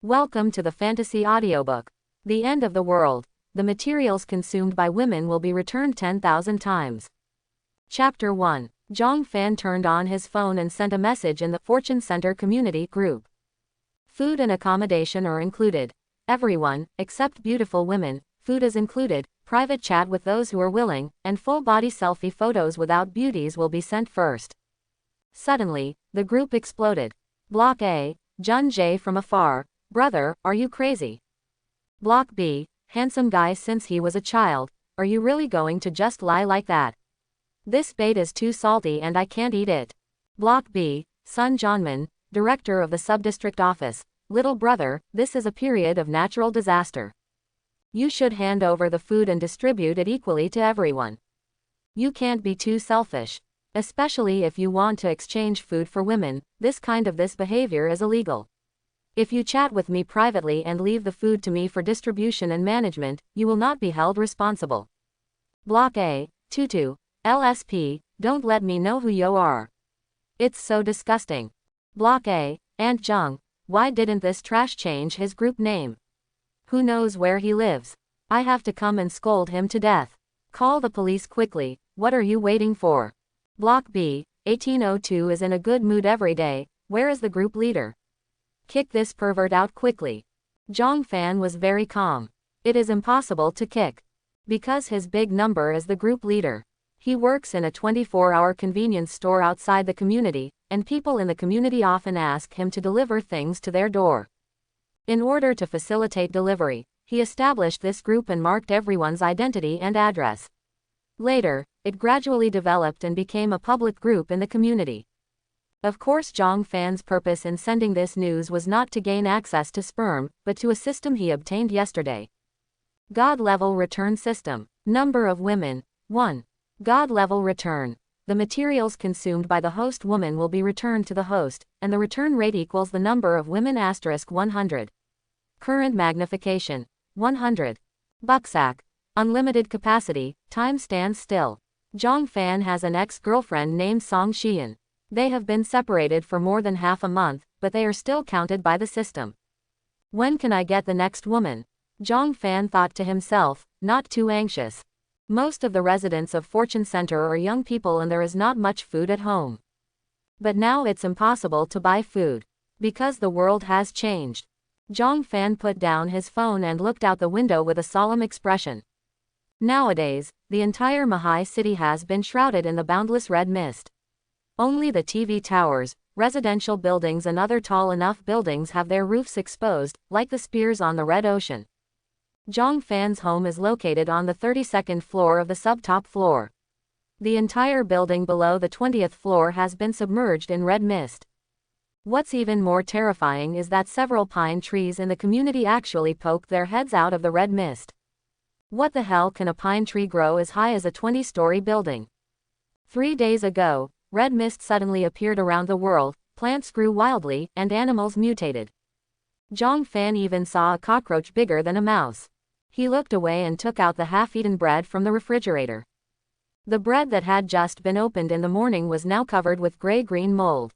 Welcome to the fantasy audiobook. The end of the world. The materials consumed by women will be returned 10,000 times. Chapter 1. Zhang Fan turned on his phone and sent a message in the Fortune Center community group. Food and accommodation are included. Everyone, except beautiful women, food is included, private chat with those who are willing, and full-body selfie photos without beauties will be sent first. Suddenly, the group exploded. Block A, Jun Jae from afar. Brother, are you crazy? Block B, handsome guy since he was a child, are you really going to just lie like that? This bait is too salty and I can't eat it. Block B, Sun Janman, director of the subdistrict office. Little brother, this is a period of natural disaster. You should hand over the food and distribute it equally to everyone. You can't be too selfish. Especially if you want to exchange food for women, this behavior is illegal. If you chat with me privately and leave the food to me for distribution and management, you will not be held responsible. Block A, Tutu, LSP, don't let me know who you are. It's so disgusting. Block A, Aunt Jung, why didn't this trash change his group name? Who knows where he lives? I have to come and scold him to death. Call the police quickly, what are you waiting for? Block B, 1802 is in a good mood every day, where is the group leader? Kick this pervert out quickly. Zhang Fan was very calm. It is impossible to kick. Because his big number is the group leader. He works in a 24-hour convenience store outside the community, and people in the community often ask him to deliver things to their door. In order to facilitate delivery, he established this group and marked everyone's identity and address. Later, it gradually developed and became a public group in the community. Of course, Zhang Fan's purpose in sending this news was not to gain access to sperm, but to a system he obtained yesterday. God-level return system. Number of women, 1. God-level return. The materials consumed by the host woman will be returned to the host, and the return rate equals the number of women * 100. Current magnification, 100. Bucksack. Unlimited capacity, time stands still. Zhang Fan has an ex-girlfriend named Song Xian. They have been separated for more than half a month, but they are still counted by the system. When can I get the next woman? Zhang Fan thought to himself, not too anxious. Most of the residents of Fortune Center are young people and there is not much food at home. But now it's impossible to buy food. Because the world has changed. Zhang Fan put down his phone and looked out the window with a solemn expression. Nowadays, the entire Mahai city has been shrouded in the boundless red mist. Only the TV towers, residential buildings and other tall enough buildings have their roofs exposed, like the spears on the Red Ocean. Zhang Fan's home is located on the 32nd floor of the subtop floor. The entire building below the 20th floor has been submerged in red mist. What's even more terrifying is that several pine trees in the community actually poke their heads out of the red mist. What the hell can a pine tree grow as high as a 20-story building? 3 days ago, red mist suddenly appeared around the world, plants grew wildly, and animals mutated. Zhang Fan even saw a cockroach bigger than a mouse. He looked away and took out the half-eaten bread from the refrigerator. The bread that had just been opened in the morning was now covered with gray-green mold.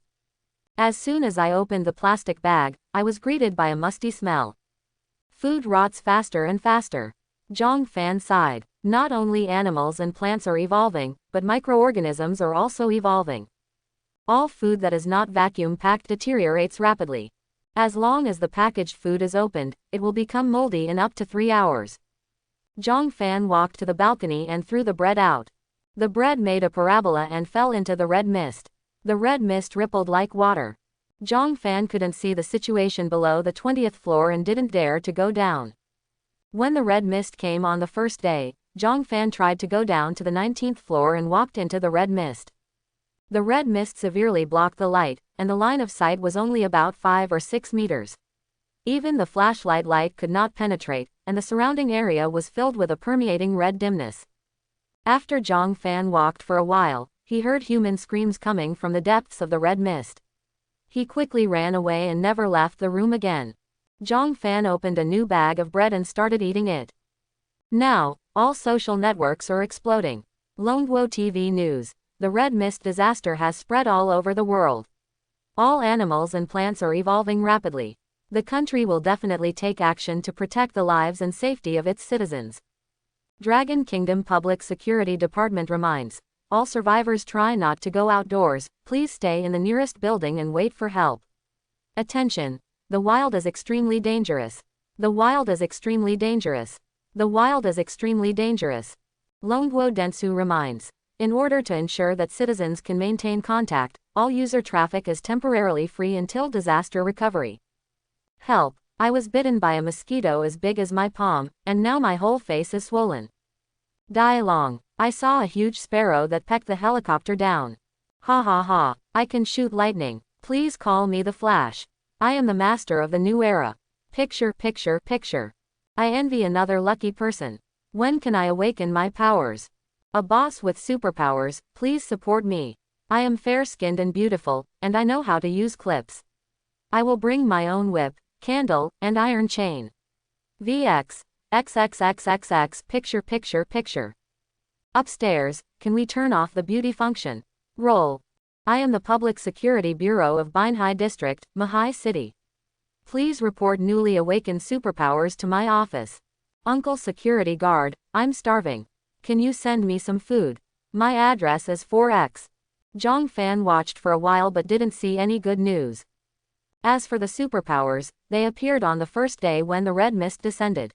As soon as I opened the plastic bag, I was greeted by a musty smell. Food rots faster and faster. Zhang Fan sighed. Not only animals and plants are evolving, but microorganisms are also evolving. All food that is not vacuum-packed deteriorates rapidly. As long as the packaged food is opened, it will become moldy in up to 3 hours. Zhang Fan walked to the balcony and threw the bread out. The bread made a parabola and fell into the red mist. The red mist rippled like water. Zhang Fan couldn't see the situation below the 20th floor and didn't dare to go down. When the red mist came on the first day, Zhang Fan tried to go down to the 19th floor and walked into the red mist. The red mist severely blocked the light, and the line of sight was only about 5 or 6 meters. Even the flashlight light could not penetrate, and the surrounding area was filled with a permeating red dimness. After Zhang Fan walked for a while, he heard human screams coming from the depths of the red mist. He quickly ran away and never left the room again. Zhang Fan opened a new bag of bread and started eating it. Now, all social networks are exploding. Longguo TV News. The red mist disaster has spread all over the world. All animals and plants are evolving rapidly. The country will definitely take action to protect the lives and safety of its citizens. Dragon Kingdom Public Security Department reminds all survivors, try not to go outdoors, please stay in the nearest building and wait for help. Attention! The wild is extremely dangerous. The wild is extremely dangerous. The wild is extremely dangerous. Longguo Dentsu reminds. In order to ensure that citizens can maintain contact, all user traffic is temporarily free until disaster recovery. Help! I was bitten by a mosquito as big as my palm, and now my whole face is swollen. Die Long. I saw a huge sparrow that pecked the helicopter down. Ha ha ha. I can shoot lightning. Please call me the Flash. I am the master of the new era. Picture, picture, picture. I envy another lucky person. When can I awaken my powers? A boss with superpowers, please support me. I am fair-skinned and beautiful, and I know how to use clips. I will bring my own whip, candle, and iron chain. VX. XXXXX. Picture, picture, picture. Upstairs, can we turn off the beauty function? Roll. I am the Public Security Bureau of Binhai District, Mahai City. Please report newly awakened superpowers to my office. Uncle Security Guard, I'm starving. Can you send me some food? My address is 4X. Zhang Fan watched for a while but didn't see any good news. As for the superpowers, they appeared on the first day when the red mist descended.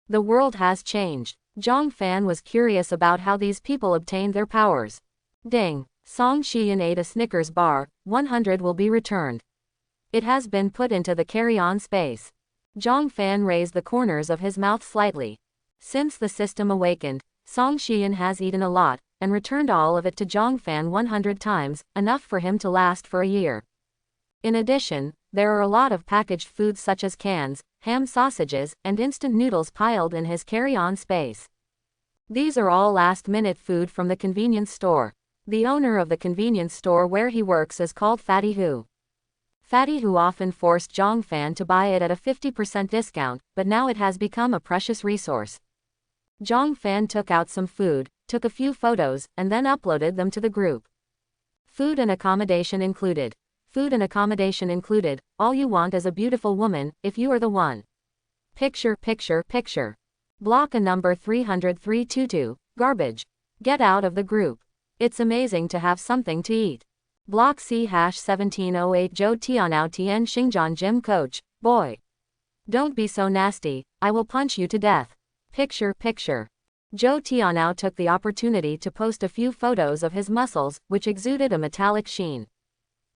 The world has changed. Zhang Fan was curious about how these people obtained their powers. Ding! Song Xian ate a Snickers bar, 100 will be returned. It has been put into the carry-on space. Zhang Fan raised the corners of his mouth slightly. Since the system awakened, Song Xian has eaten a lot, and returned all of it to Zhang Fan 100 times, enough for him to last for a year. In addition, there are a lot of packaged foods such as cans, ham sausages, and instant noodles piled in his carry-on space. These are all last-minute food from the convenience store. The owner of the convenience store where he works is called Fatty Hu. Fatty Hu often forced Zhang Fan to buy it at a 50% discount, but now it has become a precious resource. Zhang Fan took out some food, took a few photos, and then uploaded them to the group. Food and accommodation included. Food and accommodation included. All you want is a beautiful woman, if you are the one. Picture, picture, picture. Block a number 30322, garbage. Get out of the group. It's amazing to have something to eat. Block C #1708 Zhou Tianao Tian Xingjian Gym Coach, boy. Don't be so nasty, I will punch you to death. Picture, picture. Zhou Tianao took the opportunity to post a few photos of his muscles, which exuded a metallic sheen.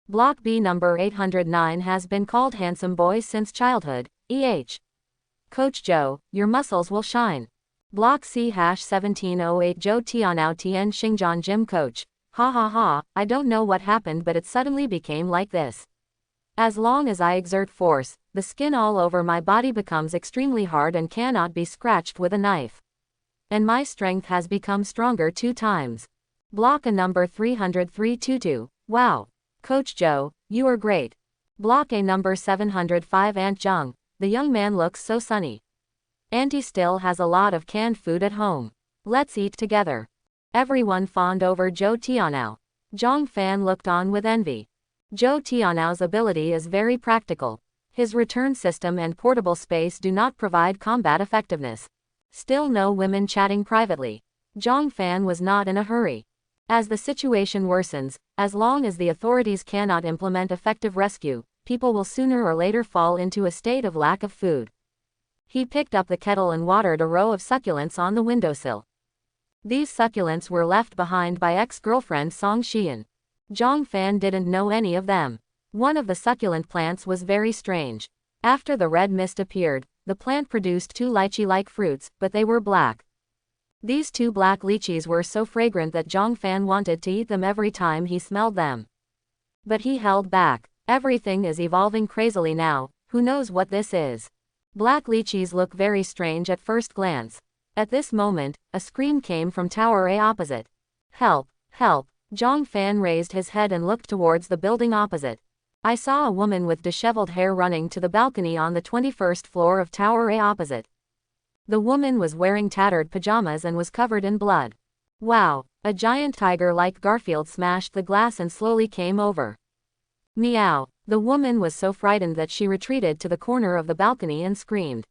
Block B number 809 has been called handsome boy since childhood, Coach Zhou, your muscles will shine. Block C #1708 Zhou Tianao Tian Xingjian Gym Coach. Ha ha ha, I don't know what happened but it suddenly became like this. As long as I exert force, the skin all over my body becomes extremely hard and cannot be scratched with a knife. And my strength has become stronger 2 times. Block a number 30322, wow. Coach Zhou, you are great. Block A number 705 Aunt Zheng, the young man looks so sunny. Auntie still has a lot of canned food at home. Let's eat together. Everyone fawned over Zhou Tianao. Zhang Fan looked on with envy. Zhou Tianao's ability is very practical. His return system and portable space do not provide combat effectiveness. Still no women chatting privately. Zhang Fan was not in a hurry. As the situation worsens, as long as the authorities cannot implement effective rescue, people will sooner or later fall into a state of lack of food. He picked up the kettle and watered a row of succulents on the windowsill. These succulents were left behind by ex-girlfriend Song Xian. Zhang Fan didn't know any of them. One of the succulent plants was very strange. After the red mist appeared, the plant produced 2 lychee-like fruits, but they were black. These 2 black lychees were so fragrant that Zhang Fan wanted to eat them every time he smelled them. But he held back. Everything is evolving crazily now, who knows what this is. Black lychees look very strange at first glance. At this moment, a scream came from Tower A opposite. Help! Help! Zhang Fan raised his head and looked towards the building opposite. I saw a woman with disheveled hair running to the balcony on the 21st floor of Tower A opposite. The woman was wearing tattered pajamas and was covered in blood. Wow! A giant tiger like Garfield smashed the glass and slowly came over. Meow! The woman was so frightened that she retreated to the corner of the balcony and screamed.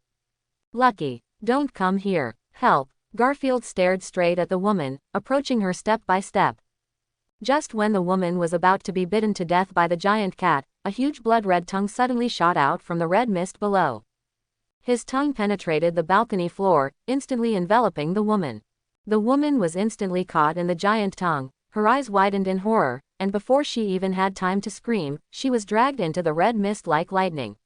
"Lucky, don't come here, help." Garfield stared straight at the woman, approaching her step by step. Just when the woman was about to be bitten to death by the giant cat, a huge blood-red tongue suddenly shot out from the red mist below. His tongue penetrated the balcony floor, instantly enveloping the woman. The woman was instantly caught in the giant tongue, her eyes widened in horror, and before she even had time to scream, she was dragged into the red mist like lightning.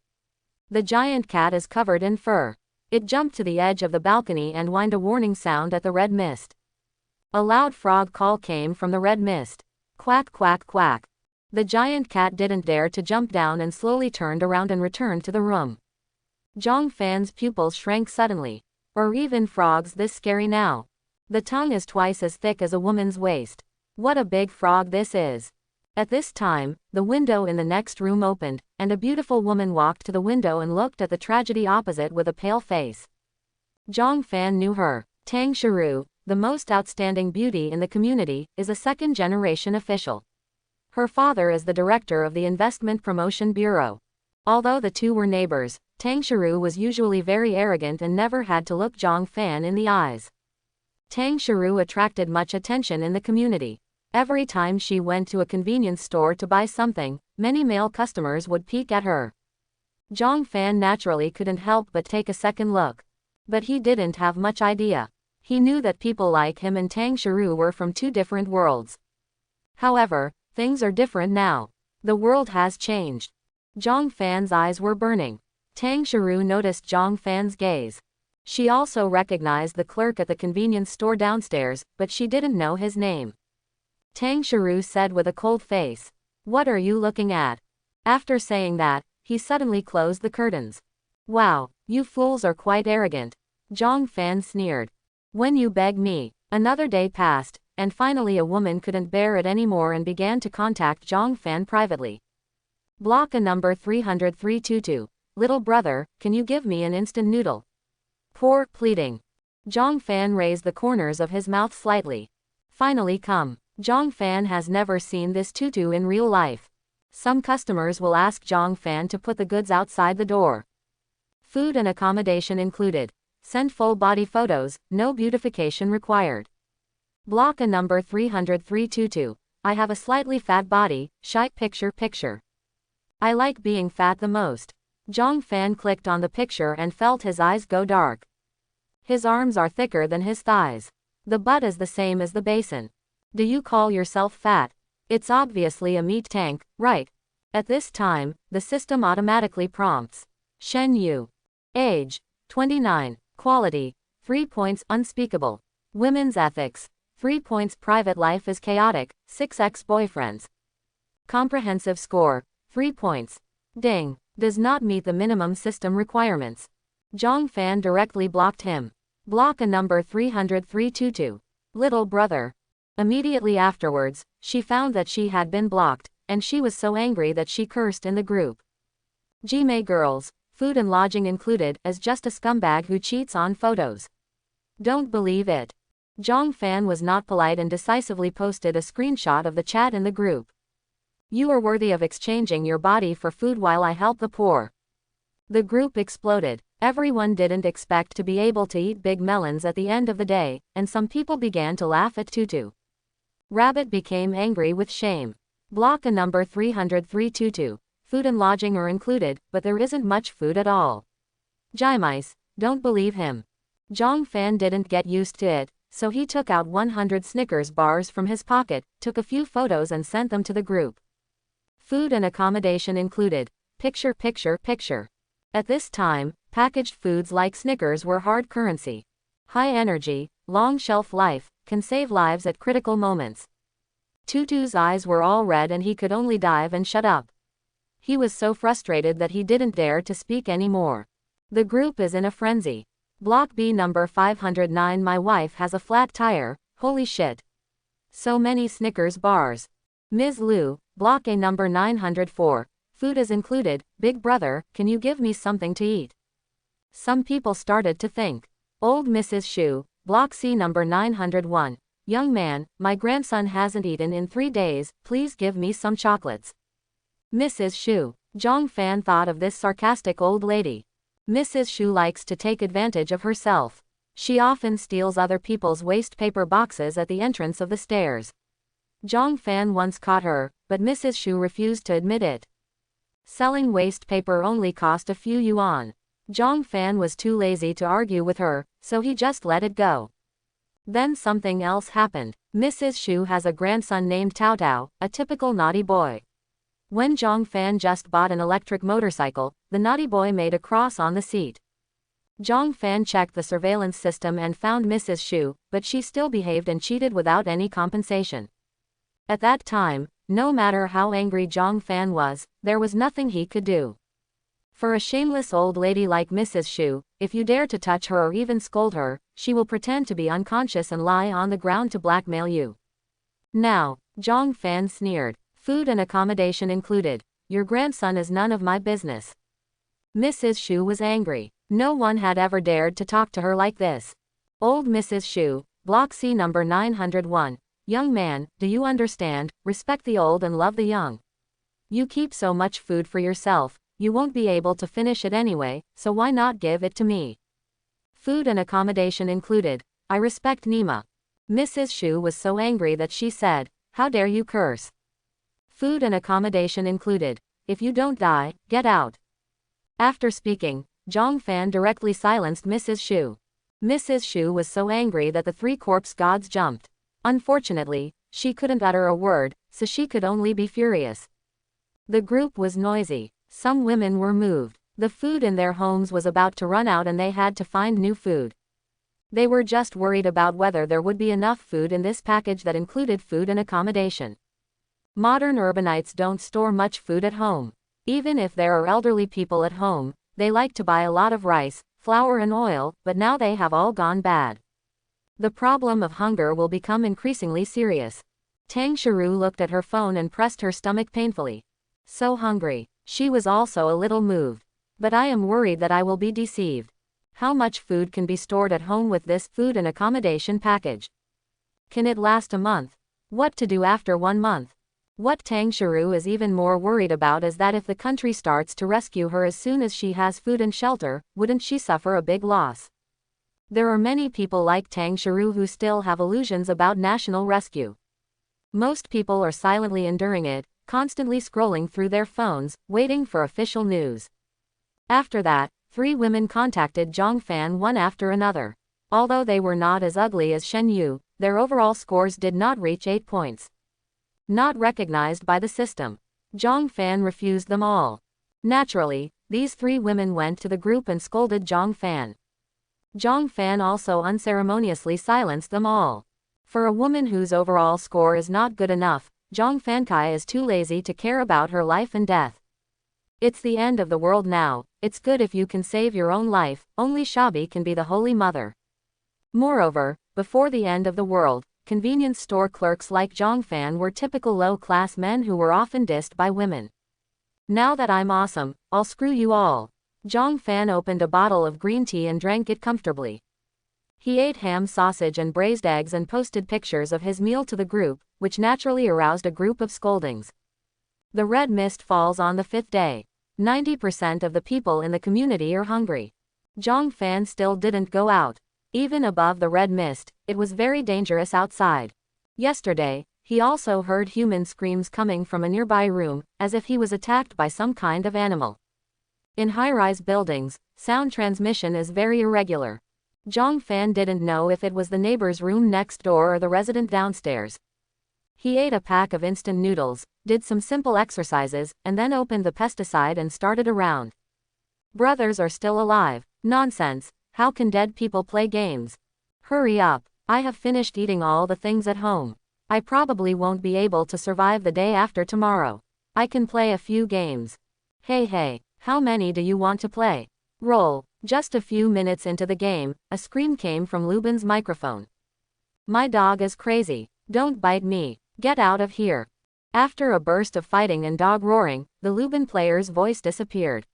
The giant cat is covered in fur. It jumped to the edge of the balcony and whined a warning sound at the red mist. A loud frog call came from the red mist. Quack, quack, quack. The giant cat didn't dare to jump down and slowly turned around and returned to the room. Zhang Fan's pupils shrank suddenly. Are even frogs this scary now? The tongue is twice as thick as a woman's waist. What a big frog this is. At this time, the window in the next room opened, and a beautiful woman walked to the window and looked at the tragedy opposite with a pale face. Zhang Fan knew her. Tang Shiru, the most outstanding beauty in the community, is a second-generation official. Her father is the director of the Investment Promotion Bureau. Although the two were neighbors, Tang Shiru was usually very arrogant and never had to look Zhang Fan in the eyes. Tang Shiru attracted much attention in the community. Every time she went to a convenience store to buy something, many male customers would peek at her. Zhang Fan naturally couldn't help but take a second look. But he didn't have much idea. He knew that people like him and Tang Shiru were from two different worlds. However, things are different now. The world has changed. Zhang Fan's eyes were burning. Tang Shiru noticed Zhang Fan's gaze. She also recognized the clerk at the convenience store downstairs, but she didn't know his name. Tang Shiru said with a cold face. "What are you looking at?" After saying that, he suddenly closed the curtains. "Wow, you fools are quite arrogant." Zhang Fan sneered. "When you beg me." Another day passed, and finally a woman couldn't bear it anymore and began to contact Zhang Fan privately. Block a number 30322. "Little brother, can you give me an instant noodle?" Poor pleading. Zhang Fan raised the corners of his mouth slightly. "Finally come." Zhang Fan has never seen this tutu in real life. Some customers will ask Zhang Fan to put the goods outside the door. Food and accommodation included. Send full body photos, no beautification required. Block a number 30322. "I have a slightly fat body, shy picture. I like being fat the most." Zhang Fan clicked on the picture and felt his eyes go dark. His arms are thicker than his thighs. The butt is the same as the basin. Do you call yourself fat? It's obviously a meat tank, right? At this time, the system automatically prompts. Shen Yu. Age, 29. Quality, 3 points unspeakable. Women's ethics, 3 points private life is chaotic, 6 ex-boyfriends. Comprehensive score, 3 points. Ding, does not meet the minimum system requirements. Zhang Fan directly blocked him. Block a number 30322. Little brother. Immediately afterwards, she found that she had been blocked, and she was so angry that she cursed in the group. Jime girls, food and lodging included, as just a scumbag who cheats on photos. Don't believe it. Zhang Fan was not polite and decisively posted a screenshot of the chat in the group. You are worthy of exchanging your body for food while I help the poor. The group exploded. Everyone didn't expect to be able to eat big melons at the end of the day, and some people began to laugh at Tutu. Rabbit became angry with shame. Block a number 30322. Food and lodging are included, but there isn't much food at all. Jimice, don't believe him. Zhang Fan didn't get used to it, so he took out 100 Snickers bars from his pocket, took a few photos and sent them to the group. Food and accommodation included. Picture. At this time, packaged foods like Snickers were hard currency. High energy, long shelf life, can save lives at critical moments. Tutu's eyes were all red and he could only dive and shut up. He was so frustrated that he didn't dare to speak anymore. The group is in a frenzy. Block B number 509. My wife has a flat tire, holy shit. So many Snickers bars. Ms. Liu, Block A number 904. Food is included. Big brother, can you give me something to eat? Some people started to think. Old Mrs. Shu, Block C number 901. Young man, my grandson hasn't eaten in 3 days, please give me some chocolates. Mrs. Shu. Zhang Fan thought of this sarcastic old lady. Mrs. Shu likes to take advantage of herself. She often steals other people's waste paper boxes at the entrance of the stairs. Zhang Fan once caught her, but Mrs. Shu refused to admit it. Selling waste paper only cost a few yuan. Zhang Fan was too lazy to argue with her, so he just let it go. Then something else happened. Mrs. Shu has a grandson named Tao Tao, a typical naughty boy. When Zhang Fan just bought an electric motorcycle, the naughty boy made a cross on the seat. Zhang Fan checked the surveillance system and found Mrs. Shu, but she still behaved and cheated without any compensation. At that time, no matter how angry Zhang Fan was, there was nothing he could do. For a shameless old lady like Mrs. Shu, if you dare to touch her or even scold her, she will pretend to be unconscious and lie on the ground to blackmail you. Now, Zhang Fan sneered. Food and accommodation included. Your grandson is none of my business. Mrs. Shu was angry. No one had ever dared to talk to her like this. Old Mrs. Shu, Block C number 901. Young man, do you understand? Respect the old and love the young. You keep so much food for yourself, you won't be able to finish it anyway, so why not give it to me? Food and accommodation included. I respect Nima. Mrs. Shu was so angry that she said, how dare you curse? Food and accommodation included. If you don't die, get out. After speaking, Zhang Fan directly silenced Mrs. Shu. Mrs. Shu was so angry that the three corpse gods jumped. Unfortunately, she couldn't utter a word, so she could only be furious. The group was noisy. Some women were moved. The food in their homes was about to run out and they had to find new food. They were just worried about whether there would be enough food in this package that included food and accommodation. Modern urbanites don't store much food at home. Even if there are elderly people at home, they like to buy a lot of rice, flour and oil, but now they have all gone bad. The problem of hunger will become increasingly serious. Tang Shiru looked at her phone and pressed her stomach painfully. So hungry. She was also a little moved. But I am worried that I will be deceived. How much food can be stored at home with this food and accommodation package? Can it last a month? What to do after 1 month? What Tang Shiru is even more worried about is that if the country starts to rescue her as soon as she has food and shelter, wouldn't she suffer a big loss? There are many people like Tang Shiru who still have illusions about national rescue. Most people are silently enduring it, constantly scrolling through their phones, waiting for official news. After that, 3 women contacted Zhang Fan one after another. Although they were not as ugly as Shen Yu, their overall scores did not reach 8 points. Not recognized by the system. Zhang Fan refused them all. Naturally, these 3 women went to the group and scolded Zhang Fan. Zhang Fan also unceremoniously silenced them all. For a woman whose overall score is not good enough, Zhang Fankai is too lazy to care about her life and death. It's the end of the world now, it's good if you can save your own life, only Shabi can be the Holy Mother. Moreover, before the end of the world, convenience store clerks like Zhang Fan were typical low-class men who were often dissed by women. Now that I'm awesome, I'll screw you all. Zhang Fan opened a bottle of green tea and drank it comfortably. He ate ham sausage and braised eggs and posted pictures of his meal to the group, which naturally aroused a group of scoldings. The red mist falls on the 5th day. 90% of the people in the community are hungry. Zhang Fan still didn't go out. Even above the red mist, it was very dangerous outside. Yesterday, he also heard human screams coming from a nearby room, as if he was attacked by some kind of animal. In high-rise buildings, sound transmission is very irregular. Zhang Fan didn't know if it was the neighbor's room next door or the resident downstairs. He ate a pack of instant noodles, did some simple exercises, and then opened the pesticide and started a round. Brothers are still alive. Nonsense. How can dead people play games? Hurry up. I have finished eating all the things at home. I probably won't be able to survive the day after tomorrow. I can play a few games. Hey, how many do you want to play? Roll. Just a few minutes into the game, a scream came from Lubin's microphone. My dog is crazy. Don't bite me. Get out of here. After a burst of fighting and dog roaring, the Lubin player's voice disappeared.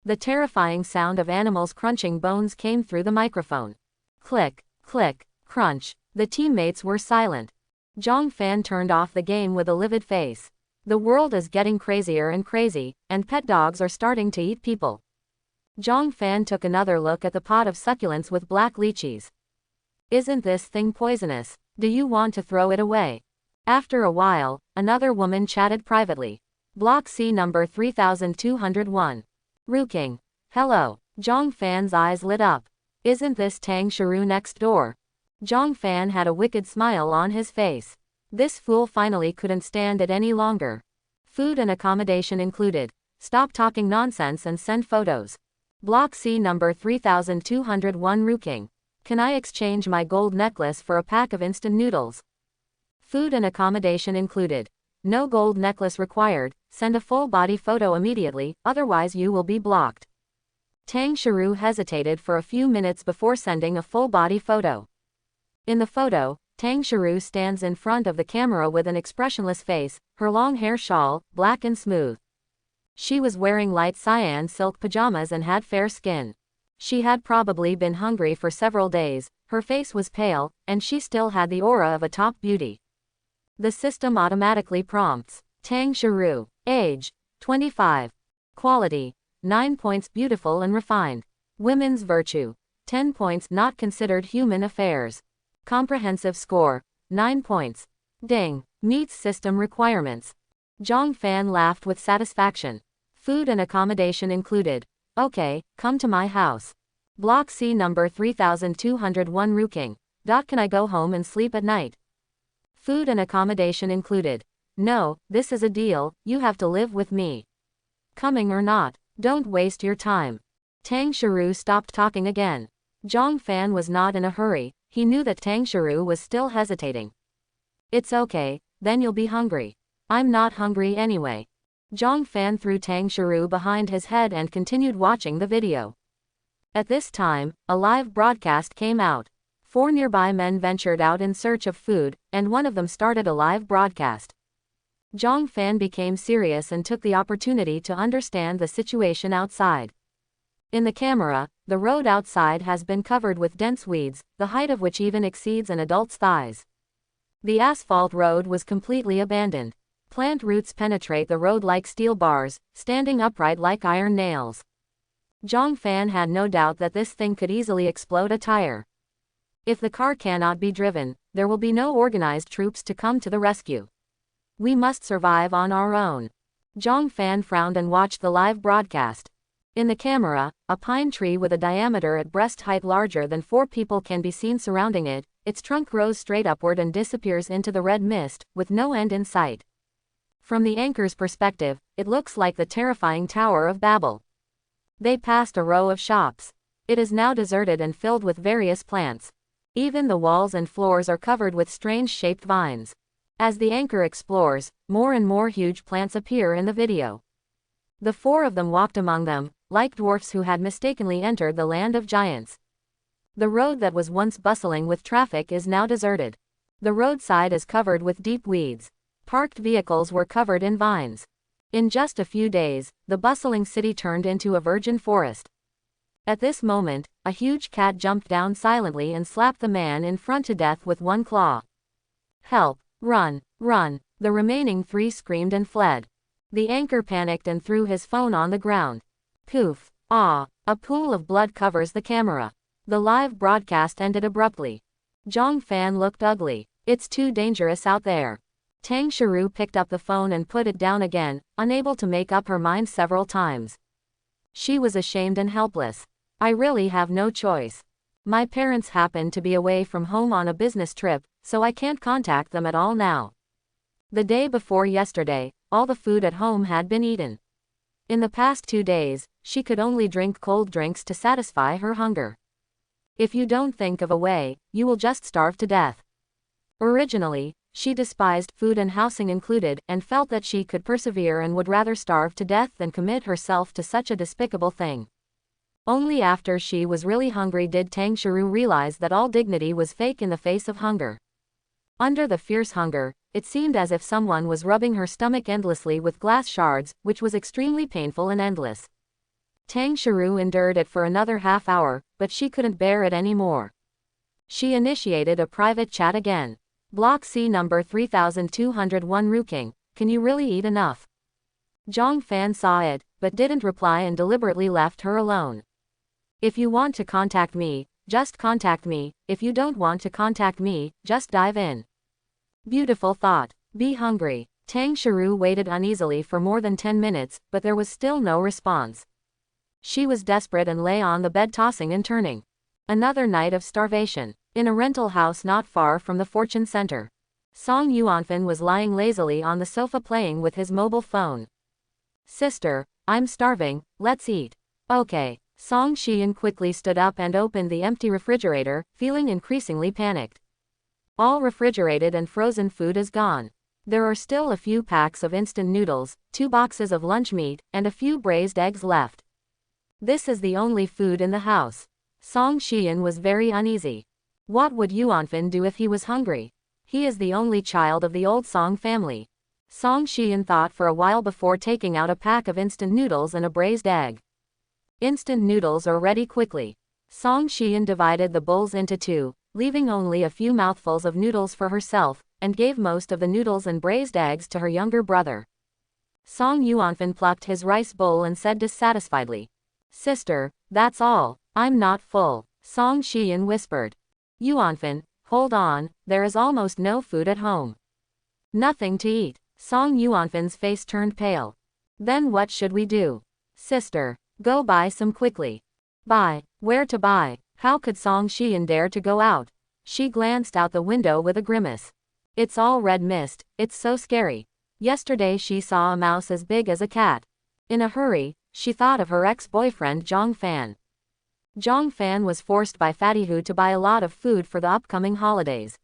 The terrifying sound of animals crunching bones came through the microphone. Click, click, crunch. The teammates were silent. Zhang Fan turned off the game with a livid face. The world is getting crazier and crazy, and pet dogs are starting to eat people. Zhang Fan took another look at the pot of succulents with black lychees. Isn't this thing poisonous? Do you want to throw it away? After a while, another woman chatted privately. Block C number 3201. Ruking. Hello. Zhang Fan's eyes lit up. Isn't this Tang Shiru next door? Zhang Fan had a wicked smile on his face. This fool finally couldn't stand it any longer. Food and accommodation included. Stop talking nonsense and send photos. Block C number 3201 Ruking. Can I exchange my gold necklace for a pack of instant noodles? Food and accommodation included. No gold necklace required, send a full body photo immediately, otherwise you will be blocked. Tang Shiru hesitated for a few minutes before sending a full body photo. In the photo, Tang Shiru stands in front of the camera with an expressionless face, her long hair shawl, black and smooth. She was wearing light cyan silk pajamas and had fair skin. She had probably been hungry for several days, her face was pale, and she still had the aura of a top beauty. The system automatically prompts. Tang Shiru. Age. 25. Quality. 9 points beautiful and refined. Women's virtue. 10 points not considered human affairs. Comprehensive score. 9 points. Ding. Meets system requirements. Zhang Fan laughed with satisfaction. Food and accommodation included. Okay, come to my house. Block C number 3201 Ruking. Can I go home and sleep at night? Food and accommodation included. No, this is a deal, you have to live with me. Coming or not, don't waste your time. Tang Shiru stopped talking again. Zhang Fan was not in a hurry, he knew that Tang Shiru was still hesitating. It's okay, then you'll be hungry. I'm not hungry anyway. Zhang Fan threw Tang Shiru behind his head and continued watching the video. At this time, a live broadcast came out. 4 nearby men ventured out in search of food, and one of them started a live broadcast. Zhang Fan became serious and took the opportunity to understand the situation outside. In the camera, the road outside has been covered with dense weeds, the height of which even exceeds an adult's thighs. The asphalt road was completely abandoned. Plant roots penetrate the road like steel bars, standing upright like iron nails. Zhang Fan had no doubt that this thing could easily explode a tire. If the car cannot be driven, there will be no organized troops to come to the rescue. We must survive on our own. Zhang Fan frowned and watched the live broadcast. In the camera, a pine tree with a diameter at breast height larger than 4 people can be seen surrounding it, its trunk grows straight upward and disappears into the red mist, with no end in sight. From the anchor's perspective, it looks like the terrifying Tower of Babel. They passed a row of shops. It is now deserted and filled with various plants. Even the walls and floors are covered with strange-shaped vines. As the anchor explores, more and more huge plants appear in the video. The 4 of them walked among them, like dwarfs who had mistakenly entered the land of giants. The road that was once bustling with traffic is now deserted. The roadside is covered with deep weeds. Parked vehicles were covered in vines. In just a few days, the bustling city turned into a virgin forest. At this moment, a huge cat jumped down silently and slapped the man in front to death with one claw. Help! Run! Run! The remaining 3 screamed and fled. The anchor panicked and threw his phone on the ground. Poof! Ah! A pool of blood covers the camera. The live broadcast ended abruptly. Zhang Fan looked ugly. It's too dangerous out there. Tang Shiru picked up the phone and put it down again, unable to make up her mind several times. She was ashamed and helpless. I really have no choice. My parents happen to be away from home on a business trip, so I can't contact them at all now. The day before yesterday, all the food at home had been eaten. In the past 2 days, she could only drink cold drinks to satisfy her hunger. If you don't think of a way, you will just starve to death. Originally, she despised food and housing included and felt that she could persevere and would rather starve to death than commit herself to such a despicable thing. Only after she was really hungry did Tang Shiru realize that all dignity was fake in the face of hunger. Under the fierce hunger, it seemed as if someone was rubbing her stomach endlessly with glass shards, which was extremely painful and endless. Tang Shiru endured it for another half hour, but she couldn't bear it anymore. She initiated a private chat again. Block C number 3201 Ruking. can you really eat enough? Zhang Fan saw it, but didn't reply and deliberately left her alone. If you want to contact me, just contact me. If you don't want to contact me, just dive in. Beautiful thought. Be hungry. Tang Shiru waited uneasily for more than 10 minutes, but there was still no response. She was desperate and lay on the bed tossing and turning. Another night of starvation. In a rental house not far from the fortune center. Song Yuanfan was lying lazily on the sofa playing with his mobile phone. Sister, I'm starving, let's eat. Okay. Song Xian quickly stood up and opened the empty refrigerator, feeling increasingly panicked. All refrigerated and frozen food is gone. There are still a few packs of instant noodles, 2 boxes of lunch meat, and a few braised eggs left. This is the only food in the house. Song Xian was very uneasy. What would Yuanfan do if he was hungry? He is the only child of the old Song family. Song Xian thought for a while before taking out a pack of instant noodles and a braised egg. Instant noodles are ready quickly. Song Xian divided the bowls into 2, leaving only a few mouthfuls of noodles for herself, and gave most of the noodles and braised eggs to her younger brother. Song Yuanfan plucked his rice bowl and said dissatisfiedly, "Sister, that's all, I'm not full." Song Xian whispered. "Yuanfan, hold on, there is almost no food at home. Nothing to eat." Song Yuanfan's face turned pale. "Then what should we do?" "Sister, go buy some quickly." "Buy? Where to buy?" How could Song Xian dare to go out? She glanced out the window with a grimace. It's all red mist, it's so scary. Yesterday she saw a mouse as big as a cat. In a hurry, she thought of her ex-boyfriend Zhang Fan. Zhang Fan was forced by Fatty to buy a lot of food for the upcoming holidays.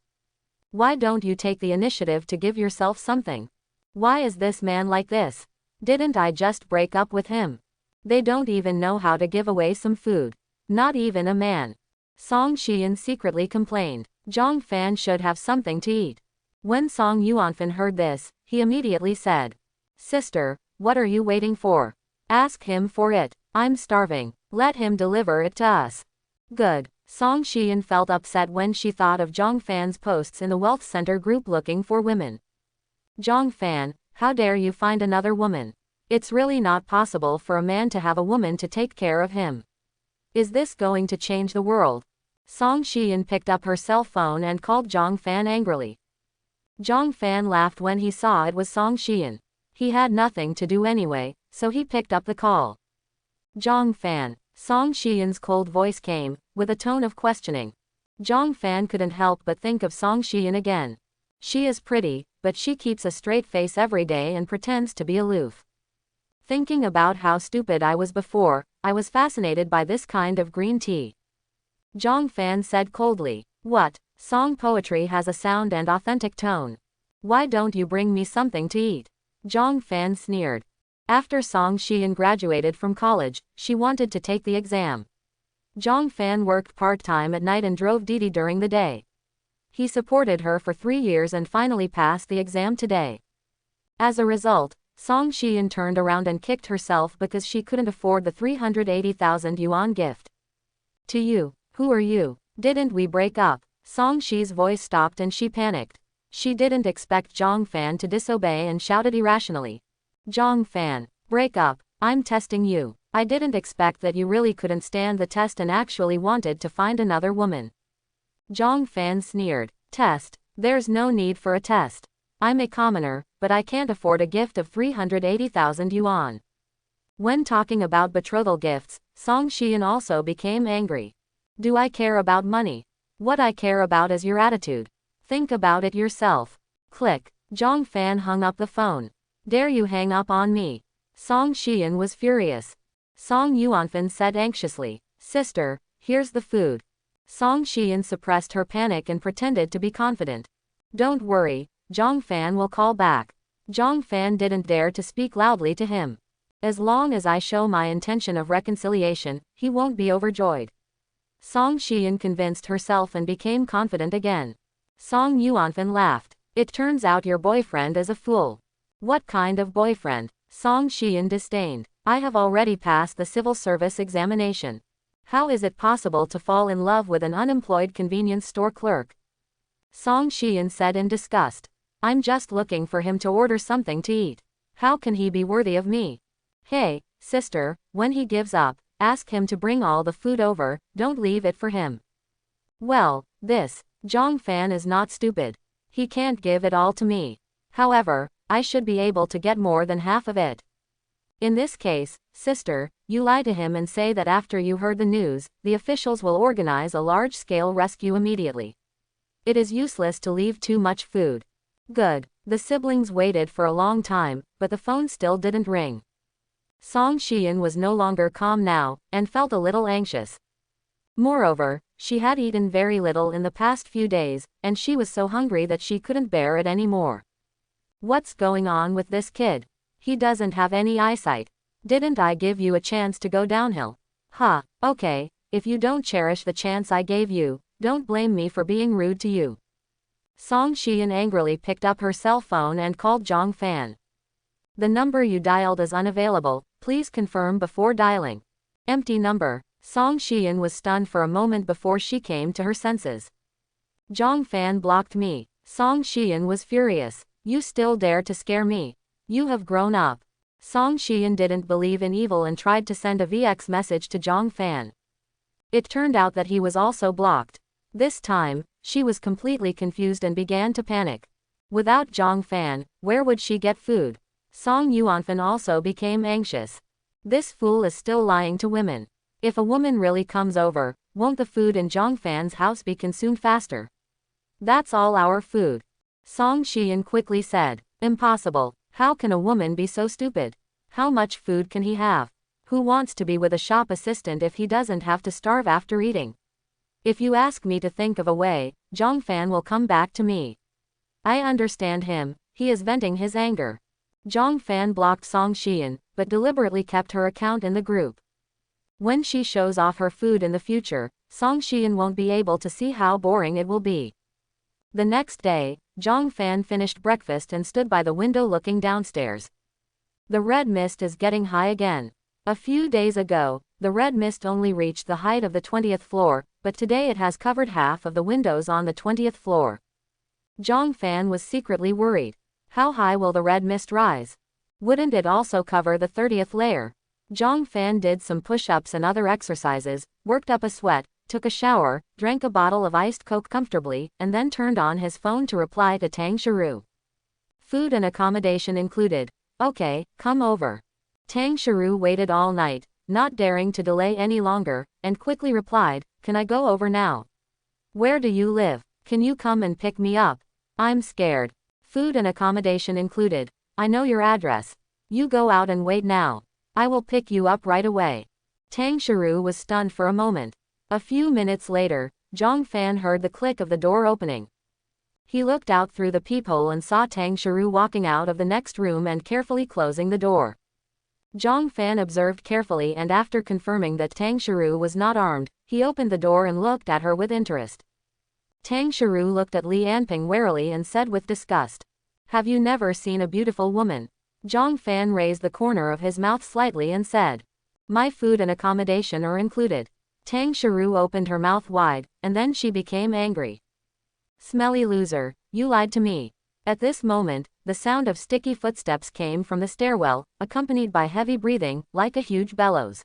Why don't you take the initiative to give yourself something? Why is this man like this? Didn't I just break up with him? They don't even know how to give away some food. Not even a man. Song Xian secretly complained. Zhang Fan should have something to eat. When Song Yuanfan heard this, he immediately said, "Sister, what are you waiting for? Ask him for it. I'm starving. Let him deliver it to us." Good. Song Xian felt upset when she thought of Zhang Fan's posts in the Wealth Center group looking for women. Zhang Fan, how dare you find another woman? It's really not possible for a man to have a woman to take care of him. Is this going to change the world? Song Xian picked up her cell phone and called Zhang Fan angrily. Zhang Fan laughed when he saw it was Song Xian. He had nothing to do anyway, so he picked up the call. "Zhang Fan." Song Xian's cold voice came, with a tone of questioning. Zhang Fan couldn't help but think of Song Xian again. She is pretty, but she keeps a straight face every day and pretends to be aloof. Thinking about how stupid I was before, I was fascinated by this kind of green tea. Zhang Fan said coldly. "What? Song poetry has a sound and authentic tone. Why don't you bring me something to eat?" Zhang Fan sneered. After Song Xian graduated from college, she wanted to take the exam. Zhang Fan worked part-time at night and drove Didi during the day. He supported her for 3 years and finally passed the exam today. As a result, Song Xian turned around and kicked herself because she couldn't afford the 380,000 yuan gift. "To you, who are you? Didn't we break up?" Song Xi's voice stopped and she panicked. She didn't expect Zhang Fan to disobey and shouted irrationally. "Zhang Fan, break up, I'm testing you. I didn't expect that you really couldn't stand the test and actually wanted to find another woman." Zhang Fan sneered. "Test? There's no need for a test. I'm a commoner, but I can't afford a gift of 380,000 yuan. When talking about betrothal gifts, Song Xian also became angry. "Do I care about money? What I care about is your attitude. Think about it yourself." Click. Zhang Fan hung up the phone. "Dare you hang up on me?" Song Xian was furious. Song Yuanfan said anxiously, "Sister, here's the food." Song Xian suppressed her panic and pretended to be confident. "Don't worry, Zhang Fan will call back." Zhang Fan didn't dare to speak loudly to him. As long as I show my intention of reconciliation, he won't be overjoyed. Song Xian convinced herself and became confident again. Song Yuanfan laughed. "It turns out your boyfriend is a fool." "What kind of boyfriend?" Song Xian disdained. "I have already passed the civil service examination. How is it possible to fall in love with an unemployed convenience store clerk?" Song Xian said in disgust. I'm just looking for him to order something to eat. How can he be worthy of me? Hey, sister, when he gives up, ask him to bring all the food over, don't leave it for him. Well, this Zhang Fan is not stupid. He can't give it all to me. However, I should be able to get more than half of it. In this case, sister, you lie to him and say that after you heard the news, the officials will organize a large-scale rescue immediately. It is useless to leave too much food. Good. The siblings waited for a long time, but the phone still didn't ring. Song Xian was no longer calm now, and felt a little anxious. Moreover, she had eaten very little in the past few days, and she was so hungry that she couldn't bear it anymore. What's going on with this kid? He doesn't have any eyesight. Didn't I give you a chance to go downhill? Ha, okay, if you don't cherish the chance I gave you, don't blame me for being rude to you. Song Xian angrily picked up her cell phone and called Zhang Fan. The number you dialed is unavailable, please confirm before dialing. Empty number. Song Xian was stunned for a moment before she came to her senses. Zhang Fan blocked me. Song Xian was furious. You still dare to scare me? You have grown up. Song Xian didn't believe in evil and tried to send a VX message to Zhang Fan. It turned out that he was also blocked. This time, she was completely confused and began to panic. Without Zhang Fan, where would she get food? Song Yuanfan also became anxious. This fool is still lying to women. If a woman really comes over, won't the food in Zhang Fan's house be consumed faster? That's all our food. Song Xian quickly said. Impossible. How can a woman be so stupid? How much food can he have? Who wants to be with a shop assistant if he doesn't have to starve after eating? If you ask me to think of a way, Zhang Fan will come back to me. I understand him, he is venting his anger. Zhang Fan blocked Song Xian, but deliberately kept her account in the group. When she shows off her food in the future, Song Xian won't be able to see how boring it will be. The next day, Zhang Fan finished breakfast and stood by the window looking downstairs. The red mist is getting high again. A few days ago, the red mist only reached the height of the 20th floor, but today it has covered half of the windows on the 20th floor. Zhang Fan was secretly worried. How high will the red mist rise? Wouldn't it also cover the 30th layer? Zhang Fan did some push-ups and other exercises, worked up a sweat, took a shower, drank a bottle of iced Coke comfortably, and then turned on his phone to reply to Tang Shiru. Food and accommodation included. Okay, come over. Tang Shiru waited all night, not daring to delay any longer, and quickly replied, can I go over now? Where do you live? Can you come and pick me up? I'm scared. Food and accommodation included. I know your address. You go out and wait now. I will pick you up right away. Tang Shiru was stunned for a moment. A few minutes later, Zhang Fan heard the click of the door opening. He looked out through the peephole and saw Tang Shiru walking out of the next room and carefully closing the door. Zhang Fan observed carefully, and after confirming that Tang Shiru was not armed, he opened the door and looked at her with interest. Tang Shiru looked at Li Anping warily and said with disgust, have you never seen a beautiful woman? Zhang Fan raised the corner of his mouth slightly and said, my food and accommodation are included. Tang Shiru opened her mouth wide, and then she became angry. Smelly loser, you lied to me. At this moment, the sound of sticky footsteps came from the stairwell, accompanied by heavy breathing, like a huge bellows.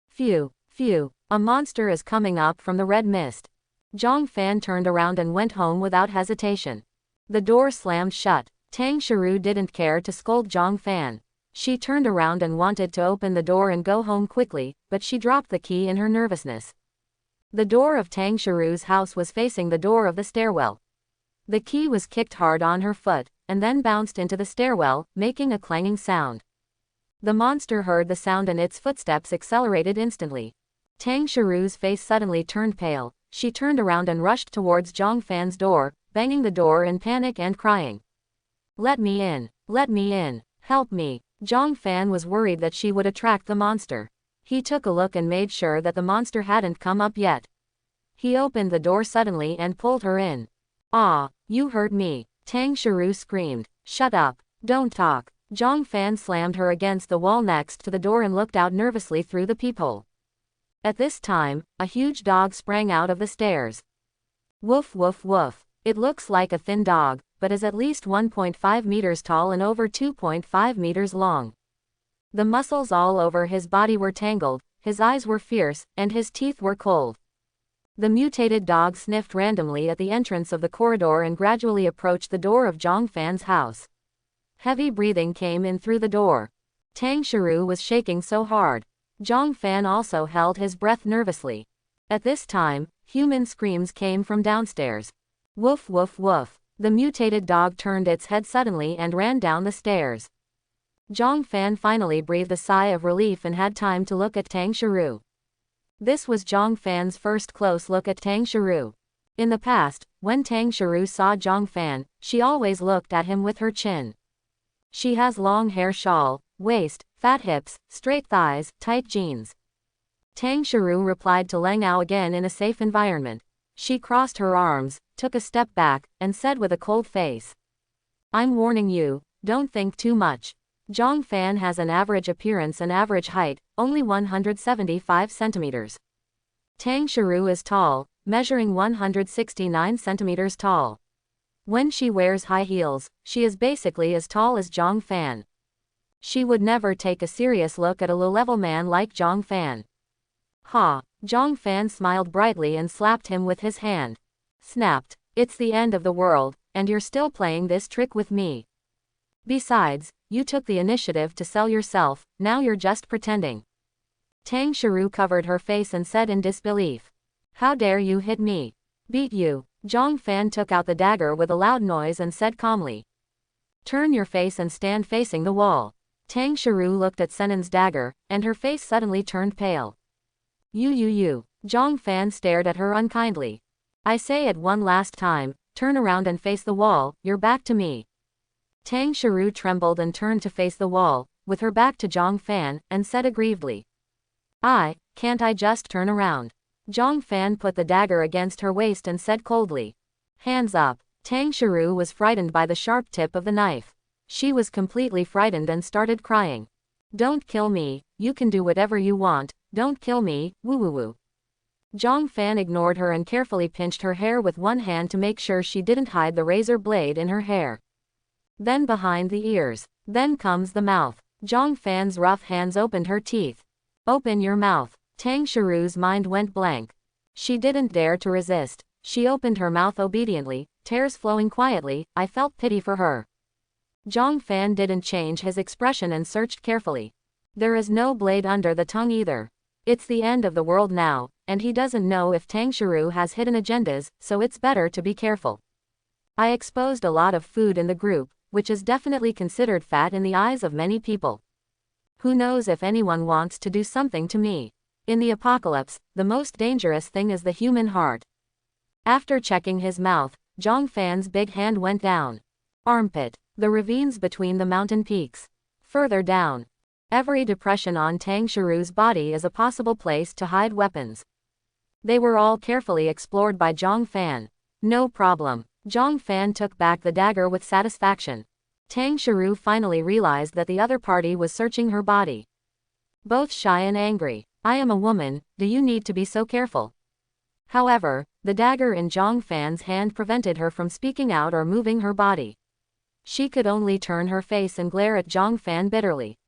Phew, phew, a monster is coming up from the red mist. Zhang Fan turned around and went home without hesitation. The door slammed shut. Tang Shiru didn't care to scold Zhang Fan. She turned around and wanted to open the door and go home quickly, but she dropped the key in her nervousness. The door of Tang Shiru's house was facing the door of the stairwell. The key was kicked hard on her foot, and then bounced into the stairwell, making a clanging sound. The monster heard the sound and its footsteps accelerated instantly. Tang Shiru's face suddenly turned pale. She turned around and rushed towards Zhang Fan's door, banging the door in panic and crying. Let me in! Let me in! Help me! Zhang Fan was worried that she would attract the monster. He took a look and made sure that the monster hadn't come up yet. He opened the door suddenly and pulled her in. Ah, you hurt me! Tang Shiru screamed. Shut up! Don't talk! Zhang Fan slammed her against the wall next to the door and looked out nervously through the peephole. At this time, a huge dog sprang out of the stairs. Woof woof woof. It looks like a thin dog, but is at least 1.5 meters tall and over 2.5 meters long. The muscles all over his body were tangled, his eyes were fierce, and his teeth were cold. The mutated dog sniffed randomly at the entrance of the corridor and gradually approached the door of Zhang Fan's house. Heavy breathing came in through the door. Tang Shiru was shaking so hard. Zhang Fan also held his breath nervously. At this time, human screams came from downstairs. Woof woof woof. The mutated dog turned its head suddenly and ran down the stairs. Zhang Fan finally breathed a sigh of relief and had time to look at Tang Shiru. This was Zhang Fan's first close look at Tang Shiru. In the past, when Tang Shiru saw Zhang Fan, she always looked at him with her chin. She has long hair, shawl, waist, fat hips, straight thighs, tight jeans. Tang Shiru replied to Leng Ao again in a safe environment. She crossed her arms, took a step back, and said with a cold face, "I'm warning you, don't think too much. Zhang Fan has an average appearance and average height, only 175 centimeters. Tang Shiru is tall, measuring 169 centimeters tall. When she wears high heels, she is basically as tall as Zhang Fan. She would never take a serious look at a low-level man like Zhang Fan." Ha! Zhang Fan smiled brightly and slapped him with his hand. Snapped. "It's the end of the world, and you're still playing this trick with me. Besides, you took the initiative to sell yourself, now you're just pretending." Tang Shiru covered her face and said in disbelief, "How dare you hit me? Beat you." Zhang Fan took out the dagger with a loud noise and said calmly, "Turn your face and stand facing the wall." Tang Shiru looked at Senen's dagger, and her face suddenly turned pale. You. Zhang Fan stared at her unkindly. "I say it one last time, turn around and face the wall, your back to me." Tang Shiru trembled and turned to face the wall, with her back to Zhang Fan, and said aggrievedly, Can't I just turn around?" Zhang Fan put the dagger against her waist and said coldly, "Hands up." Tang Shiru was frightened by the sharp tip of the knife. She was completely frightened and started crying. "Don't kill me, you can do whatever you want, don't kill me, woo. Zhang Fan ignored her and carefully pinched her hair with one hand to make sure she didn't hide the razor blade in her hair. Then behind the ears. Then comes the mouth. Zhang Fan's rough hands opened her teeth. "Open your mouth." Tang Shiru's mind went blank. She didn't dare to resist. She opened her mouth obediently, tears flowing quietly. I felt pity for her. Zhang Fan didn't change his expression and searched carefully. There is no blade under the tongue either. It's the end of the world now, and he doesn't know if Tang Shiru has hidden agendas, so it's better to be careful. I exposed a lot of food in the group, which is definitely considered fat in the eyes of many people. Who knows if anyone wants to do something to me. In the apocalypse, the most dangerous thing is the human heart. After checking his mouth, Zhang Fan's big hand went down. Armpit. The ravines between the mountain peaks. Further down. Every depression on Tang Shiru's body is a possible place to hide weapons. They were all carefully explored by Zhang Fan. No problem. Zhang Fan took back the dagger with satisfaction. Tang Shiru finally realized that the other party was searching her body. Both shy and angry. "I am a woman, do you need to be so careful?" However, the dagger in Zhang Fan's hand prevented her from speaking out or moving her body. She could only turn her face and glare at Zhang Fan bitterly.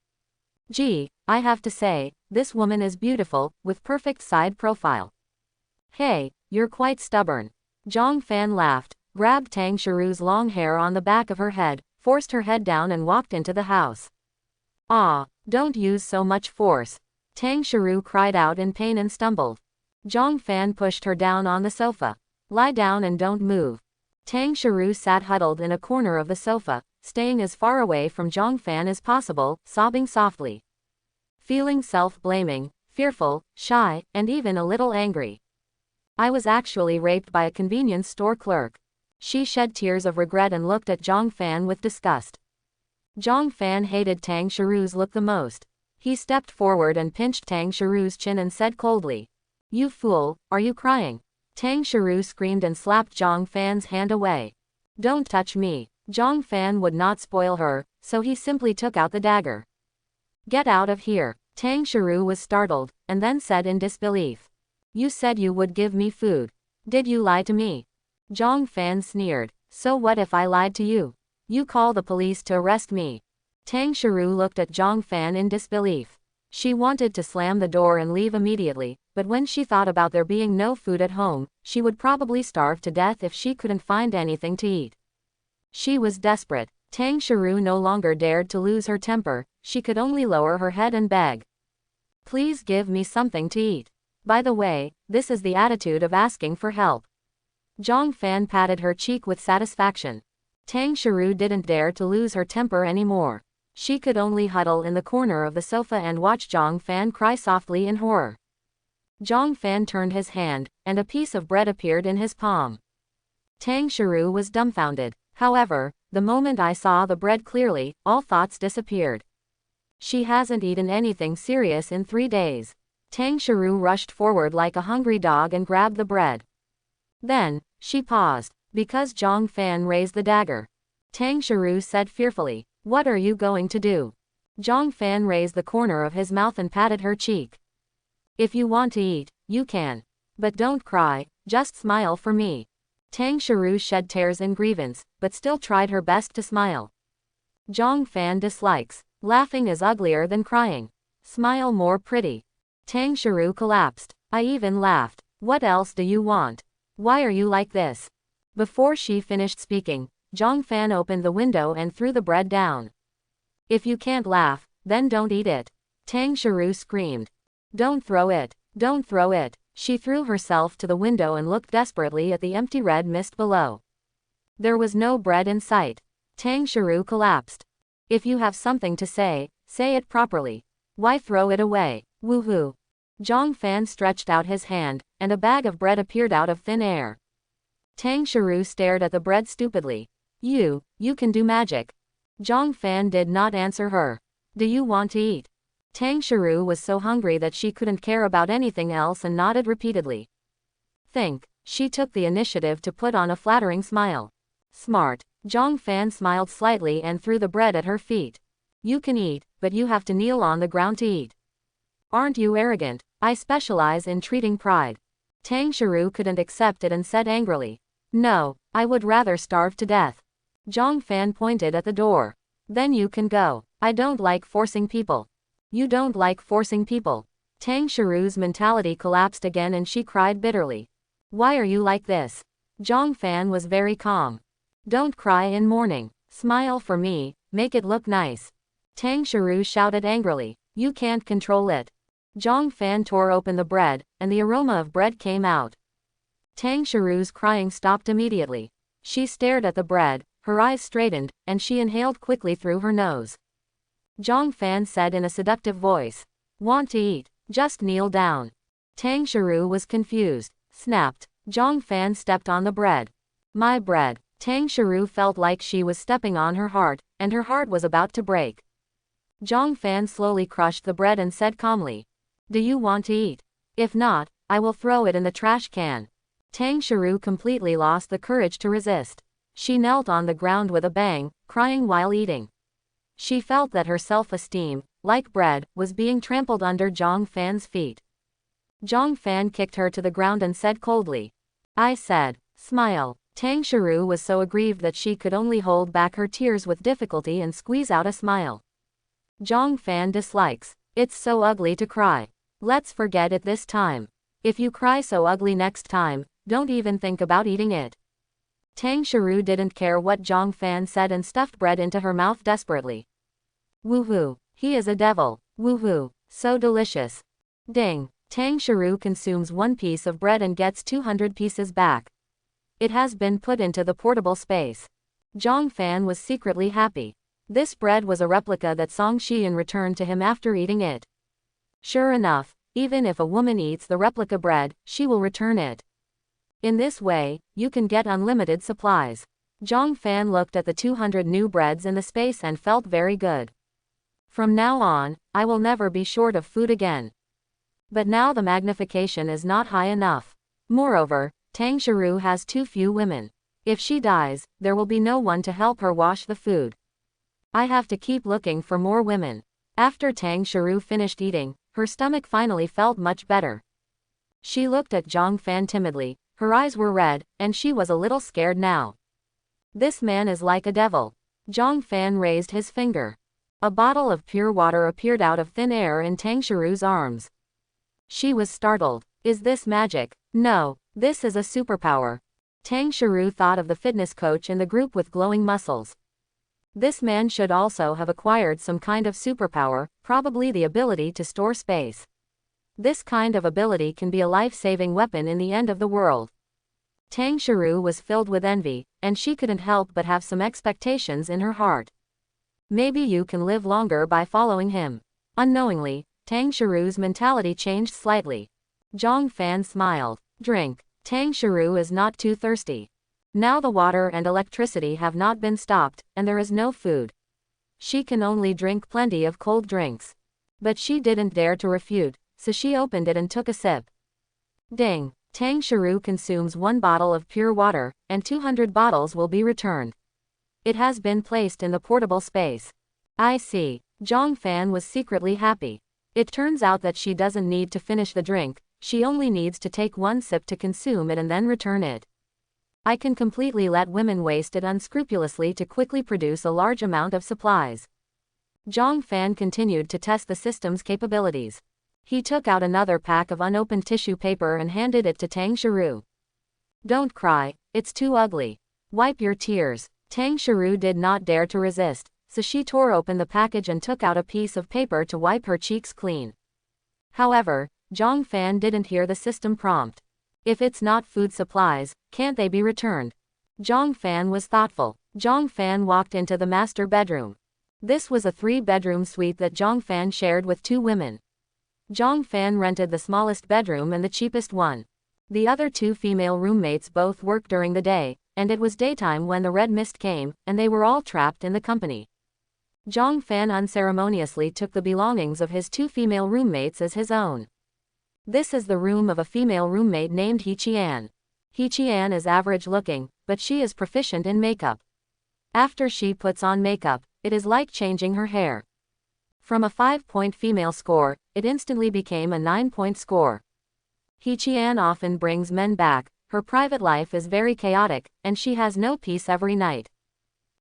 "Gee, I have to say, this woman is beautiful, with perfect side profile." "Hey, you're quite stubborn." Zhang Fan laughed, grabbed Tang Shiru's long hair on the back of her head, forced her head down and walked into the house. Don't use so much force." Tang Shiru cried out in pain and stumbled. Zhang Fan pushed her down on the sofa. "Lie down and don't move." Tang Shiru sat huddled in a corner of the sofa, staying as far away from Zhang Fan as possible, sobbing softly. Feeling self-blaming, fearful, shy, and even a little angry. "I was actually raped by a convenience store clerk." She shed tears of regret and looked at Zhang Fan with disgust. Zhang Fan hated Tang Shiru's look the most. He stepped forward and pinched Tang Shiru's chin and said coldly, "You fool, are you crying?" Tang Shiru screamed and slapped Zhang Fan's hand away. "Don't touch me." Zhang Fan would not spoil her, so he simply took out the dagger. "Get out of here." Tang Shiru was startled, and then said in disbelief, "You said you would give me food. Did you lie to me?" Zhang Fan sneered. So what if I lied to you? You call the police to arrest me. Tang Shiru looked at Zhang Fan in disbelief. She wanted to slam the door and leave immediately, but when she thought about there being no food at home, she would probably starve to death if she couldn't find anything to eat. She was desperate. Tang Shiru no longer dared to lose her temper, she could only lower her head and beg. Please give me something to eat. By the way, this is the attitude of asking for help. Zhang Fan patted her cheek with satisfaction. Tang Shiru didn't dare to lose her temper anymore. She could only huddle in the corner of the sofa and watch Zhang Fan cry softly in horror. Zhang Fan turned his hand, and a piece of bread appeared in his palm. Tang Shiru was dumbfounded. However, the moment I saw the bread clearly, all thoughts disappeared. She hasn't eaten anything serious in 3 days. Tang Shiru rushed forward like a hungry dog and grabbed the bread. Then, she paused, because Zhang Fan raised the dagger. Tang Shiru said fearfully, "What are you going to do?" Zhang Fan raised the corner of his mouth and patted her cheek. "If you want to eat, you can. But don't cry, just smile for me." Tang Shiru shed tears in grievance, but still tried her best to smile. Zhang Fan dislikes. Laughing is uglier than crying. Smile more pretty. Tang Shiru collapsed. I even laughed. What else do you want? Why are you like this? Before she finished speaking, Zhang Fan opened the window and threw the bread down. If you can't laugh, then don't eat it. Tang Shiru screamed. Don't throw it. Don't throw it. She threw herself to the window and looked desperately at the empty red mist below. There was no bread in sight. Tang Shiru collapsed. If you have something to say it properly. Why throw it away? Woohoo. Zhang Fan stretched out his hand, and a bag of bread appeared out of thin air. Tang Shiru stared at the bread stupidly. You can do magic. Zhang Fan did not answer her. Do you want to eat? Tang Shiru was so hungry that she couldn't care about anything else and nodded repeatedly. Think. She took the initiative to put on a flattering smile. Smart. Zhang Fan smiled slightly and threw the bread at her feet. You can eat, but you have to kneel on the ground to eat. Aren't you arrogant? I specialize in treating pride. Tang Shiru couldn't accept it and said angrily. No, I would rather starve to death. Zhang Fan pointed at the door. Then you can go. I don't like forcing people. You don't like forcing people. Tang Shiru's mentality collapsed again and she cried bitterly. Why are you like this? Zhang Fan was very calm. Don't cry in mourning. Smile for me, make it look nice. Tang Shiru shouted angrily. You can't control it. Zhang Fan tore open the bread, and the aroma of bread came out. Tang Shiru's crying stopped immediately. She stared at the bread, her eyes straightened, and she inhaled quickly through her nose. Zhang Fan said in a seductive voice. Want to eat? Just kneel down. Tang Shiru was confused. Snapped. Zhang Fan stepped on the bread. My bread. Tang Shiru felt like she was stepping on her heart, and her heart was about to break. Zhang Fan slowly crushed the bread and said calmly. Do you want to eat? If not, I will throw it in the trash can. Tang Shiru completely lost the courage to resist. She knelt on the ground with a bang, crying while eating. She felt that her self-esteem, like bread, was being trampled under Zhang Fan's feet. Zhang Fan kicked her to the ground and said coldly. I said, smile. Tang Shiru was so aggrieved that she could only hold back her tears with difficulty and squeeze out a smile. Zhang Fan dislikes. It's so ugly to cry. Let's forget it this time. If you cry so ugly next time, don't even think about eating it. Tang Shiru didn't care what Zhang Fan said and stuffed bread into her mouth desperately. Woohoo, he is a devil. Woohoo, so delicious. Ding. Tang Shiru consumes 1 piece of bread and gets 200 pieces back. It has been put into the portable space. Zhang Fan was secretly happy. This bread was a replica that Song Xian returned to him after eating it. Sure enough, even if a woman eats the replica bread, she will return it. In this way, you can get unlimited supplies. Zhang Fan looked at the 200 new breads in the space and felt very good. From now on, I will never be short of food again. But now the magnification is not high enough. Moreover, Tang Shiru has too few women. If she dies, there will be no one to help her wash the food. I have to keep looking for more women. After Tang Shiru finished eating, her stomach finally felt much better. She looked at Zhang Fan timidly, her eyes were red, and she was a little scared now. This man is like a devil. Zhang Fan raised his finger. A bottle of pure water appeared out of thin air in Tang Shiru's arms. She was startled. Is this magic? No, this is a superpower. Tang Shiru thought of the fitness coach in the group with glowing muscles. This man should also have acquired some kind of superpower, probably the ability to store space. This kind of ability can be a life-saving weapon in the end of the world. Tang Shiru was filled with envy, and she couldn't help but have some expectations in her heart. Maybe you can live longer by following him. Unknowingly, Tang Shiru's mentality changed slightly. Zhang Fan smiled. Drink. Tang Shiru is not too thirsty. Now the water and electricity have not been stopped, and there is no food. She can only drink plenty of cold drinks. But she didn't dare to refute, so she opened it and took a sip. Ding! Tang Shiru consumes 1 bottle of pure water, and 200 bottles will be returned. It has been placed in the portable space. I see. Zhang Fan was secretly happy. It turns out that she doesn't need to finish the drink, she only needs to take 1 sip to consume it and then return it. I can completely let women waste it unscrupulously to quickly produce a large amount of supplies. Zhang Fan continued to test the system's capabilities. He took out another pack of unopened tissue paper and handed it to Tang Shiru. Don't cry, it's too ugly. Wipe your tears. Tang Shiru did not dare to resist, so she tore open the package and took out a piece of paper to wipe her cheeks clean. However, Zhang Fan didn't hear the system prompt. If it's not food supplies, can't they be returned? Zhang Fan was thoughtful. Zhang Fan walked into the master bedroom. This was a 3-bedroom suite that Zhang Fan shared with 2 women. Zhang Fan rented the smallest bedroom and the cheapest one. The other 2 female roommates both worked during the day, and it was daytime when the red mist came, and they were all trapped in the company. Zhang Fan unceremoniously took the belongings of his 2 female roommates as his own. This is the room of a female roommate named He Qian. He Qian is average looking, but she is proficient in makeup. After she puts on makeup, it is like changing her hair. From a 5-point female score, it instantly became a 9-point score. He Qian often brings men back, her private life is very chaotic, and she has no peace every night.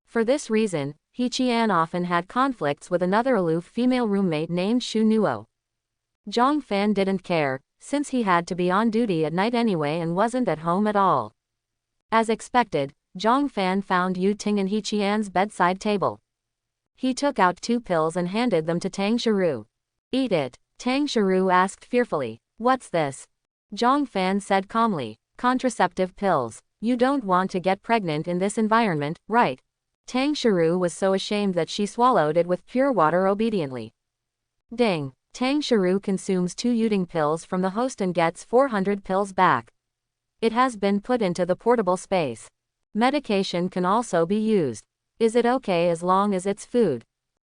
For this reason, He Qian often had conflicts with another aloof female roommate named Shu Nuo. Zhang Fan didn't care, since he had to be on duty at night anyway and wasn't at home at all. As expected, Zhang Fan found Yu Ting in He Qian's bedside table. He took out 2 pills and handed them to Tang Shiru. Eat it, Tang Shiru asked fearfully. What's this? Zhang Fan said calmly. Contraceptive pills. You don't want to get pregnant in this environment, right? Tang Shiru was so ashamed that she swallowed it with pure water obediently. Ding! Tang Shiru consumes 2 Yuting pills from the host and gets 400 pills back. It has been put into the portable space. Medication can also be used. Is it okay as long as it's food?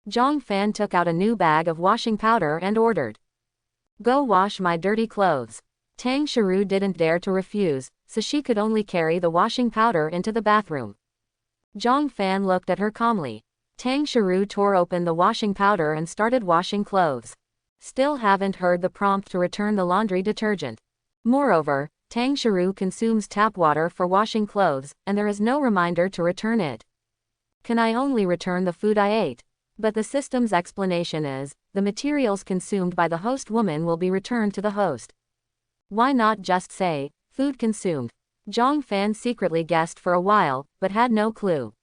Zhang Fan took out a new bag of washing powder and ordered. Go wash my dirty clothes. Tang Shiru didn't dare to refuse, so she could only carry the washing powder into the bathroom. Zhang Fan looked at her calmly. Tang Shiru tore open the washing powder and started washing clothes. Still haven't heard the prompt to return the laundry detergent. Moreover, Tang Shiru consumes tap water for washing clothes, and there is no reminder to return it. Can I only return the food I ate? But the system's explanation is, the materials consumed by the host woman will be returned to the host. Why not just say, food consumed? Zhang Fan secretly guessed for a while, but had no clue.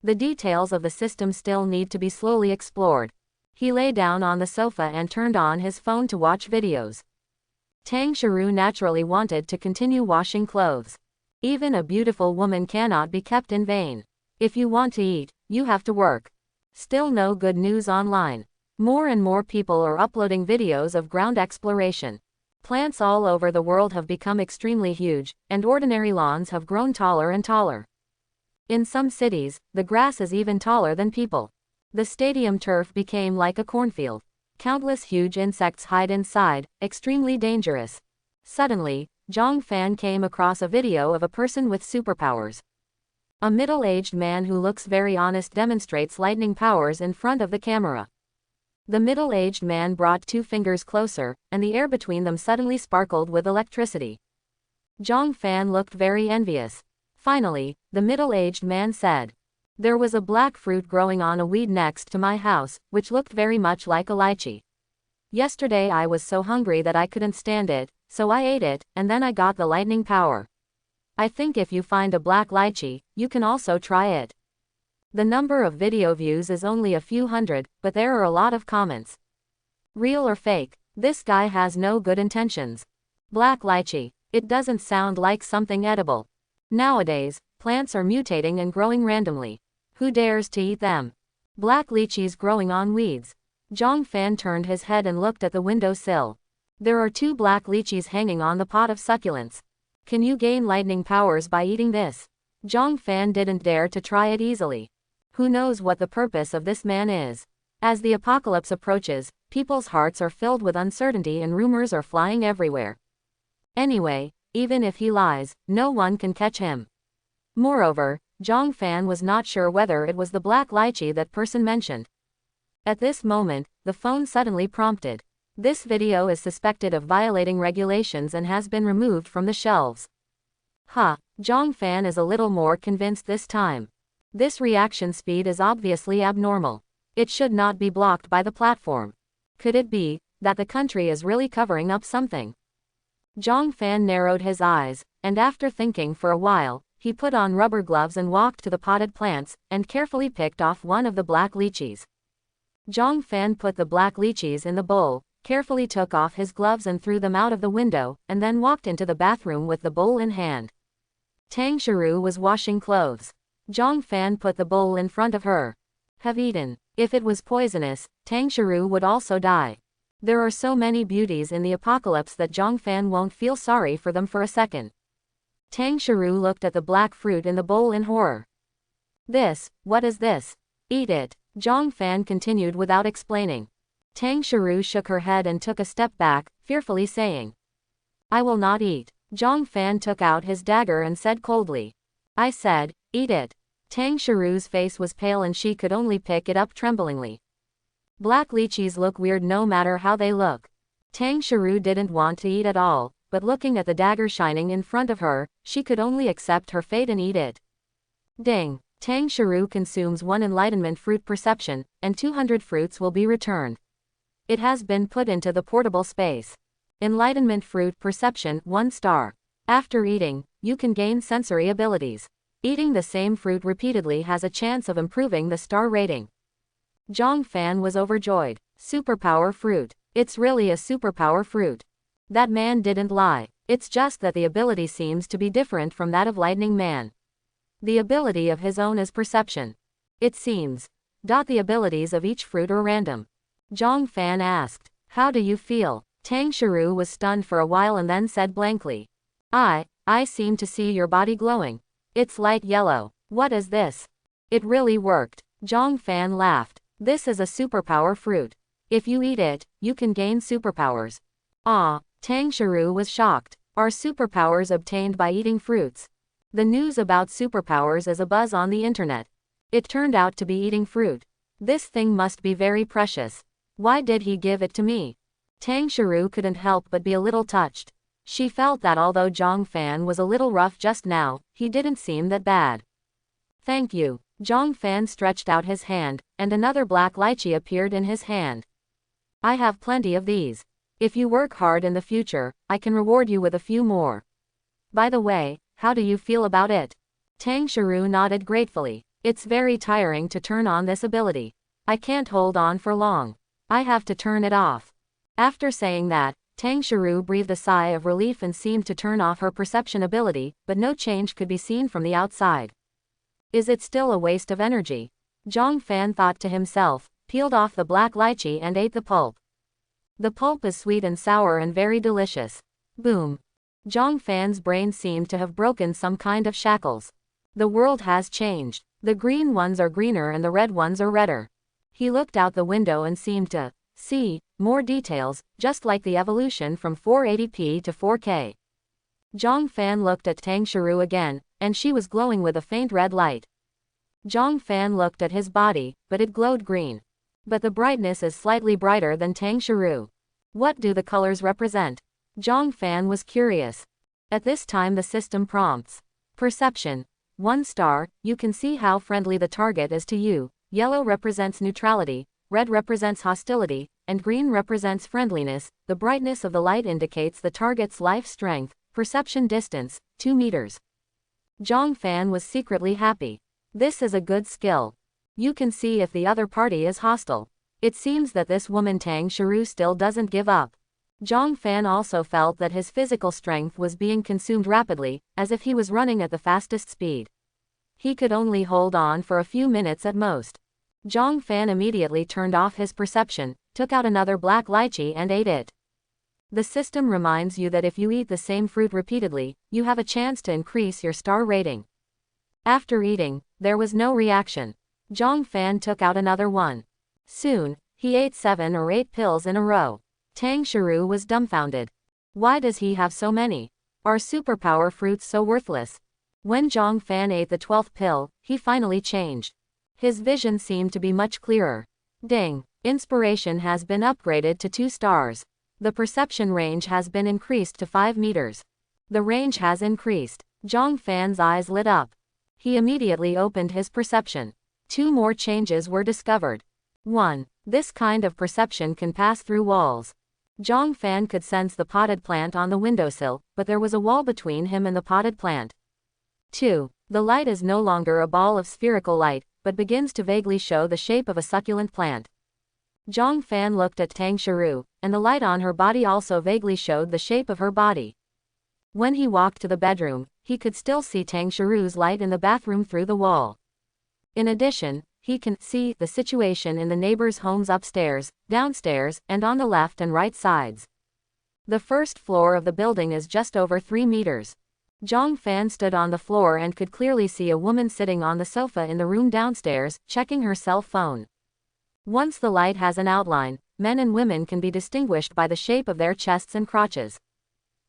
The details of the system still need to be slowly explored. He lay down on the sofa and turned on his phone to watch videos. Tang Shiru naturally wanted to continue washing clothes. Even a beautiful woman cannot be kept in vain. If you want to eat, you have to work. Still no good news online. More and more people are uploading videos of ground exploration. Plants all over the world have become extremely huge, and ordinary lawns have grown taller and taller. In some cities, the grass is even taller than people. The stadium turf became like a cornfield. Countless huge insects hide inside, extremely dangerous. Suddenly, Zhang Fan came across a video of a person with superpowers. A middle-aged man who looks very honest demonstrates lightning powers in front of the camera. The middle-aged man brought 2 fingers closer, and the air between them suddenly sparkled with electricity. Zhang Fan looked very envious. Finally, the middle-aged man said. There was a black fruit growing on a weed next to my house, which looked very much like a lychee. Yesterday I was so hungry that I couldn't stand it, so I ate it, and then I got the lightning power. I think if you find a black lychee, you can also try it. The number of video views is only a few hundred, but there are a lot of comments. Real or fake? This guy has no good intentions. Black lychee. It doesn't sound like something edible. Nowadays, plants are mutating and growing randomly. Who dares to eat them? Black lychees growing on weeds. Zhang Fan turned his head and looked at the window sill. There are 2 black lychees hanging on the pot of succulents. Can you gain lightning powers by eating this? Zhang Fan didn't dare to try it easily. Who knows what the purpose of this man is? As the apocalypse approaches, people's hearts are filled with uncertainty and rumors are flying everywhere. Anyway, even if he lies, no one can catch him. Moreover, Zhang Fan was not sure whether it was the black lychee that person mentioned. At this moment, the phone suddenly prompted. This video is suspected of violating regulations and has been removed from the shelves. Zhang Fan is a little more convinced this time. This reaction speed is obviously abnormal. It should not be blocked by the platform. Could it be that the country is really covering up something? Zhang Fan narrowed his eyes, and after thinking for a while, he put on rubber gloves and walked to the potted plants, and carefully picked off one of the black lychees. Zhang Fan put the black lychees in the bowl, carefully took off his gloves and threw them out of the window, and then walked into the bathroom with the bowl in hand. Tang Shiru was washing clothes. Zhang Fan put the bowl in front of her. Have eaten. If it was poisonous, Tang Shiru would also die. There are so many beauties in the apocalypse that Zhang Fan won't feel sorry for them for a second. Tang Shiru looked at the black fruit in the bowl in horror. What is this? Eat it, Zhang Fan continued without explaining. Tang Shiru shook her head and took a step back, fearfully saying, I will not eat. Zhang Fan took out his dagger and said coldly, I said, eat it. Tang Shiru's face was pale and she could only pick it up tremblingly. Black lychees look weird no matter how they look. Tang Shiru didn't want to eat at all, but looking at the dagger shining in front of her, she could only accept her fate and eat it. Ding! Tang Shiru consumes 1 enlightenment fruit perception, and 200 fruits will be returned. It has been put into the portable space. Enlightenment fruit perception 1 star. After eating, you can gain sensory abilities. Eating the same fruit repeatedly has a chance of improving the star rating. Zhang Fan was overjoyed. Superpower fruit. It's really a superpower fruit. That man didn't lie. It's just that the ability seems to be different from that of Lightning Man. The ability of his own is perception. It seems. The abilities of each fruit are random. Zhang Fan asked, how do you feel? Tang Shiru was stunned for a while and then said blankly, I seem to see your body glowing. It's light yellow. What is this? It really worked. Zhang Fan laughed. This is a superpower fruit. If you eat it, you can gain superpowers. Tang Shiru was shocked. Are superpowers obtained by eating fruits? The news about superpowers is abuzz on the internet. It turned out to be eating fruit. This thing must be very precious. Why did he give it to me? Tang Shiru couldn't help but be a little touched. She felt that although Zhang Fan was a little rough just now, he didn't seem that bad. Thank you. Zhang Fan stretched out his hand, and another black lychee appeared in his hand. I have plenty of these. If you work hard in the future, I can reward you with a few more. By the way, how do you feel about it? Tang Shiru nodded gratefully. It's very tiring to turn on this ability. I can't hold on for long. I have to turn it off. After saying that, Tang Shiru breathed a sigh of relief and seemed to turn off her perception ability, but no change could be seen from the outside. Is it still a waste of energy? Zhang Fan thought to himself, peeled off the black lychee and ate the pulp. The pulp is sweet and sour and very delicious. Boom. Zhang Fan's brain seemed to have broken some kind of shackles. The world has changed. The green ones are greener and the red ones are redder. He looked out the window and seemed to see more details, just like the evolution from 480p to 4K. Zhang Fan looked at Tang Shiru again, and she was glowing with a faint red light. Zhang Fan looked at his body, but it glowed green. But the brightness is slightly brighter than Tang Shiru. What do the colors represent? Zhang Fan was curious. At this time the system prompts. Perception. 1 star, you can see how friendly the target is to you. Yellow represents neutrality, red represents hostility, and green represents friendliness. The brightness of the light indicates the target's life strength. Perception distance, 2 meters. Zhang Fan was secretly happy. This is a good skill. You can see if the other party is hostile. It seems that this woman Tang Shiru still doesn't give up. Zhang Fan also felt that his physical strength was being consumed rapidly, as if he was running at the fastest speed. He could only hold on for a few minutes at most. Zhang Fan immediately turned off his perception, took out another black lychee and ate it. The system reminds you that if you eat the same fruit repeatedly, you have a chance to increase your star rating. After eating, there was no reaction. Zhang Fan took out another one. Soon, he ate 7 or 8 pills in a row. Tang Shiru was dumbfounded. Why does he have so many? Are superpower fruits so worthless? When Zhang Fan ate the 12th pill, he finally changed. His vision seemed to be much clearer. Ding! Inspiration has been upgraded to 2 stars. The perception range has been increased to 5 meters. The range has increased. Zhang Fan's eyes lit up. He immediately opened his perception. 2 more changes were discovered. 1. This kind of perception can pass through walls. Zhang Fan could sense the potted plant on the windowsill, but there was a wall between him and the potted plant. 2. The light is no longer a ball of spherical light, but begins to vaguely show the shape of a succulent plant. Zhang Fan looked at Tang Shiru, and the light on her body also vaguely showed the shape of her body. When he walked to the bedroom, he could still see Tang Shiru's light in the bathroom through the wall. In addition, he can see the situation in the neighbors' homes upstairs, downstairs, and on the left and right sides. The first floor of the building is just over 3 meters. Zhang Fan stood on the floor and could clearly see a woman sitting on the sofa in the room downstairs, checking her cell phone. Once the light has an outline, men and women can be distinguished by the shape of their chests and crotches.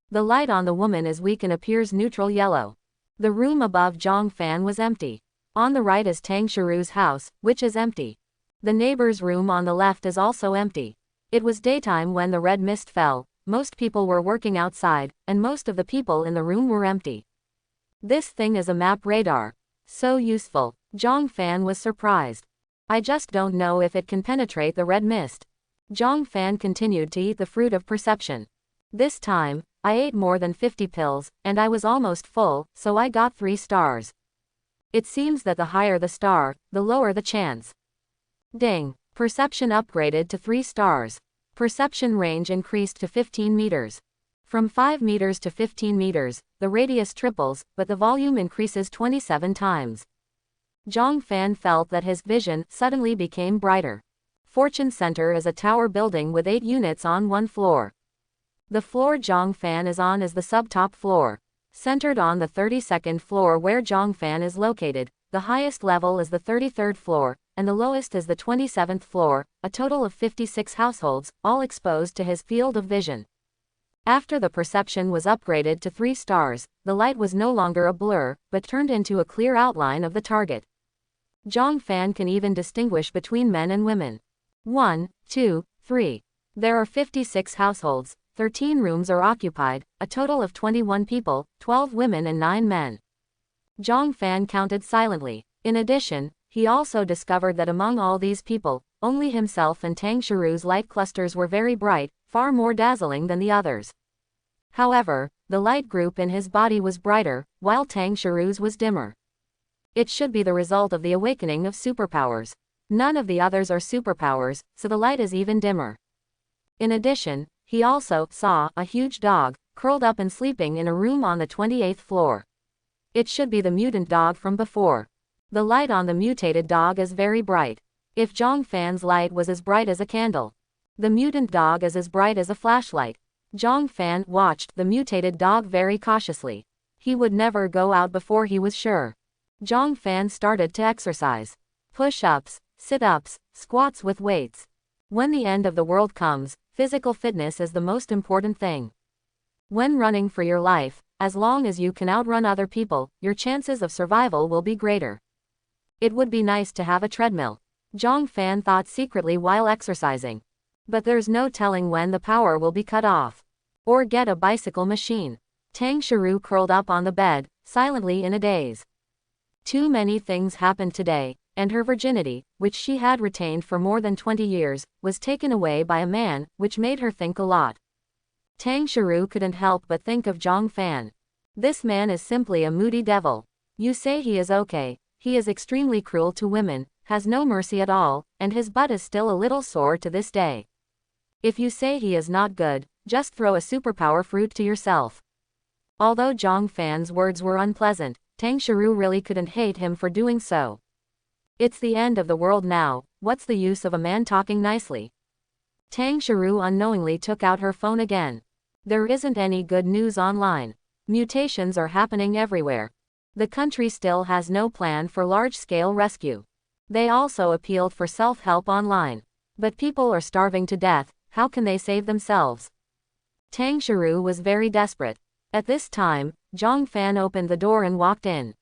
The light on the woman is weak and appears neutral yellow. The room above Zhang Fan was empty. On the right is Tang Shiru's house, which is empty. The neighbor's room on the left is also empty. It was daytime when the red mist fell. Most people were working outside, and most of the people in the room were empty. This thing is a map radar. So useful. Zhang Fan was surprised. I just don't know if it can penetrate the red mist. Zhang Fan continued to eat the fruit of perception. This time, I ate more than 50 pills, and I was almost full, so I got 3 stars. It seems that the higher the star, the lower the chance. Ding! Perception upgraded to 3 stars. Perception range increased to 15 meters. From 5 meters to 15 meters, the radius triples, but the volume increases 27 times. Zhang Fan felt that his vision suddenly became brighter. Fortune Center is a tower building with 8 units on 1 floor. The floor Zhang Fan is on is the sub-top floor. Centered on the 32nd floor where Zhang Fan is located, the highest level is the 33rd floor, and the lowest is the 27th floor, a total of 56 households, all exposed to his field of vision. After the perception was upgraded to 3 stars, the light was no longer a blur, but turned into a clear outline of the target. Zhang Fan can even distinguish between men and women. 1, 2, 3. There are 56 households, 13 rooms are occupied, a total of 21 people, 12 women and 9 men. Zhang Fan counted silently. In addition, he also discovered that among all these people, only himself and Tang Shiru's light clusters were very bright, far more dazzling than the others. However, the light group in his body was brighter, while Tang Shiru's was dimmer. It should be the result of the awakening of superpowers. None of the others are superpowers, so the light is even dimmer. In addition, he also saw a huge dog, curled up and sleeping in a room on the 28th floor. It should be the mutant dog from before. The light on the mutated dog is very bright. If Zhang Fan's light was as bright as a candle, the mutant dog is as bright as a flashlight. Zhang Fan watched the mutated dog very cautiously. He would never go out before he was sure. Zhang Fan started to exercise. Push-ups, sit-ups, squats with weights. When the end of the world comes, physical fitness is the most important thing. When running for your life, as long as you can outrun other people, your chances of survival will be greater. It would be nice to have a treadmill. Zhang Fan thought secretly while exercising. But there's no telling when the power will be cut off. Or get a bicycle machine. Tang Shiru curled up on the bed, silently in a daze. Too many things happened today, and her virginity, which she had retained for more than 20 years, was taken away by a man, which made her think a lot. Tang Shiru couldn't help but think of Zhang Fan. This man is simply a moody devil. You say he is okay, he is extremely cruel to women, has no mercy at all, and his butt is still a little sore to this day. If you say he is not good, just throw a superpower fruit to yourself. Although Zhang Fan's words were unpleasant, Tang Shiru really couldn't hate him for doing so. It's the end of the world now, what's the use of a man talking nicely? Tang Shiru unknowingly took out her phone again. There isn't any good news online. Mutations are happening everywhere. The country still has no plan for large-scale rescue. They also appealed for self-help online. But people are starving to death, how can they save themselves? Tang Shiru was very desperate. At this time, Zhang Fan opened the door and walked in.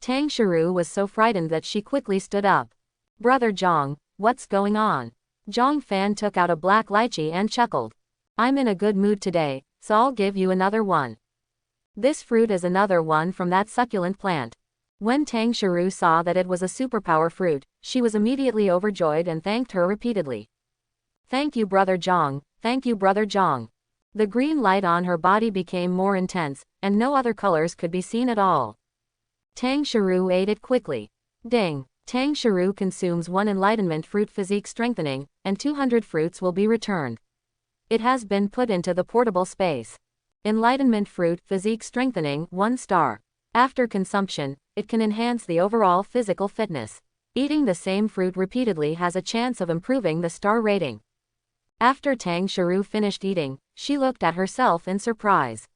Tang Shiru was so frightened that she quickly stood up. Brother Zhang, what's going on? Zhang Fan took out a black lychee and chuckled. I'm in a good mood today, so I'll give you another one. This fruit is another one from that succulent plant. When Tang Shiru saw that it was a superpower fruit, she was immediately overjoyed and thanked her repeatedly. Thank you, Brother Zhang, thank you, Brother Zhang. The green light on her body became more intense, and no other colors could be seen at all. Tang Shiru ate it quickly. Ding! Tang Shiru consumes 1 enlightenment fruit physique strengthening, and 200 fruits will be returned. It has been put into the portable space. Enlightenment fruit physique strengthening 1 star. After consumption, it can enhance the overall physical fitness. Eating the same fruit repeatedly has a chance of improving the star rating. After Tang Shiru finished eating, she looked at herself in surprise.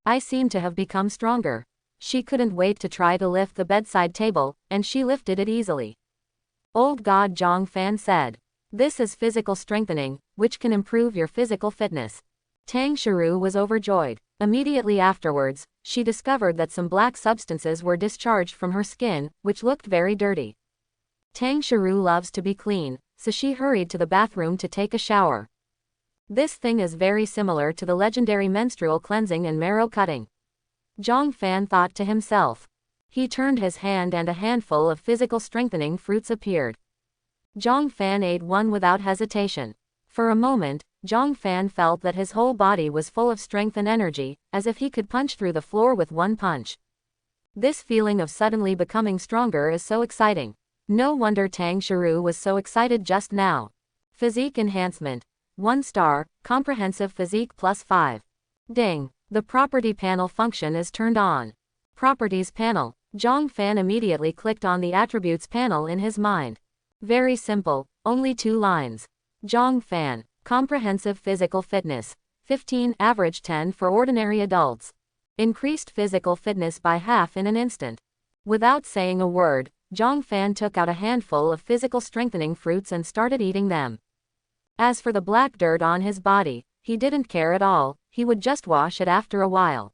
I seem to have become stronger. She couldn't wait to try to lift the bedside table, and she lifted it easily. Old God Zhang Fan said. This is physical strengthening, which can improve your physical fitness. Tang Shiru was overjoyed. Immediately afterwards, she discovered that some black substances were discharged from her skin, which looked very dirty. Tang Shiru loves to be clean, so she hurried to the bathroom to take a shower. This thing is very similar to the legendary menstrual cleansing and marrow cutting. Zhang Fan thought to himself. He turned his hand and a handful of physical strengthening fruits appeared. Zhang Fan ate one without hesitation. For a moment, Zhang Fan felt that his whole body was full of strength and energy, as if he could punch through the floor with one punch. This feeling of suddenly becoming stronger is so exciting. No wonder Tang Shiru was so excited just now. Physique enhancement. 1 star, comprehensive physique +5. Ding! The property panel function is turned on. Properties panel. Zhang Fan immediately clicked on the attributes panel in his mind. Very simple, only 2 lines. Zhang Fan. Comprehensive physical fitness. 15, average 10 for ordinary adults. Increased physical fitness by half in an instant. Without saying a word, Zhang Fan took out a handful of physical strengthening fruits and started eating them. As for the black dirt on his body, he didn't care at all, he would just wash it after a while.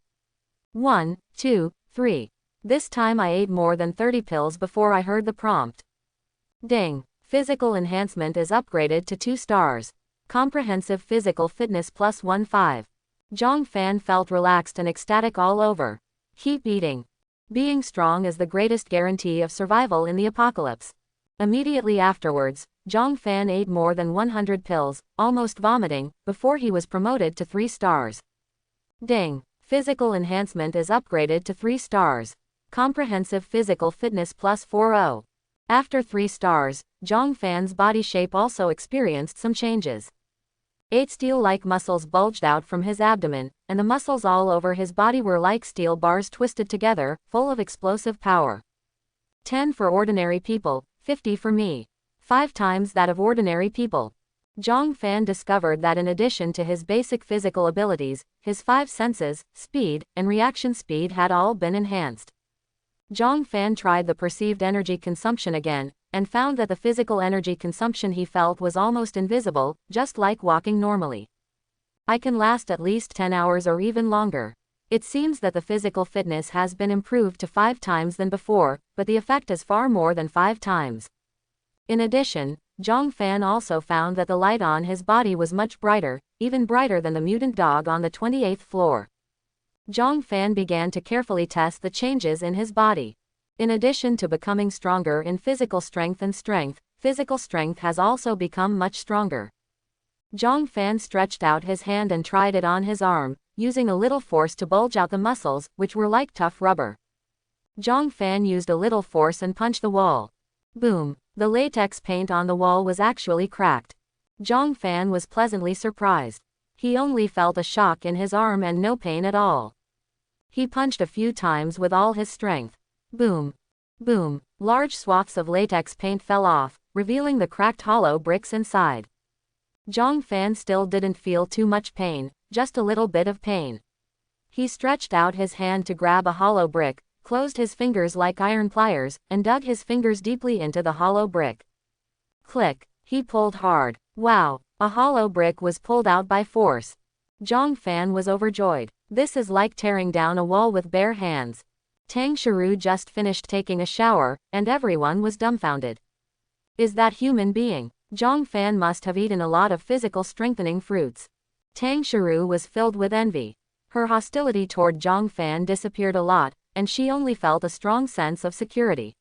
1, 2, 3. This time I ate more than 30 pills before I heard the prompt. Ding! Physical enhancement is upgraded to 2 stars. Comprehensive physical fitness +15. Zhang Fan felt relaxed and ecstatic all over. Keep eating. Being strong is the greatest guarantee of survival in the apocalypse. Immediately afterwards, Zhang Fan ate more than 100 pills, almost vomiting, before he was promoted to 3 stars. Ding! Physical enhancement is upgraded to 3 stars. Comprehensive physical fitness +40. After 3 stars, Zhang Fan's body shape also experienced some changes. 8 steel-like muscles bulged out from his abdomen, and the muscles all over his body were like steel bars twisted together, full of explosive power. 10 for ordinary people, 50 for me. 5 times that of ordinary people. Zhang Fan discovered that in addition to his basic physical abilities, his 5 senses, speed, and reaction speed had all been enhanced. Zhang Fan tried the perceived energy consumption again, and found that the physical energy consumption he felt was almost invisible, just like walking normally. I can last at least 10 hours or even longer. It seems that the physical fitness has been improved to 5 times than before, but the effect is far more than 5 times. In addition, Zhang Fan also found that the light on his body was much brighter, even brighter than the mutant dog on the 28th floor. Zhang Fan began to carefully test the changes in his body. In addition to becoming stronger in physical strength, physical strength has also become much stronger. Zhang Fan stretched out his hand and tried it on his arm, using a little force to bulge out the muscles, which were like tough rubber. Zhang Fan used a little force and punched the wall. Boom! The latex paint on the wall was actually cracked. Zhang Fan was pleasantly surprised. He only felt a shock in his arm and no pain at all. He punched a few times with all his strength. Boom! Boom! Large swaths of latex paint fell off, revealing the cracked hollow bricks inside. Zhang Fan still didn't feel too much pain, just a little bit of pain. He stretched out his hand to grab a hollow brick, closed his fingers like iron pliers, and dug his fingers deeply into the hollow brick. Click! He pulled hard. Wow! A hollow brick was pulled out by force. Zhang Fan was overjoyed. This is like tearing down a wall with bare hands. Tang Shiru just finished taking a shower, and everyone was dumbfounded. Is that human being? Zhang Fan must have eaten a lot of physical strengthening fruits. Tang Shiru was filled with envy. Her hostility toward Zhang Fan disappeared a lot, and she only felt a strong sense of security.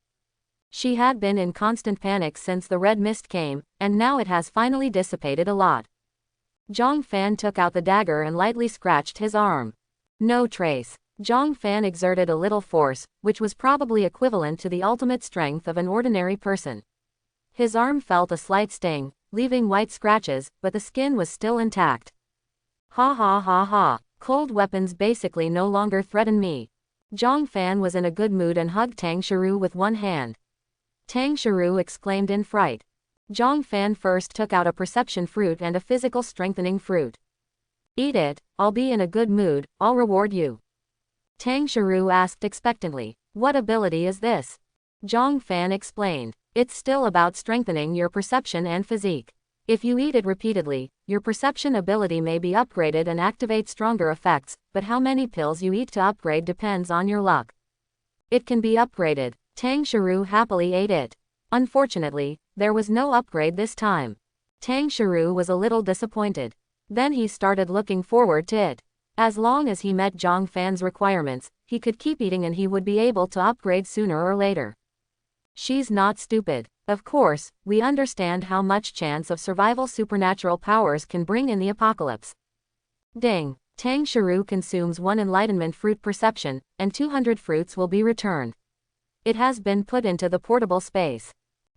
She had been in constant panic since the red mist came, and now it has finally dissipated a lot. Zhang Fan took out the dagger and lightly scratched his arm. No trace. Zhang Fan exerted a little force, which was probably equivalent to the ultimate strength of an ordinary person. His arm felt a slight sting, leaving white scratches, but the skin was still intact. Ha ha ha ha. Cold weapons basically no longer threaten me. Zhang Fan was in a good mood and hugged Tang Shiru with one hand. Tang Shiru exclaimed in fright. Zhang Fan first took out a perception fruit and a physical strengthening fruit. Eat it, I'll be in a good mood, I'll reward you. Tang Shiru asked expectantly. What ability is this? Zhang Fan explained. It's still about strengthening your perception and physique. If you eat it repeatedly, your perception ability may be upgraded and activate stronger effects, but how many pills you eat to upgrade depends on your luck. It can be upgraded. Tang Shiru happily ate it. Unfortunately, there was no upgrade this time. Tang Shiru was a little disappointed. Then he started looking forward to it. As long as he met Zhang Fan's requirements, he could keep eating and he would be able to upgrade sooner or later. She's not stupid. Of course, we understand how much chance of survival supernatural powers can bring in the apocalypse. Ding! Tang Shiru consumes 1 enlightenment fruit perception, and 200 fruits will be returned. It has been put into the portable space.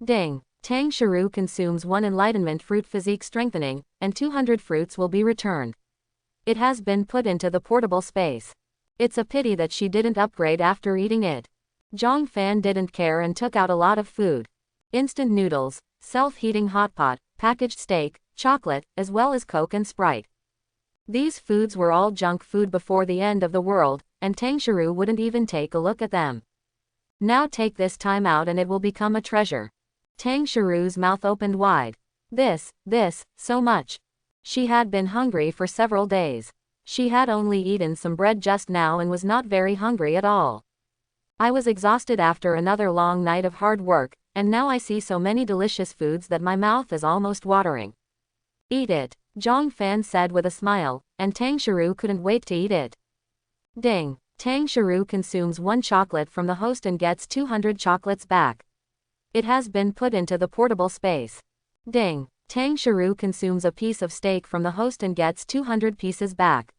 Ding! Tang Shiru consumes 1 enlightenment fruit physique strengthening, and 200 fruits will be returned. It has been put into the portable space. It's a pity that she didn't upgrade after eating it. Zhang Fan didn't care and took out a lot of food. Instant noodles, self-heating hot pot, packaged steak, chocolate, as well as Coke and Sprite. These foods were all junk food before the end of the world, and Tang Shiru wouldn't even take a look at them. Now take this time out and it will become a treasure. Tang Shiru's mouth opened wide. This, so much. She had been hungry for several days. She had only eaten some bread just now and was not very hungry at all. I was exhausted after another long night of hard work, and now I see so many delicious foods that my mouth is almost watering. Eat it, Zhang Fan said with a smile, and Tang Shiru couldn't wait to eat it. Ding! Tang Shiru consumes 1 chocolate from the host and gets 200 chocolates back. It has been put into the portable space. Ding! Tang Shiru consumes a piece of steak from the host and gets 200 pieces back.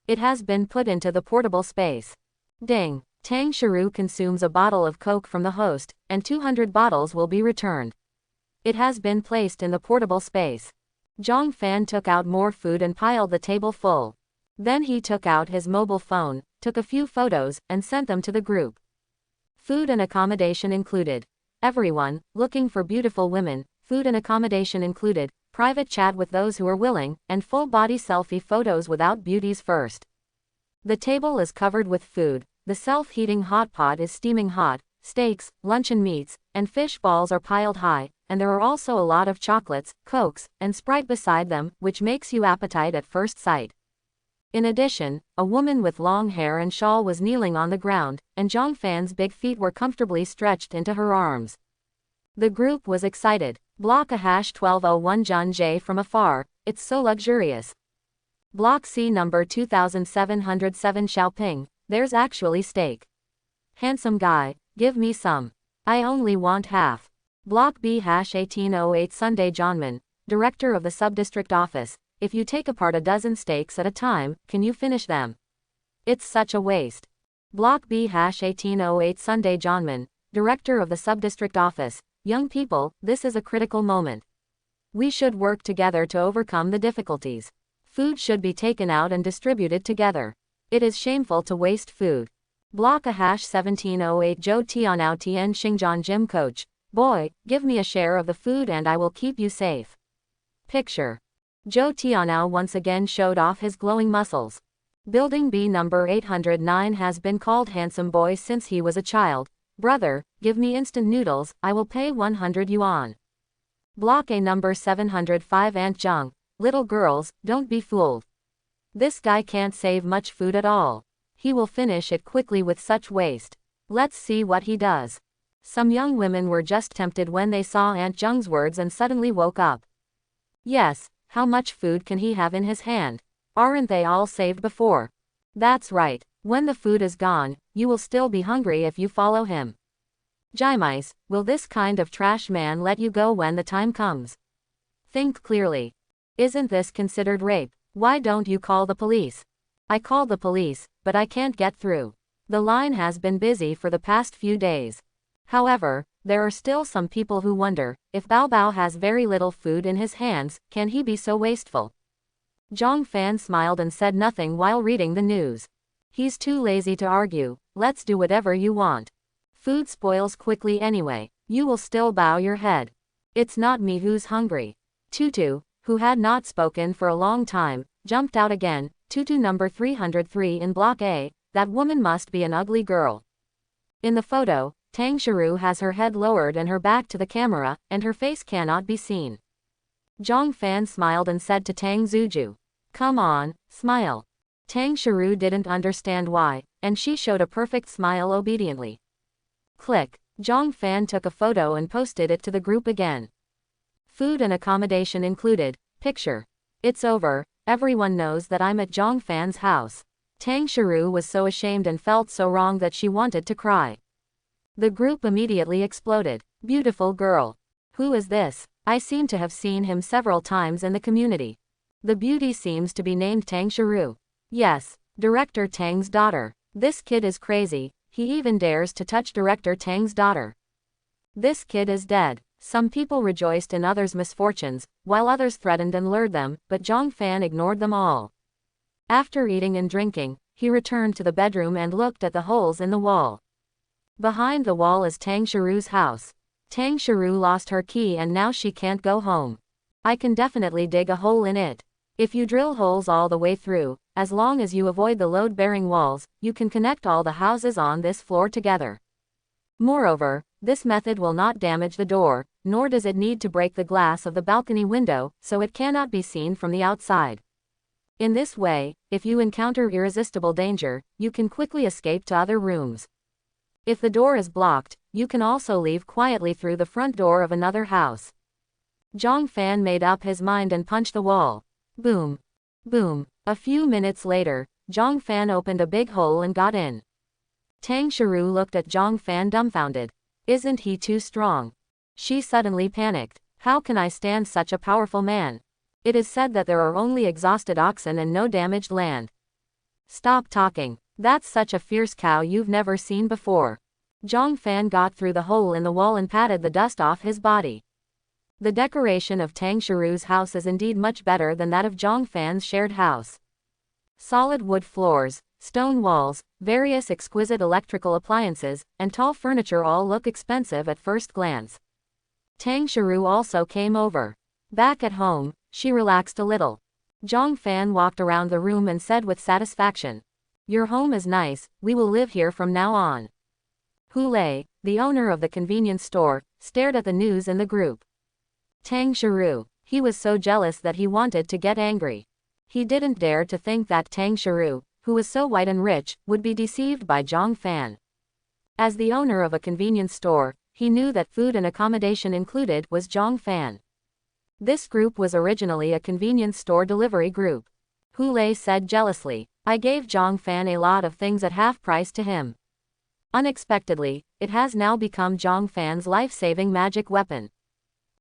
It has been put into the portable space. Ding! Tang Shiru consumes a bottle of Coke from the host, and 200 bottles will be returned. It has been placed in the portable space. Zhang Fan took out more food and piled the table full. Then he took out his mobile phone, took a few photos, and sent them to the group. Food and accommodation included. Everyone, looking for beautiful women, food and accommodation included, private chat with those who are willing, and full-body selfie photos without beauties first. The table is covered with food. The self-heating hot pot is steaming hot, steaks, luncheon meats, and fish balls are piled high, and there are also a lot of chocolates, Cokes, and Sprite beside them, which makes you appetite at first sight. In addition, a woman with long hair and shawl was kneeling on the ground, and Zhang Fan's big feet were comfortably stretched into her arms. The group was excited. Block a #1201 John J from afar, it's so luxurious. Block C number 2707 Xiaoping. There's actually steak. Handsome guy, give me some. I only want half. Block B-1808 Sunday Johnman, director of the subdistrict office, if you take apart a dozen steaks at a time, can you finish them? It's such a waste. Block B-1808 Sunday Johnman, director of the subdistrict office, young people, this is a critical moment. We should work together to overcome the difficulties. Food should be taken out and distributed together. It is shameful to waste food. Block A-1708 Zhou Tianao Tian Xingjian Gym Coach, boy, give me a share of the food and I will keep you safe. Picture. Zhou Tianao once again showed off his glowing muscles. Building B number 809 has been called handsome boy since he was a child. Brother, give me instant noodles, I will pay 100 yuan. Block A number 705 Aunt Zheng, little girls, don't be fooled. This guy can't save much food at all. He will finish it quickly with such waste. Let's see what he does. Some young women were just tempted when they saw Aunt Zheng's words and suddenly woke up. Yes, how much food can he have in his hand? Aren't they all saved before? That's right, when the food is gone, you will still be hungry if you follow him. Jimeis, will this kind of trash man let you go when the time comes? Think clearly. Isn't this considered rape? Why don't you call the police? I called the police, but I can't get through. The line has been busy for the past few days. However, there are still some people who wonder, if Bao Bao has very little food in his hands, can he be so wasteful? Zhang Fan smiled and said nothing while reading the news. He's too lazy to argue, let's do whatever you want. Food spoils quickly anyway, you will still bow your head. It's not me who's hungry. Tutu, who had not spoken for a long time, jumped out again. Tutu number 303 in Block A, that woman must be an ugly girl. In the photo, Tang Shiru has her head lowered and her back to the camera, and her face cannot be seen. Zhang Fan smiled and said to Tang Zuju, come on, smile. Tang Shiru didn't understand why, and she showed a perfect smile obediently. Click. Zhang Fan took a photo and posted it to the group again. Food and accommodation included. Picture. It's over. Everyone knows that I'm at Zhang Fan's house. Tang Shiru was so ashamed and felt so wrong that she wanted to cry. The group immediately exploded. Beautiful girl. Who is this? I seem to have seen him several times in the community. The beauty seems to be named Tang Shiru. Yes, Director Tang's daughter. This kid is crazy, he even dares to touch Director Tang's daughter. This kid is dead. Some people rejoiced in others' misfortunes, while others threatened and lured them, but Zhang Fan ignored them all. After eating and drinking, he returned to the bedroom and looked at the holes in the wall. Behind the wall is Tang Shiru's house. Tang Shiru lost her key and now she can't go home. I can definitely dig a hole in it. If you drill holes all the way through, as long as you avoid the load-bearing walls, you can connect all the houses on this floor together. Moreover, this method will not damage the door, nor does it need to break the glass of the balcony window, so it cannot be seen from the outside. In this way, if you encounter irresistible danger, you can quickly escape to other rooms. If the door is blocked, you can also leave quietly through the front door of another house. Zhang Fan made up his mind and punched the wall. Boom. Boom. A few minutes later, Zhang Fan opened a big hole and got in. Tang Shiru looked at Zhang Fan dumbfounded. Isn't he too strong? She suddenly panicked. How can I stand such a powerful man? It is said that there are only exhausted oxen and no damaged land. Stop talking. That's such a fierce cow you've never seen before. Zhang Fan got through the hole in the wall and patted the dust off his body. The decoration of Tang Shiru's house is indeed much better than that of Zhang Fan's shared house. Solid wood floors, stone walls, various exquisite electrical appliances, and tall furniture all look expensive at first glance. Tang Shiru also came over. Back at home, she relaxed a little. Zhang Fan walked around the room and said with satisfaction, your home is nice, we will live here from now on. Hu Lei, the owner of the convenience store, stared at the news in the group. Tang Shiru, he was so jealous that he wanted to get angry. He didn't dare to think that Tang Shiru, who was so white and rich, would be deceived by Zhang Fan. As the owner of a convenience store, he knew that food and accommodation included was Zhang Fan. This group was originally a convenience store delivery group. Hu Lei said jealously, I gave Zhang Fan a lot of things at half price to him. Unexpectedly, it has now become Zhang Fan's life-saving magic weapon.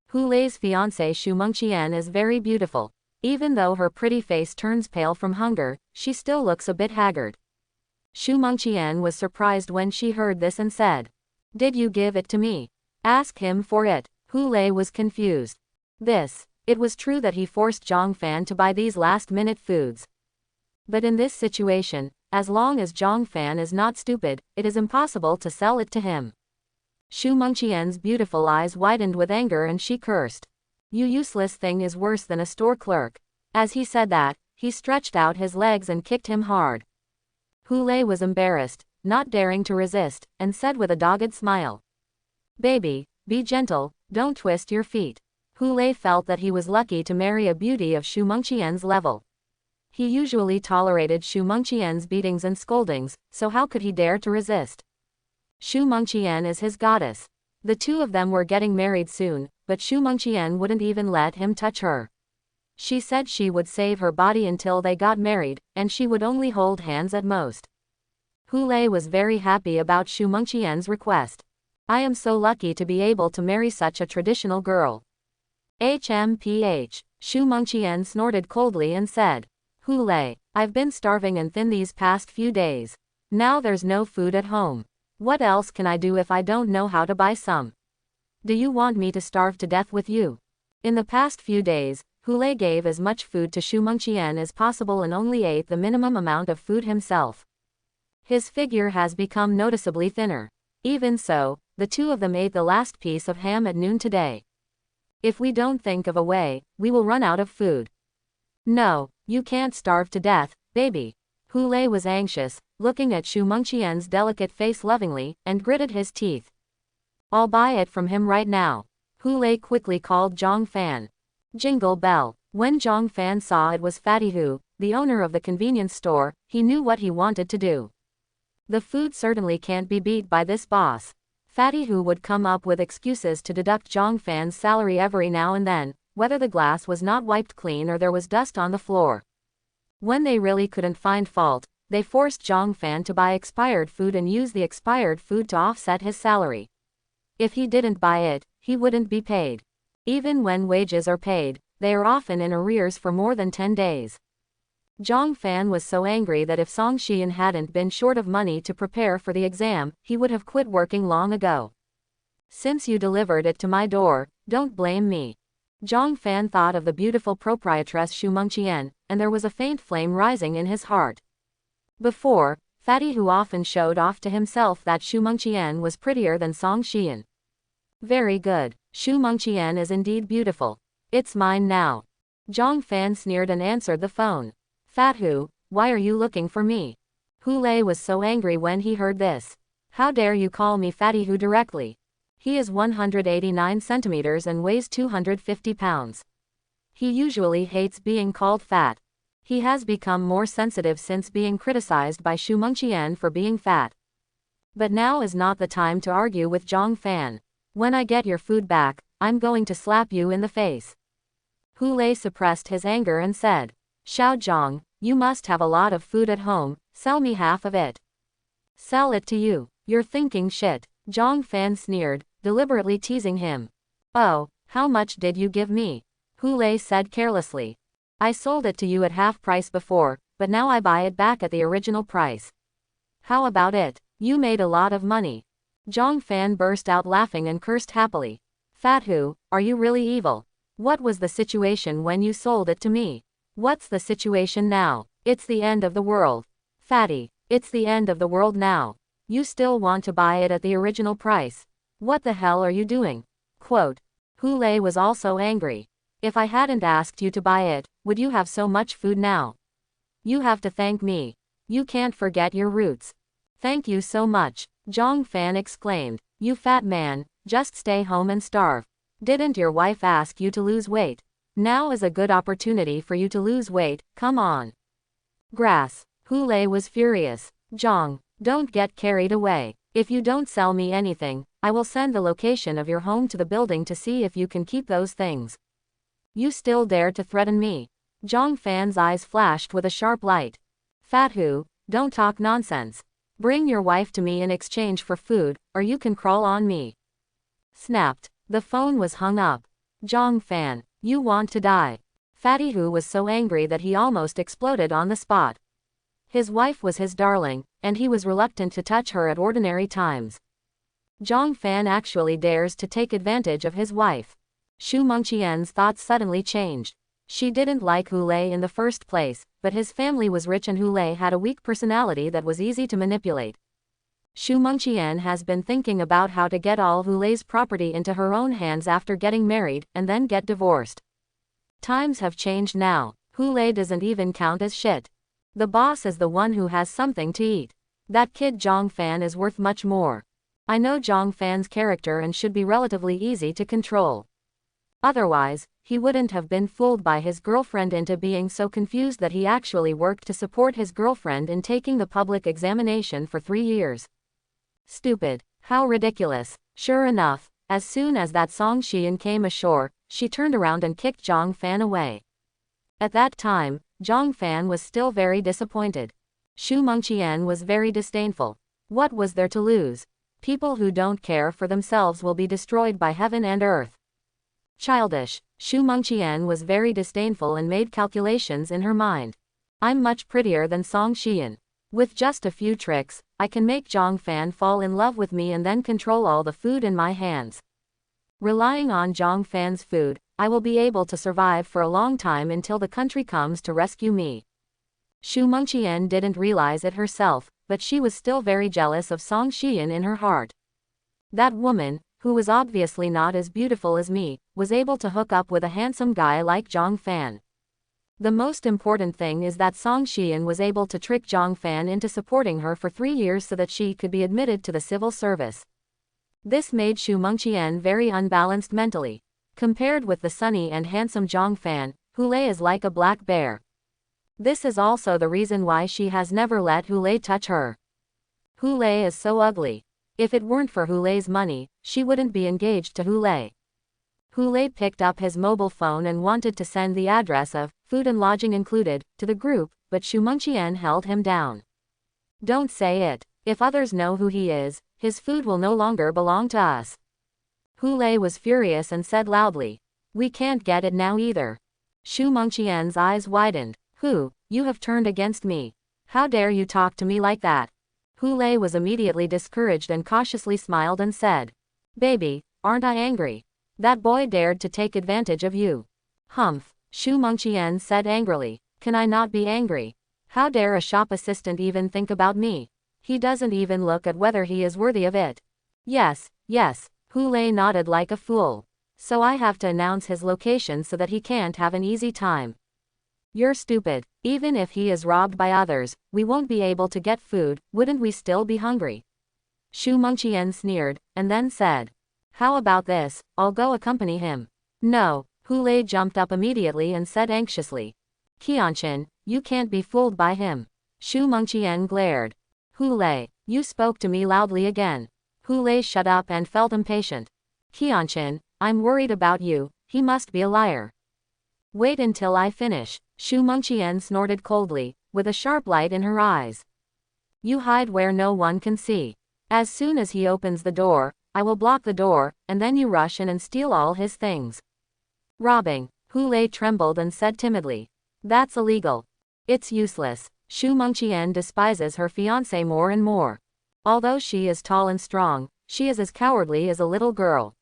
Hu Lei's fiancée Xu Mengqian is very beautiful. Even though her pretty face turns pale from hunger, she still looks a bit haggard. Xu Mengqian was surprised when she heard this and said, "Did you give it to me? Ask him for it." Hu Lei was confused. It was true that he forced Zhang Fan to buy these last-minute foods. But in this situation, as long as Zhang Fan is not stupid, it is impossible to sell it to him. Xu Mengqian's beautiful eyes widened with anger and she cursed. "You useless thing is worse than a store clerk." As he said that, he stretched out his legs and kicked him hard. Hu Lei was embarrassed, not daring to resist, and said with a dogged smile, "Baby, be gentle, don't twist your feet." Hu Lei felt that he was lucky to marry a beauty of Xu Mengqian's level. He usually tolerated Xu Mengqian's beatings and scoldings, so how could he dare to resist? Xu Mengqian is his goddess. The two of them were getting married soon, but Xu Mengqian wouldn't even let him touch her. She said she would save her body until they got married, and she would only hold hands at most. Hu Lei was very happy about Xu Mengqian's request. "I am so lucky to be able to marry such a traditional girl." HMPH. Xu Mengqian snorted coldly and said, "Hu Lei, I've been starving and thin these past few days. Now there's no food at home. What else can I do if I don't know how to buy some? Do you want me to starve to death with you?" In the past few days, Hu Lei gave as much food to Xu Mengqian as possible and only ate the minimum amount of food himself. His figure has become noticeably thinner. Even so, the two of them ate the last piece of ham at noon today. "If we don't think of a way, we will run out of food." "No, you can't starve to death, baby." Hu Lei was anxious, looking at Xu Mengqian's delicate face lovingly, and gritted his teeth. "I'll buy it from him right now." Hu Lei quickly called Zhang Fan. Jingle bell. When Zhang Fan saw it was Fatty Hu, the owner of the convenience store, he knew what he wanted to do. The food certainly can't be beat by this boss. Fatty Hu would come up with excuses to deduct Zhang Fan's salary every now and then, whether the glass was not wiped clean or there was dust on the floor. When they really couldn't find fault, they forced Zhang Fan to buy expired food and use the expired food to offset his salary. If he didn't buy it, he wouldn't be paid. Even when wages are paid, they are often in arrears for more than 10 days. Zhang Fan was so angry that if Song Xian hadn't been short of money to prepare for the exam, he would have quit working long ago. "Since you delivered it to my door, don't blame me." Zhang Fan thought of the beautiful proprietress Xu Mengqian, and there was a faint flame rising in his heart. Before, Fatty Hu often showed off to himself that Xu Mengqian was prettier than Song Xian. "Very good. Xu Mengqian is indeed beautiful. It's mine now." Zhang Fan sneered and answered the phone. "Fat Hu, why are you looking for me?" Hu Lei was so angry when he heard this. "How dare you call me Fatty Hu directly? He is 189 centimeters and weighs 250 pounds. He usually hates being called fat. He has become more sensitive since being criticized by Xu Mengqian for being fat. But now is not the time to argue with Zhang Fan. When I get your food back, I'm going to slap you in the face." Hu Lei suppressed his anger and said, "Xiao Zhang, you must have a lot of food at home, sell me half of it." "Sell it to you? You're thinking shit." Zhang Fan sneered, deliberately teasing him. "Oh, how much did you give me?" Hu Lei said carelessly. "I sold it to you at half price before, but now I buy it back at the original price. How about it? You made a lot of money." Zhang Fan burst out laughing and cursed happily. "Fat Hu, are you really evil? What was the situation when you sold it to me? What's the situation now? It's the end of the world. Fatty, it's the end of the world now. You still want to buy it at the original price? What the hell are you doing?" Quote. Hu Lei was also angry. "If I hadn't asked you to buy it, would you have so much food now? You have to thank me. You can't forget your roots." "Thank you so much," Zhang Fan exclaimed. "You fat man, just stay home and starve. Didn't your wife ask you to lose weight? Now is a good opportunity for you to lose weight, come on." Grass. Hu Lei was furious. "Zhang, don't get carried away. If you don't sell me anything, I will send the location of your home to the building to see if you can keep those things. You still dare to threaten me?" Zhang Fan's eyes flashed with a sharp light. "Fat Hu, don't talk nonsense. Bring your wife to me in exchange for food, or you can crawl on me. Snapped. The phone was hung up. Zhang Fan, you want to die. Fatty Hu was so angry that he almost exploded on the spot. His wife was his darling, and he was reluctant to touch her at ordinary times. Zhang Fan actually dares to take advantage of his wife. Xu Mengqian's thoughts suddenly changed. She didn't like Hu Lei in the first place, but his family was rich and Hu Lei had a weak personality that was easy to manipulate. Xu Mengqian has been thinking about how to get all Hu Lei's property into her own hands after getting married, and then get divorced. Times have changed now. Hu Lei doesn't even count as shit. The boss is the one who has something to eat. That kid Zhang Fan is worth much more. I know Zhang Fan's character and should be relatively easy to control. Otherwise, he wouldn't have been fooled by his girlfriend into being so confused that he actually worked to support his girlfriend in taking the public examination for 3 years. Stupid. How ridiculous. Sure enough, as soon as that Song Xian came ashore, she turned around and kicked Zhang Fan away. At that time, Zhang Fan was still very disappointed. Xu Mengqian was very disdainful. What was there to lose? People who don't care for themselves will be destroyed by heaven and earth. Childish. Xu Mengqian was very disdainful and made calculations in her mind. I'm much prettier than Song Xian. With just a few tricks, I can make Zhang Fan fall in love with me and then control all the food in my hands. Relying on Zhang Fan's food, I will be able to survive for a long time until the country comes to rescue me. Xu Mengqian didn't realize it herself, but she was still very jealous of Song Xian in her heart. That woman, who was obviously not as beautiful as me, was able to hook up with a handsome guy like Zhang Fan. The most important thing is that Song Xian was able to trick Zhang Fan into supporting her for 3 years so that she could be admitted to the civil service. This made Xu Mengqian very unbalanced mentally. Compared with the sunny and handsome Zhang Fan, Hu Lei is like a black bear. This is also the reason why she has never let Hu Lei touch her. Hu Lei is so ugly. If it weren't for Hu Lei's money, she wouldn't be engaged to Hu Lei. Hu Lei picked up his mobile phone and wanted to send the address of, food and lodging included, to the group, but Xu Mengqian held him down. Don't say it. If others know who he is, his food will no longer belong to us. Hu Lei was furious and said loudly, we can't get it now either. Xu Mengqian's eyes widened. Hu, you have turned against me. How dare you talk to me like that? Hu Lei was immediately discouraged and cautiously smiled and said, baby, aren't I angry? That boy dared to take advantage of you. Humph, Xu Mengqian said angrily, can I not be angry? How dare a shop assistant even think about me? He doesn't even look at whether he is worthy of it. Yes, yes, Hu Lei nodded like a fool. So I have to announce his location so that he can't have an easy time. You're stupid. Even if he is robbed by others, we won't be able to get food, wouldn't we still be hungry? Xu Mengqian sneered, and then said, how about this, I'll go accompany him. No, Hu Lei jumped up immediately and said anxiously. Qianqin, you can't be fooled by him. Xu Mengqian glared. Hu Lei, you spoke to me loudly again. Hu Lei shut up and felt impatient. Qianqin, I'm worried about you, he must be a liar. Wait until I finish. Xu Mengqian snorted coldly, with a sharp light in her eyes. You hide where no one can see. As soon as he opens the door, I will block the door, and then you rush in and steal all his things. Robbing. Hu Lei trembled and said timidly. That's illegal. It's useless. Xu Mengqian despises her fiancé more and more. Although she is tall and strong, she is as cowardly as a little girl.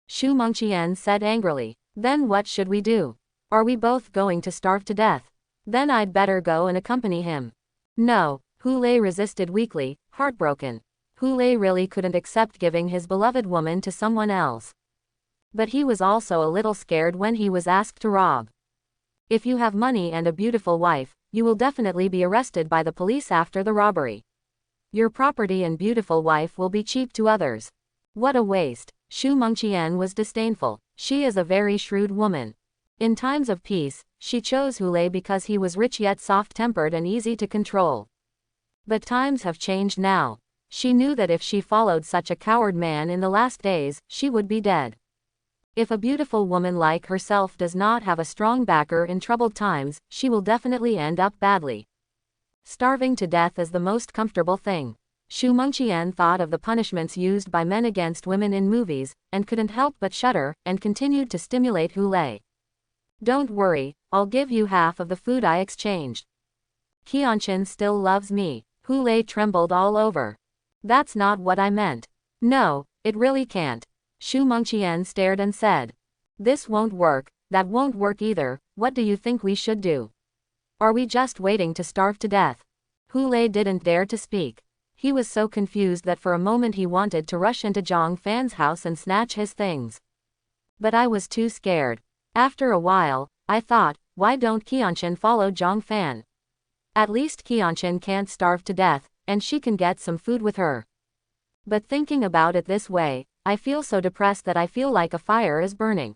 Xu Mengqian said angrily. Then what should we do? Are we both going to starve to death? Then I'd better go and accompany him. No, Hu Lei resisted weakly, heartbroken. Hu Lei really couldn't accept giving his beloved woman to someone else. But he was also a little scared when he was asked to rob. If you have money and a beautiful wife, you will definitely be arrested by the police after the robbery. Your property and beautiful wife will be cheap to others. What a waste. Xu Mengqian was disdainful. She is a very shrewd woman. In times of peace, she chose Hu Lei because he was rich yet soft-tempered and easy to control. But times have changed now. She knew that if she followed such a coward man in the last days, she would be dead. If a beautiful woman like herself does not have a strong backer in troubled times, she will definitely end up badly. Starving to death is the most comfortable thing. Xu Mengqian thought of the punishments used by men against women in movies, and couldn't help but shudder, and continued to stimulate Hu Lei. Don't worry, I'll give you half of the food I exchanged. Qianqin still loves me. Hu Lei trembled all over. That's not what I meant. No, it really can't. Xu Mengqian stared and said. This won't work, that won't work either, what do you think we should do? Are we just waiting to starve to death? Hu Lei didn't dare to speak. He was so confused that for a moment he wanted to rush into Zhang Fan's house and snatch his things. But I was too scared. After a while, I thought, why don't Qianqin follow Zhang Fan? At least Qianqin can't starve to death, and she can get some food with her. But thinking about it this way, I feel so depressed that I feel like a fire is burning.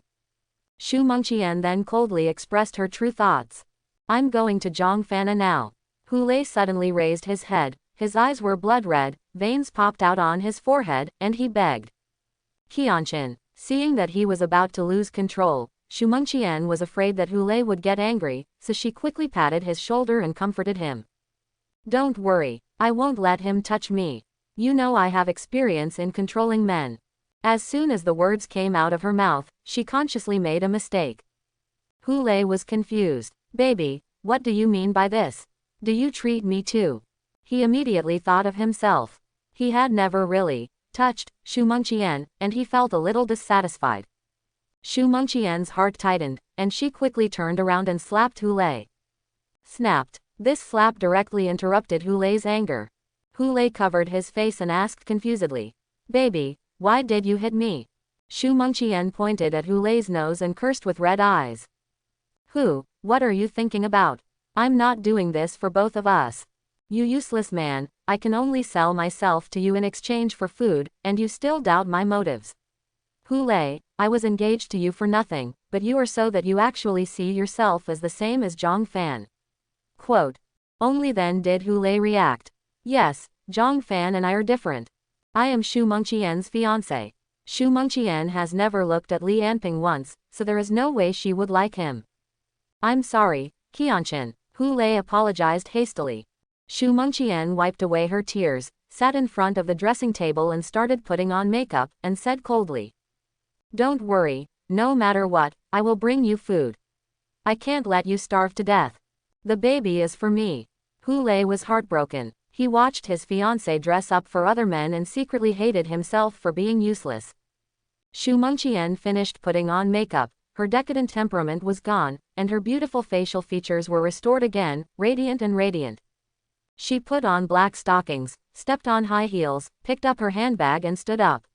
Xu Mengqian then coldly expressed her true thoughts. I'm going to Zhang Fan now. Hu Lei suddenly raised his head. His eyes were blood red, veins popped out on his forehead, and he begged. Qianqin. Seeing that he was about to lose control, Xu Mengqian was afraid that Hu Lei would get angry, so she quickly patted his shoulder and comforted him. Don't worry, I won't let him touch me. You know I have experience in controlling men. As soon as the words came out of her mouth, she consciously made a mistake. Hu Lei was confused. Baby, what do you mean by this? Do you treat me too? He immediately thought of himself. He had never really touched Xu Mengqian, and he felt a little dissatisfied. Xu Mengqian's heart tightened, and she quickly turned around and slapped Hu Lei. Snapped. This slap directly interrupted Hu Lei's anger. Hu Lei covered his face and asked confusedly. Baby, why did you hit me? Xu Mengqian pointed at Hu Lei's nose and cursed with red eyes. What are you thinking about? I'm not doing this for both of us. You useless man, I can only sell myself to you in exchange for food, and you still doubt my motives. Hu Lei, I was engaged to you for nothing, but you are so that you actually see yourself as the same as Zhang Fan. Quote. Only then did Hu Lei react. Yes, Zhang Fan and I are different. I am Xu Mengqian's fiancé. Xu Mengqian has never looked at Li Anping once, so there is no way she would like him. I'm sorry, Qianqin. Hu Lei apologized hastily. Xu Mengqian wiped away her tears, sat in front of the dressing table and started putting on makeup, and said coldly. Don't worry, no matter what, I will bring you food. I can't let you starve to death. The baby is for me. Hu Lei was heartbroken. He watched his fiancé dress up for other men and secretly hated himself for being useless. Xu Mengqian finished putting on makeup, her decadent temperament was gone, and her beautiful facial features were restored again, radiant and radiant. She put on black stockings, stepped on high heels, picked up her handbag and stood up.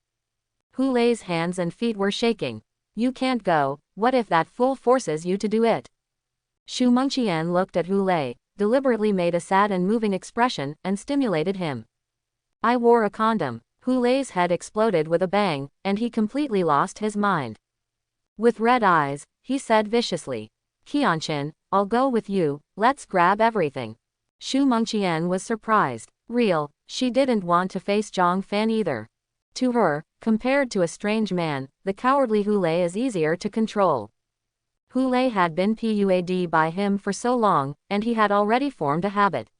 Hu Lei's hands and feet were shaking. You can't go, what if that fool forces you to do it? Xu Mengqian looked at Hu Lei, deliberately made a sad and moving expression, and stimulated him. I wore a condom. Hu Lei's head exploded with a bang, and he completely lost his mind. With red eyes, he said viciously. Qianqin, I'll go with you, let's grab everything. Xu Mengqian was surprised. She didn't want to face Zhang Fan either. To her, compared to a strange man, the cowardly Hu Lei is easier to control. Hu Lei had been PUAD by him for so long, and he had already formed a habit.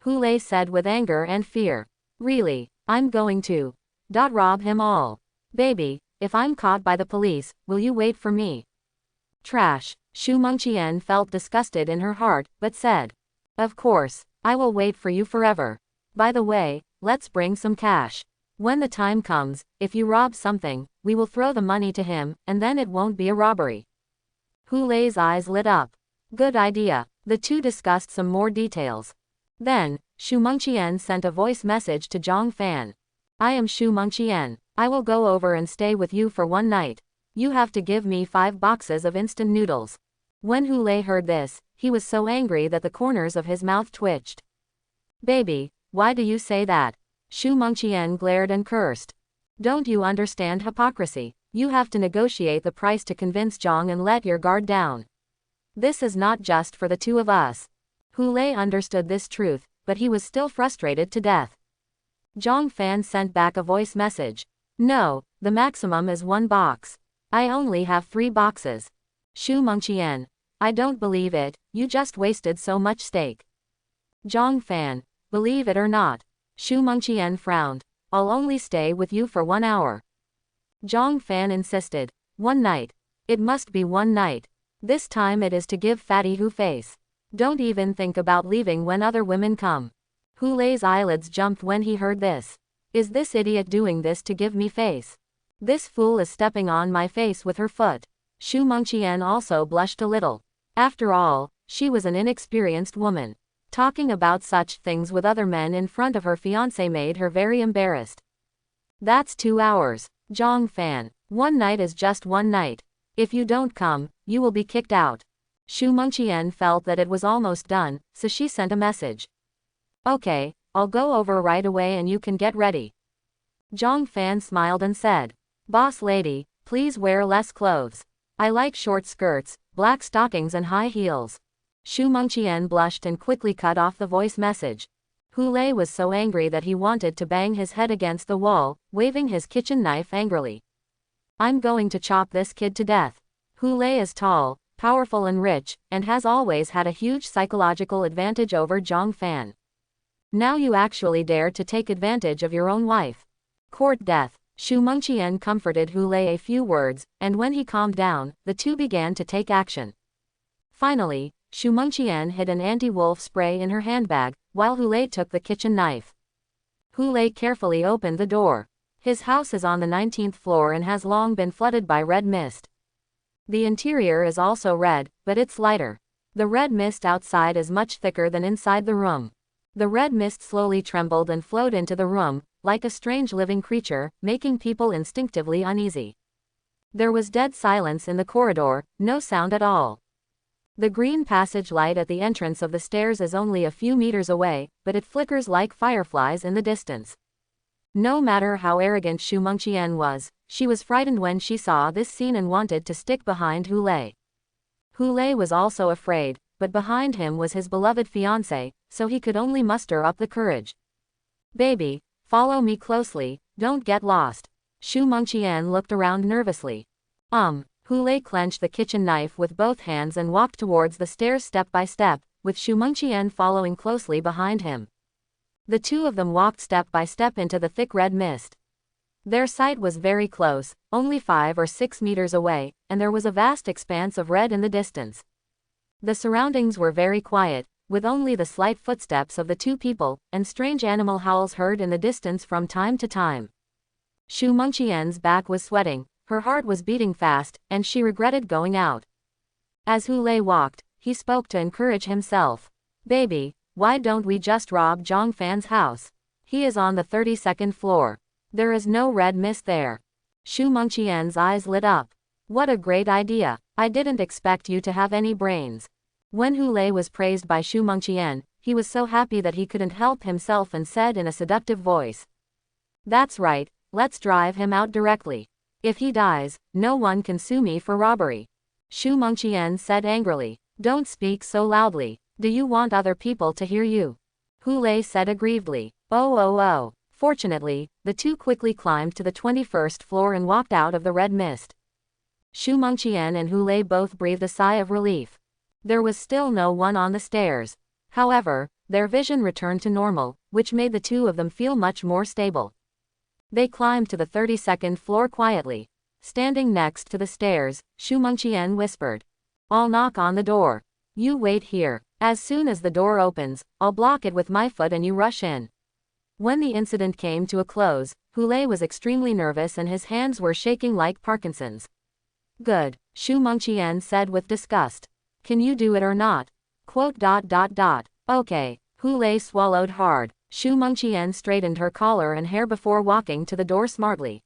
Hu Lei said with anger and fear. Really, I'm going to rob him all. Baby, if I'm caught by the police, will you wait for me? Trash. Xu Mengqian felt disgusted in her heart, but said. Of course, I will wait for you forever. By the way, let's bring some cash. When the time comes, if you rob something, we will throw the money to him, and then it won't be a robbery. Hu Lei's eyes lit up. Good idea. The two discussed some more details. Then, Xu Mengqian sent a voice message to Zhang Fan. I am Xu Mengqian. I will go over and stay with you for one night. You have to give me 5 boxes of instant noodles. When Hu Lei heard this, he was so angry that the corners of his mouth twitched. Baby, why do you say that? Xu Mengqian glared and cursed. Don't you understand hypocrisy? You have to negotiate the price to convince Zhang and let your guard down. This is not just for the two of us. Hu Lei understood this truth, but he was still frustrated to death. Zhang Fan sent back a voice message. No, the maximum is 1 box. I only have 3 boxes. Xu Mengqian. I don't believe it, you just wasted so much steak. Zhang Fan. Believe it or not. Shu Mengqian frowned. I'll only stay with you for 1 hour. Zhang Fan insisted. 1 night. It must be 1 night. This time it is to give Fatty Hu face. Don't even think about leaving when other women come. Hu Lei's eyelids jumped when he heard this. Is this idiot doing this to give me face? This fool is stepping on my face with her foot. Shu Mengqian also blushed a little. After all, she was an inexperienced woman. Talking about such things with other men in front of her fiancé made her very embarrassed. That's 2 hours. Zhang Fan. 1 night is just 1 night. If you don't come, you will be kicked out. Shu Mengqian felt that it was almost done, so she sent a message. Okay, I'll go over right away and you can get ready. Zhang Fan smiled and said, Boss lady, please wear less clothes. I like short skirts, black stockings and high heels. Shu Mengqian blushed and quickly cut off the voice message. Hu Lei was so angry that he wanted to bang his head against the wall, waving his kitchen knife angrily. I'm going to chop this kid to death. Hu Lei is tall, powerful and rich, and has always had a huge psychological advantage over Zhang Fan. Now you actually dare to take advantage of your own wife. Court death. Shu Mengqian comforted Hu Lei a few words, and when he calmed down, the two began to take action. Finally, Shu Mengqian hid an anti-wolf spray in her handbag, while Hu Lei took the kitchen knife. Hu Lei carefully opened the door. His house is on the 19th floor and has long been flooded by red mist. The interior is also red, but it's lighter. The red mist outside is much thicker than inside the room. The red mist slowly trembled and flowed into the room, like a strange living creature, making people instinctively uneasy. There was dead silence in the corridor, no sound at all. The green passage light at the entrance of the stairs is only a few meters away, but it flickers like fireflies in the distance. No matter how arrogant Shu Mengqian was, she was frightened when she saw this scene and wanted to stick behind Hu Lei. Hu Lei was also afraid, but behind him was his beloved fiancé, so he could only muster up the courage. Baby, follow me closely, don't get lost. Shu Mengqian looked around nervously. Hu Lei clenched the kitchen knife with both hands and walked towards the stairs step by step, with Shu Mengqian following closely behind him. The two of them walked step by step into the thick red mist. Their sight was very close, only 5 or 6 meters away, and there was a vast expanse of red in the distance. The surroundings were very quiet, with only the slight footsteps of the two people, and strange animal howls heard in the distance from time to time. Shu Mengqian's back was sweating, her heart was beating fast, and she regretted going out. As Hu Lei walked, he spoke to encourage himself. Baby, why don't we just rob Zhang Fan's house? He is on the 32nd floor. There is no red mist there. Shu Mengqian's eyes lit up. What a great idea. I didn't expect you to have any brains. When Hu Lei was praised by Shu Mengqian, he was so happy that he couldn't help himself and said in a seductive voice. That's right, let's drive him out directly. If he dies, no one can sue me for robbery. Shu Mengqian said angrily. Don't speak so loudly. Do you want other people to hear you? Hu Lei said aggrievedly. Oh. Fortunately, the two quickly climbed to the 21st floor and walked out of the red mist. Shu Mengqian and Hu Lei both breathed a sigh of relief. There was still no one on the stairs. However, their vision returned to normal, which made the two of them feel much more stable. They climbed to the 32nd floor quietly. Standing next to the stairs, Shu Mengqian whispered. I'll knock on the door. You wait here. As soon as the door opens, I'll block it with my foot and you rush in. When the incident came to a close, Hu Lei was extremely nervous and his hands were shaking like Parkinson's. Good, Shu Mengqian said with disgust. Can you do it or not? Okay. Hu Lei swallowed hard. Shu Mengqian straightened her collar and hair before walking to the door smartly.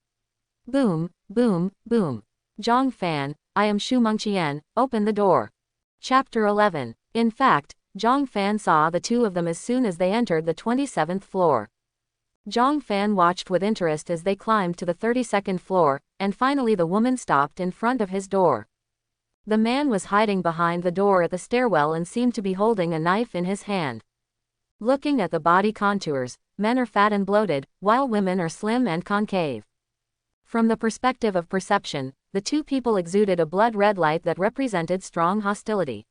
Boom, boom, boom. Zhang Fan, I am Shu Mengqian, open the door. Chapter 11. In fact, Zhang Fan saw the two of them as soon as they entered the 27th floor. Zhang Fan watched with interest as they climbed to the 32nd floor, and finally the woman stopped in front of his door. The man was hiding behind the door at the stairwell and seemed to be holding a knife in his hand. Looking at the body contours, men are fat and bloated, while women are slim and concave. From the perspective of perception, the two people exuded a blood-red light that represented strong hostility.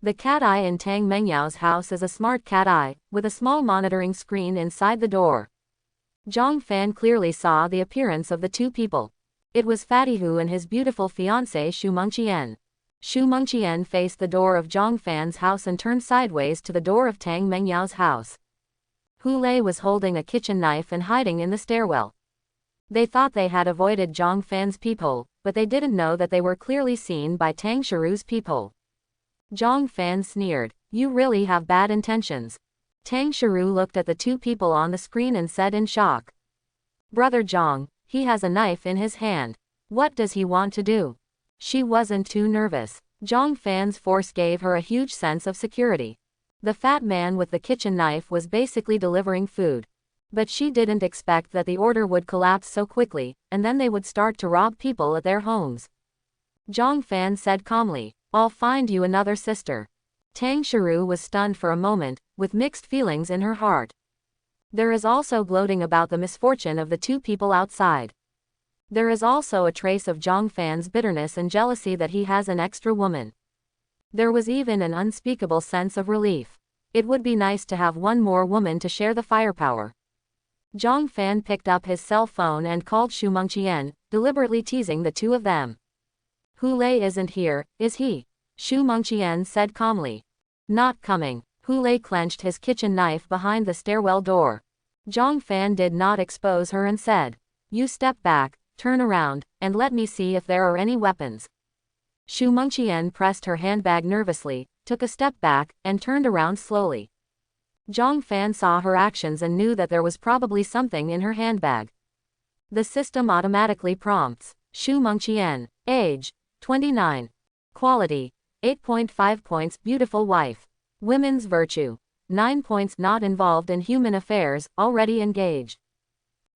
The cat eye in Tang Mengyao's house is a smart cat eye, with a small monitoring screen inside the door. Zhang Fan clearly saw the appearance of the two people. It was Fatty Hu and his beautiful fiancée Xu Mengqian. Xu Mengqian faced the door of Zhang Fan's house and turned sideways to the door of Tang Mengyao's house. Hu Lei was holding a kitchen knife and hiding in the stairwell. They thought they had avoided Zhang Fan's peephole, but they didn't know that they were clearly seen by Tang Shiru's peephole. Zhang Fan sneered, "You really have bad intentions." Tang Shiru looked at the two people on the screen and said in shock, "Brother Zhang, he has a knife in his hand. What does he want to do?" She wasn't too nervous. Zhang Fan's force gave her a huge sense of security. The fat man with the kitchen knife was basically delivering food. But she didn't expect that the order would collapse so quickly, and then they would start to rob people at their homes. Zhang Fan said calmly, "I'll find you another sister." Tang Shiru was stunned for a moment, with mixed feelings in her heart. There is also gloating about the misfortune of the two people outside. There is also a trace of Zhang Fan's bitterness and jealousy that he has an extra woman. There was even an unspeakable sense of relief. It would be nice to have one more woman to share the firepower. Zhang Fan picked up his cell phone and called Xu Mengqian, deliberately teasing the two of them. "Hu Lei isn't here, is he?" Xu Mengqian said calmly. "Not coming." Hu Lei clenched his kitchen knife behind the stairwell door. Zhang Fan did not expose her and said, "You step back, turn around, and let me see if there are any weapons." Xu Mengqian pressed her handbag nervously, took a step back, and turned around slowly. Zhang Fan saw her actions and knew that there was probably something in her handbag. The system automatically prompts. Xu Mengqian. Age, 29. Quality, 8.5 points. Beautiful wife. Women's virtue, 9 points. Not involved in human affairs, already engaged.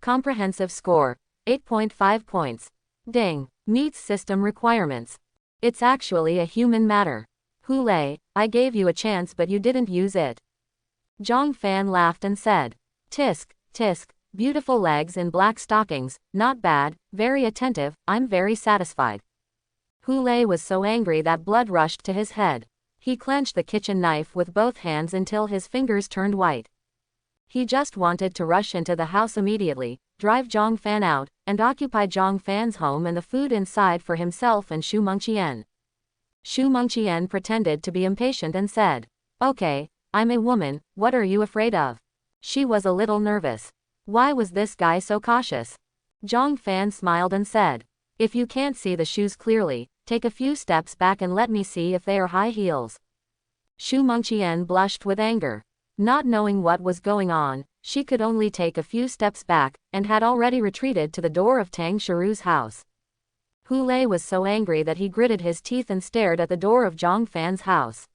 Comprehensive score, 8.5 points. Ding. Meets system requirements. It's actually a human matter. Hu Lei, I gave you a chance but you didn't use it. Zhang Fan laughed and said, "Tisk, tisk, beautiful legs in black stockings, not bad, very attentive, I'm very satisfied." Hu Lei was so angry that blood rushed to his head. He clenched the kitchen knife with both hands until his fingers turned white. He just wanted to rush into the house immediately, drive Zhang Fan out, and occupy Zhang Fan's home and the food inside for himself and Xu Mengqian. Xu Mengqian pretended to be impatient and said, "Okay, I'm a woman, what are you afraid of?" She was a little nervous. Why was this guy so cautious? Zhang Fan smiled and said, "If you can't see the shoes clearly, take a few steps back and let me see if they are high heels." Xu Mengqian blushed with anger. Not knowing what was going on, she could only take a few steps back, and had already retreated to the door of Tang Shiru's house. Hu Lei was so angry that he gritted his teeth and stared at the door of Zhang Fan's house.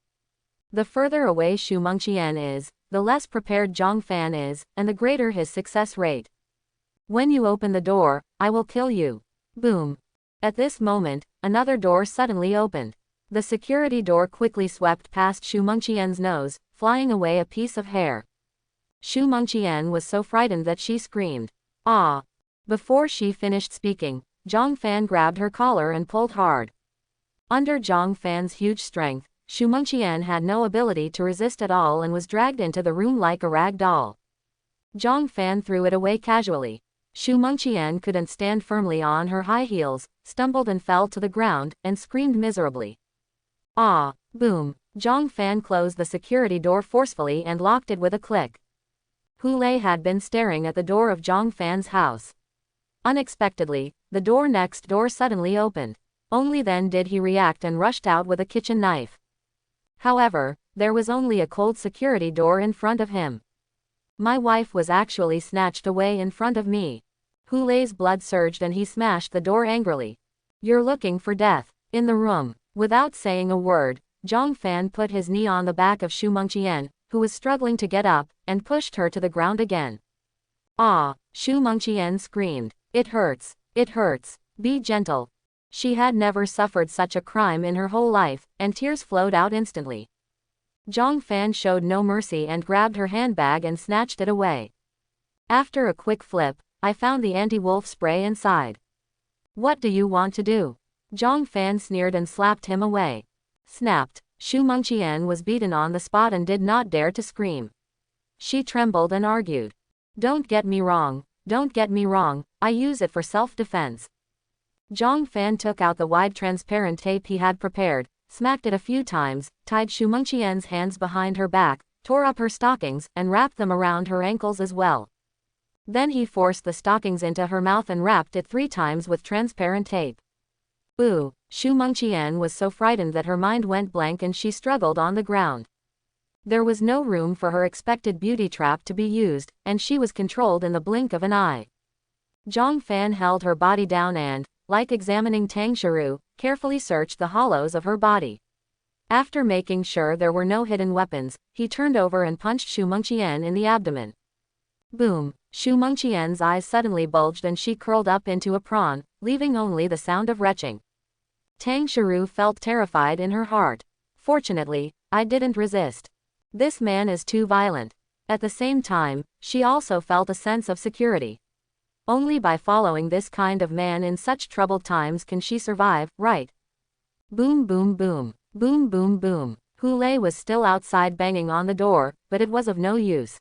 The further away Xu Mengqian is, the less prepared Zhang Fan is, and the greater his success rate. "When you open the door, I will kill you." Boom. At this moment, another door suddenly opened. The security door quickly swept past Xu Mengqian's nose, flying away a piece of hair. Xu Mengqian was so frightened that she screamed, "Ah!" Before she finished speaking, Zhang Fan grabbed her collar and pulled hard. Under Zhang Fan's huge strength, Xu Mengqian had no ability to resist at all and was dragged into the room like a rag doll. Zhang Fan threw it away casually. Xu Mengqian couldn't stand firmly on her high heels, stumbled and fell to the ground, and screamed miserably. "Ah!" Boom. Zhang Fan closed the security door forcefully and locked it with a click. Hu Lei had been staring at the door of Zhang Fan's house. Unexpectedly, the door next door suddenly opened. Only then did he react and rushed out with a kitchen knife. However, there was only a cold security door in front of him. My wife was actually snatched away in front of me. Hu Lei's blood surged and he smashed the door angrily. "You're looking for death." In the room, without saying a word, Zhang Fan put his knee on the back of Xu Mengqian, who was struggling to get up, and pushed her to the ground again. "Ah!" Xu Mengqian screamed. "It hurts. It hurts. Be gentle." She had never suffered such a crime in her whole life, and tears flowed out instantly. Zhang Fan showed no mercy and grabbed her handbag and snatched it away. After a quick flip, I found the anti-wolf spray inside. "What do you want to do?" Zhang Fan sneered and slapped him away. Snapped. Xu Mengqian was beaten on the spot and did not dare to scream. She trembled and argued. Don't get me wrong, I use it for self-defense. Zhang Fan took out the wide transparent tape he had prepared, smacked it a few times, tied Xu Mengqian's hands behind her back, tore up her stockings, and wrapped them around her ankles as well. Then he forced the stockings into her mouth and wrapped it 3 times with transparent tape. Ooh, Xu Mengqian was so frightened that her mind went blank and she struggled on the ground. There was no room for her expected beauty trap to be used, and she was controlled in the blink of an eye. Zhang Fan held her body down and, like examining Tang Shiru, carefully searched the hollows of her body. After making sure there were no hidden weapons, he turned over and punched Xu Mengqian in the abdomen. Boom! Xu Mengqian's eyes suddenly bulged and she curled up into a prawn, leaving only the sound of retching. Tang Shiru felt terrified in her heart. Fortunately, I didn't resist. This man is too violent. At the same time, she also felt a sense of security. Only by following this kind of man in such troubled times can she survive, right? Boom boom boom. Boom boom boom. Hu Lei was still outside banging on the door, but it was of no use.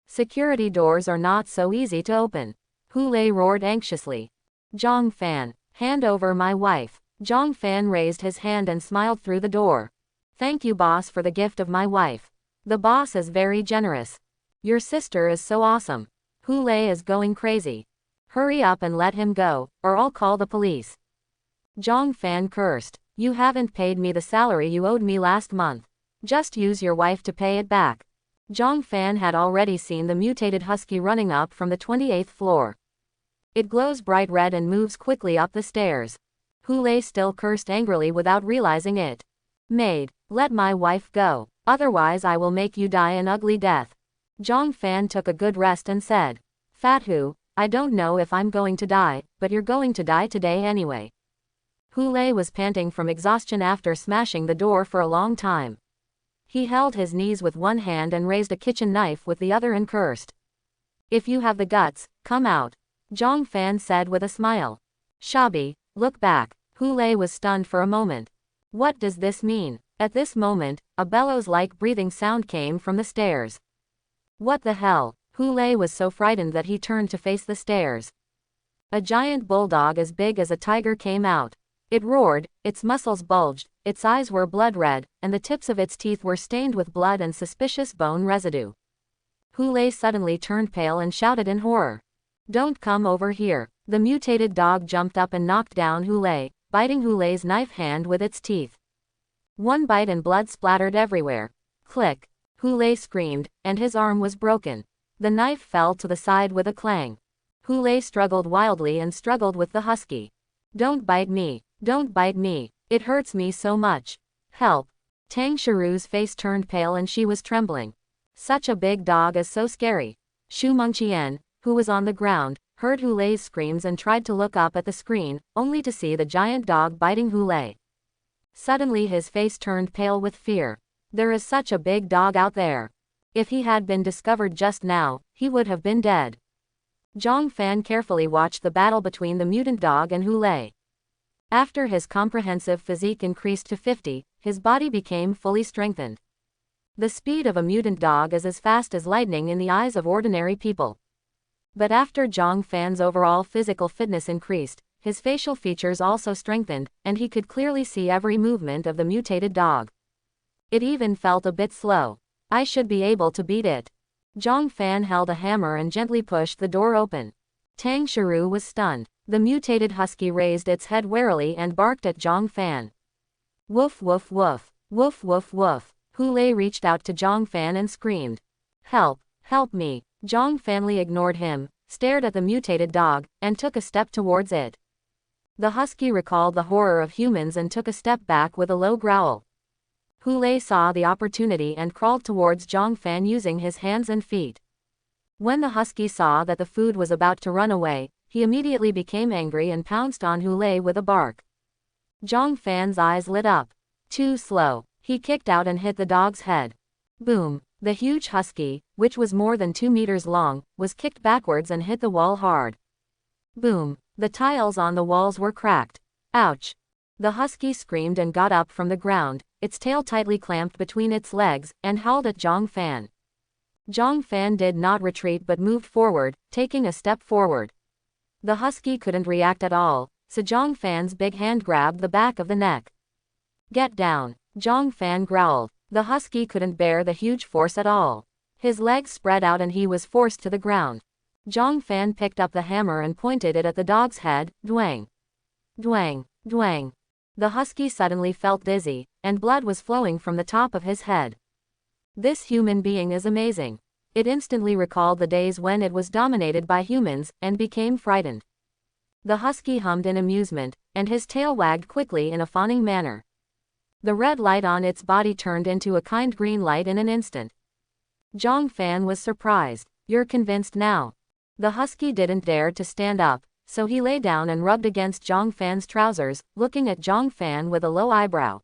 Security doors are not so easy to open. Hu Lei roared anxiously. Zhang Fan, hand over my wife. Zhang Fan raised his hand and smiled through the door. Thank you, boss, for the gift of my wife. The boss is very generous. Your sister is so awesome. Hu Lei is going crazy. Hurry up and let him go, or I'll call the police. Zhang Fan cursed. You haven't paid me the salary you owed me last month. Just use your wife to pay it back. Zhang Fan had already seen the mutated husky running up from the 28th floor. It glows bright red and moves quickly up the stairs. Hu Lei still cursed angrily without realizing it. Maid, let my wife go, otherwise I will make you die an ugly death. Zhang Fan took a good rest and said, Fat Hu, I don't know if I'm going to die, but you're going to die today anyway. Hu Lei was panting from exhaustion after smashing the door for a long time. He held his knees with one hand and raised a kitchen knife with the other and cursed. If you have the guts, come out. Zhang Fan said with a smile. Shabi, look back. Hu Lei was stunned for a moment. What does this mean? At this moment, a bellows-like breathing sound came from the stairs. What the hell? Hu Lei was so frightened that he turned to face the stairs. A giant bulldog as big as a tiger came out. It roared, its muscles bulged, its eyes were blood red, and the tips of its teeth were stained with blood and suspicious bone residue. Hu Lei suddenly turned pale and shouted in horror. Don't come over here. The mutated dog jumped up and knocked down Hu Lei, biting Hu Lei's knife hand with its teeth. One bite and blood splattered everywhere. Click! Hu Lei screamed, and his arm was broken. The knife fell to the side with a clang. Hu Lei struggled wildly and struggled with the husky. Don't bite me. Don't bite me. It hurts me so much. Help. Tang Shiru's face turned pale and she was trembling. Such a big dog is so scary. Xu Mengqian, who was on the ground, heard Hu Lei's screams and tried to look up at the screen, only to see the giant dog biting Hu Lei. Suddenly his face turned pale with fear. There is such a big dog out there. If he had been discovered just now, he would have been dead. Zhang Fan carefully watched the battle between the mutant dog and Hu Lei. After his comprehensive physique increased to 50, his body became fully strengthened. The speed of a mutant dog is as fast as lightning in the eyes of ordinary people. But after Zhang Fan's overall physical fitness increased, his facial features also strengthened, and he could clearly see every movement of the mutated dog. It even felt a bit slow. I should be able to beat it. Zhang Fan held a hammer and gently pushed the door open. Tang Shiru was stunned. The mutated husky raised its head warily and barked at Zhang Fan. Woof woof woof. Woof woof woof. Hu Lei reached out to Zhang Fan and screamed. Help! Help me! Zhang Fan ignored him, stared at the mutated dog, and took a step towards it. The husky recalled the horror of humans and took a step back with a low growl. Hu Lei saw the opportunity and crawled towards Zhang Fan using his hands and feet. When the husky saw that the food was about to run away, he immediately became angry and pounced on Hu Lei with a bark. Zhang Fan's eyes lit up. Too slow. He kicked out and hit the dog's head. Boom! The huge husky, which was more than 2 meters long, was kicked backwards and hit the wall hard. Boom! The tiles on the walls were cracked. Ouch! The husky screamed and got up from the ground, its tail tightly clamped between its legs, and howled at Zhang Fan. Zhang Fan did not retreat but moved forward, taking a step forward. The husky couldn't react at all, so Zhang Fan's big hand grabbed the back of the neck. "Get down," Zhang Fan growled. The husky couldn't bear the huge force at all. His legs spread out and he was forced to the ground. Zhang Fan picked up the hammer and pointed it at the dog's head. Dwang! Dwang! Dwang! The husky suddenly felt dizzy, and blood was flowing from the top of his head. This human being is amazing. It instantly recalled the days when it was dominated by humans, and became frightened. The husky hummed in amusement, and his tail wagged quickly in a fawning manner. The red light on its body turned into a kind green light in an instant. Zhang Fan was surprised. "You're convinced now?" The husky didn't dare to stand up, so he lay down and rubbed against Zhang Fan's trousers, looking at Zhang Fan with a low eyebrow.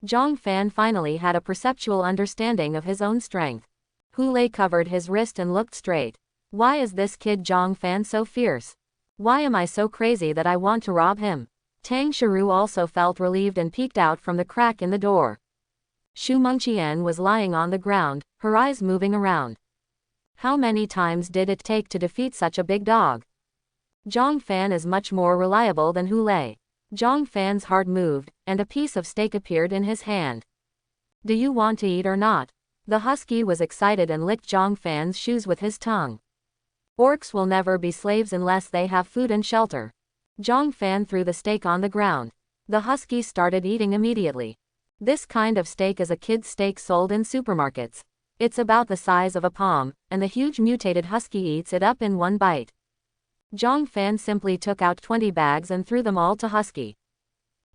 Zhang Fan finally had a perceptual understanding of his own strength. Hu Lei covered his wrist and looked straight. "Why is this kid Zhang Fan so fierce? Why am I so crazy that I want to rob him?" Tang Shiru also felt relieved and peeked out from the crack in the door. Xu Mengqian was lying on the ground, her eyes moving around. How many times did it take to defeat such a big dog? Zhang Fan is much more reliable than Hu Lei. Zhang Fan's heart moved, and a piece of steak appeared in his hand. "Do you want to eat or not?" The husky was excited and licked Zhang Fan's shoes with his tongue. Orcs will never be slaves unless they have food and shelter. Zhang Fan threw the steak on the ground. The husky started eating immediately. This kind of steak is a kid's steak sold in supermarkets. It's about the size of a palm, and the huge mutated husky eats it up in one bite. Zhang Fan simply took out 20 bags and threw them all to Husky.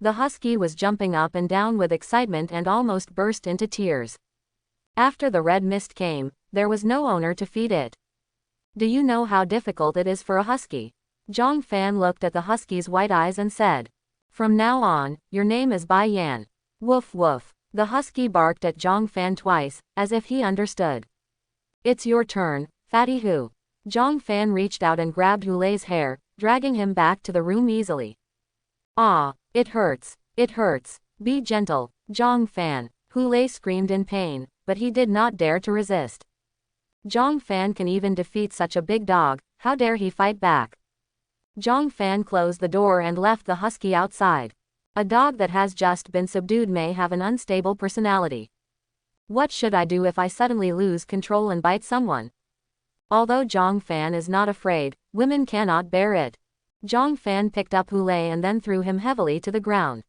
The husky was jumping up and down with excitement and almost burst into tears. After the red mist came, there was no owner to feed it. "Do you know how difficult it is for a husky?" Zhang Fan looked at the husky's white eyes and said, "From now on, your name is Bai Yan." Woof woof. The husky barked at Zhang Fan twice, as if he understood. "It's your turn, Fatty Hu." Zhang Fan reached out and grabbed Hu Lei's hair, dragging him back to the room easily. "Ah, it hurts. It hurts. Be gentle, Zhang Fan." Hu Lei screamed in pain, but he did not dare to resist. Zhang Fan can even defeat such a big dog, how dare he fight back? Zhang Fan closed the door and left the husky outside. A dog that has just been subdued may have an unstable personality. What should I do if I suddenly lose control and bite someone? Although Zhang Fan is not afraid, women cannot bear it. Zhang Fan picked up Hu Lei and then threw him heavily to the ground.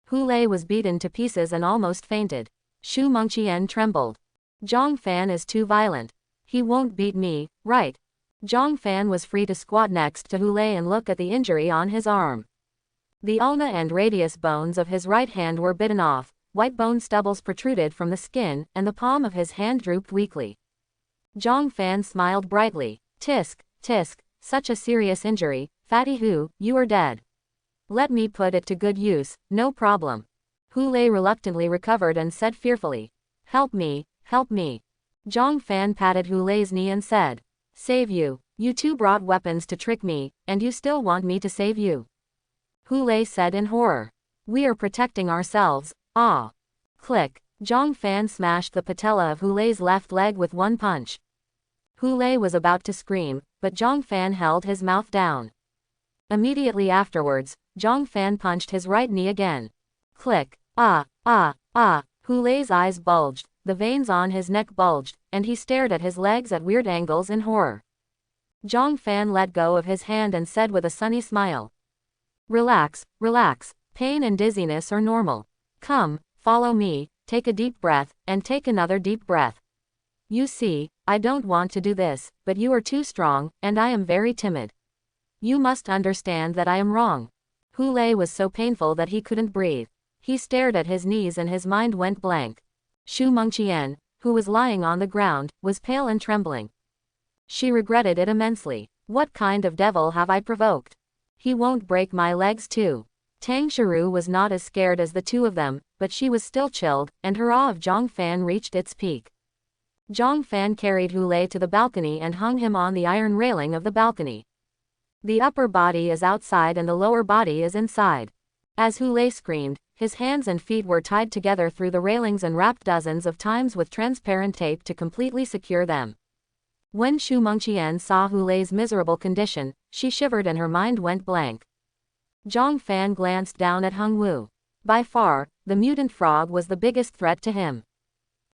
Hu Lei was beaten to pieces and almost fainted. Xu Mengqian trembled. Zhang Fan is too violent. He won't beat me, right? Zhang Fan was free to squat next to Hu Lei and look at the injury on his arm. The ulna and radius bones of his right hand were bitten off, white bone stubbles protruded from the skin, and the palm of his hand drooped weakly. Zhang Fan smiled brightly. "Tisk, tisk, such a serious injury, Fatty Hu, you are dead. Let me put it to good use, no problem." Hu Lei reluctantly recovered and said fearfully, "Help me, help me." Zhang Fan patted Hu Lei's knee and said, "Save you. You two brought weapons to trick me, and you still want me to save you?" Hu Lei said in horror. "We are protecting ourselves." Ah. Click. Zhang Fan smashed the patella of Hu Lei's left leg with one punch. Hu Lei was about to scream, but Zhang Fan held his mouth down. Immediately afterwards, Zhang Fan punched his right knee again. Click. Ah, ah, ah. Hu Lei's eyes bulged, the veins on his neck bulged, and he stared at his legs at weird angles in horror. Zhang Fan let go of his hand and said with a sunny smile, "Relax, relax. Pain and dizziness are normal. Come, follow me, take a deep breath, and take another deep breath. You see, I don't want to do this, but you are too strong, and I am very timid. You must understand that I am wrong." Hu Lei was so painful that he couldn't breathe. He stared at his knees and his mind went blank. Xu Mengqian, who was lying on the ground, was pale and trembling. She regretted it immensely. What kind of devil have I provoked? He won't break my legs too. Tang Shiru was not as scared as the two of them, but she was still chilled, and her awe of Zhang Fan reached its peak. Zhang Fan carried Hu Lei to the balcony and hung him on the iron railing of the balcony. The upper body is outside and the lower body is inside. As Hule screamed, his hands and feet were tied together through the railings and wrapped dozens of times with transparent tape to completely secure them. When Xu Mengqian saw Hule's miserable condition, she shivered and her mind went blank. Zhang Fan glanced down at Hung Wu. By far, the mutant frog was the biggest threat to him.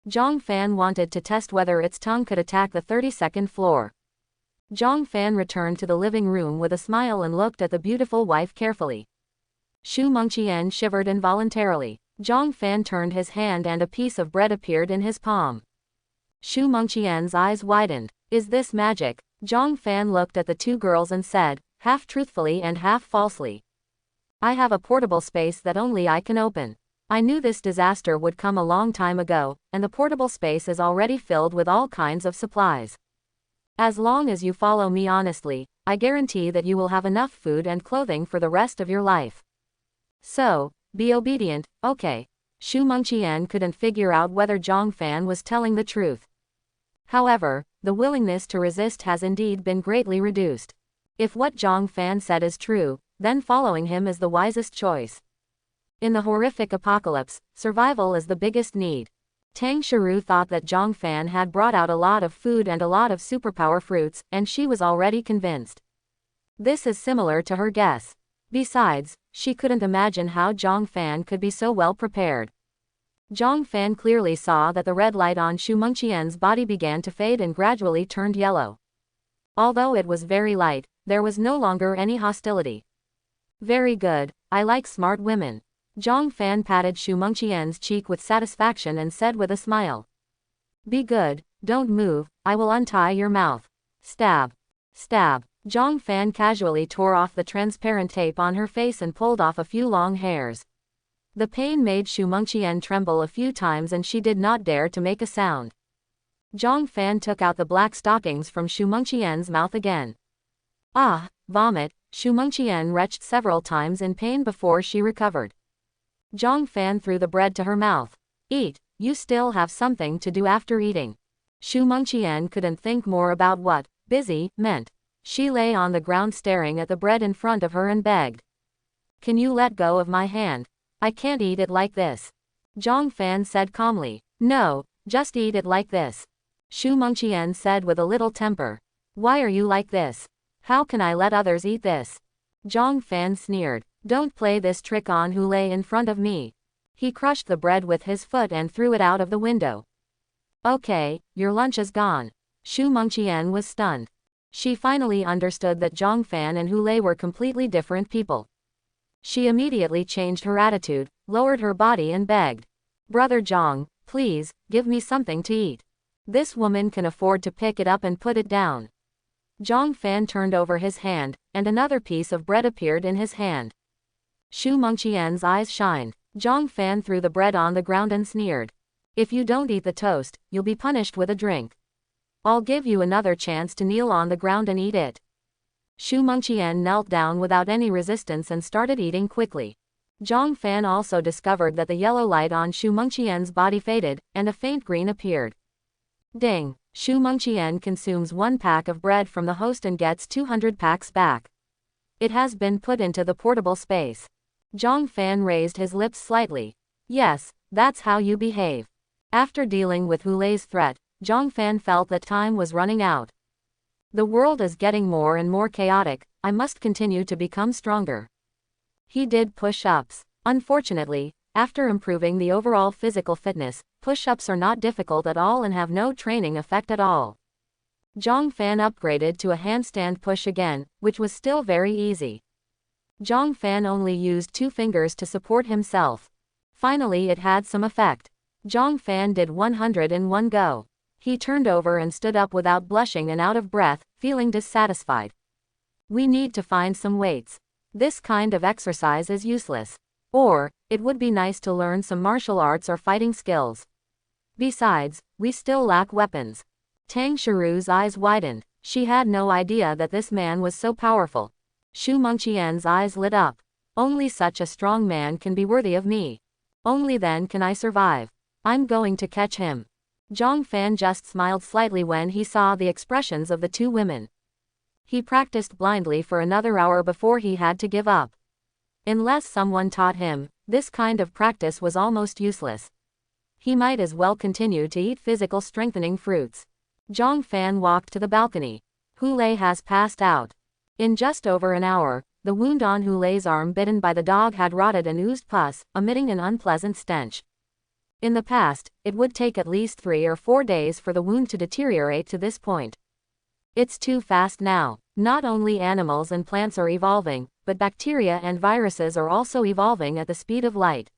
Zhang Fan wanted to test whether its tongue could attack the 32nd floor. Zhang Fan returned to the living room with a smile and looked at the beautiful wife carefully. Xu Mengqian shivered involuntarily. Zhang Fan turned his hand and a piece of bread appeared in his palm. Xu Mengqian's eyes widened. Is this magic? Zhang Fan looked at the two girls and said, half truthfully and half falsely. I have a portable space that only I can open. I knew this disaster would come a long time ago, and the portable space is already filled with all kinds of supplies. As long as you follow me honestly, I guarantee that you will have enough food and clothing for the rest of your life. So, be obedient, okay? Xu Mengqian couldn't figure out whether Zhang Fan was telling the truth. However, the willingness to resist has indeed been greatly reduced. If what Zhang Fan said is true, then following him is the wisest choice. In the horrific apocalypse, survival is the biggest need. Tang Shiru thought that Zhang Fan had brought out a lot of food and a lot of superpower fruits, and she was already convinced. This is similar to her guess. Besides, she couldn't imagine how Zhang Fan could be so well prepared. Zhang Fan clearly saw that the red light on Xu Mengqian's body began to fade and gradually turned yellow. Although it was very light, there was no longer any hostility. Very good, I like smart women. Zhang Fan patted Xu Mengqian's cheek with satisfaction and said with a smile. Be good, don't move, I will untie your mouth. Stab. Stab. Zhang Fan casually tore off the transparent tape on her face and pulled off a few long hairs. The pain made Xu Mengqian tremble a few times and she did not dare to make a sound. Zhang Fan took out the black stockings from Xu Mengqian's mouth again. Ah, vomit, Xu Mengqian retched several times in pain before she recovered. Zhang Fan threw the bread to her mouth. Eat, you still have something to do after eating. Xu Mengqian couldn't think more about what busy meant. She lay on the ground staring at the bread in front of her and begged. Can you let go of my hand? I can't eat it like this. Zhang Fan said calmly. No, just eat it like this. Xu Mengqian said with a little temper. Why are you like this? How can I let others eat this? Zhang Fan sneered. Don't play this trick on Hule in front of me. He crushed the bread with his foot and threw it out of the window. Okay, your lunch is gone. Xu Mengqian was stunned. She finally understood that Zhang Fan and Hule were completely different people. She immediately changed her attitude, lowered her body and begged. Brother Zhang, please, give me something to eat. This woman can afford to pick it up and put it down. Zhang Fan turned over his hand, and another piece of bread appeared in his hand. Xu Mengqian's eyes shined. Zhang Fan threw the bread on the ground and sneered. If you don't eat the toast, you'll be punished with a drink. I'll give you another chance to kneel on the ground and eat it. Xu Mengqian knelt down without any resistance and started eating quickly. Zhang Fan also discovered that the yellow light on Xu Mengqian's body faded, and a faint green appeared. Ding! Xu Mengqian consumes 1 pack of bread from the host and gets 200 packs back. It has been put into the portable space. Zhang Fan raised his lips slightly. Yes, that's how you behave. After dealing with Hule's threat, Zhang Fan felt that time was running out. The world is getting more and more chaotic, I must continue to become stronger. He did push-ups. Unfortunately, after improving the overall physical fitness, push-ups are not difficult at all and have no training effect at all. Zhang Fan upgraded to a handstand push again, which was still very easy. Zhang Fan only used 2 fingers to support himself. Finally it had some effect. Zhang Fan did 100 in one go. He turned over and stood up without blushing and out of breath, feeling dissatisfied. We need to find some weights. This kind of exercise is useless. Or, it would be nice to learn some martial arts or fighting skills. Besides, we still lack weapons. Tang Shiru's eyes widened. She had no idea that this man was so powerful. Xu Mengqian's eyes lit up. Only such a strong man can be worthy of me. Only then can I survive. I'm going to catch him. Zhang Fan just smiled slightly when he saw the expressions of the 2 women. He practiced blindly for another hour before he had to give up. Unless someone taught him, this kind of practice was almost useless. He might as well continue to eat physical strengthening fruits. Zhang Fan walked to the balcony. Hu Lei has passed out. In just over an hour, the wound on Hu Lei's arm bitten by the dog had rotted and oozed pus, emitting an unpleasant stench. In the past, it would take at least 3 or 4 days for the wound to deteriorate to this point. It's too fast now. Not only animals and plants are evolving, but bacteria and viruses are also evolving at the speed of light.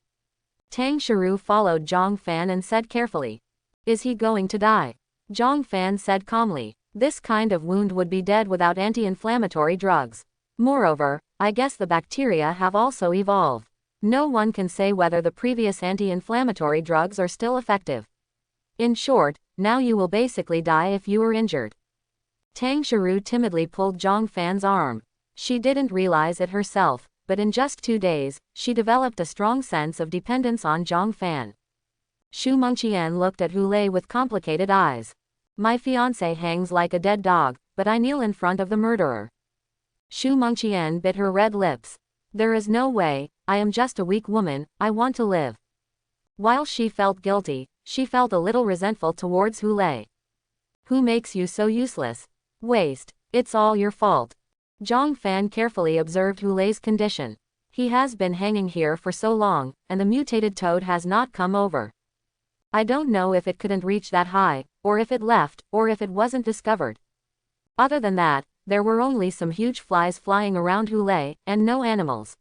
Tang Shiru followed Zhang Fan and said carefully. Is he going to die? Zhang Fan said calmly. This kind of wound would be dead without anti-inflammatory drugs. Moreover, I guess the bacteria have also evolved. No one can say whether the previous anti-inflammatory drugs are still effective. In short, now you will basically die if you are injured. Tang Shiru timidly pulled Zhang Fan's arm. She didn't realize it herself, but in just 2 days, she developed a strong sense of dependence on Zhang Fan. Xu Mengqian looked at Hu Lei with complicated eyes. My fiancé hangs like a dead dog, but I kneel in front of the murderer. Xu Mengqian bit her red lips. There is no way, I am just a weak woman, I want to live. While she felt guilty, she felt a little resentful towards Hu Lei. Who makes you so useless? Waste, it's all your fault. Zhang Fan carefully observed Hu Lei's condition. He has been hanging here for so long, and the mutated toad has not come over. I don't know if it couldn't reach that high, or if it left, or if it wasn't discovered. Other than that, there were only some huge flies flying around Hu Lei, and no animals.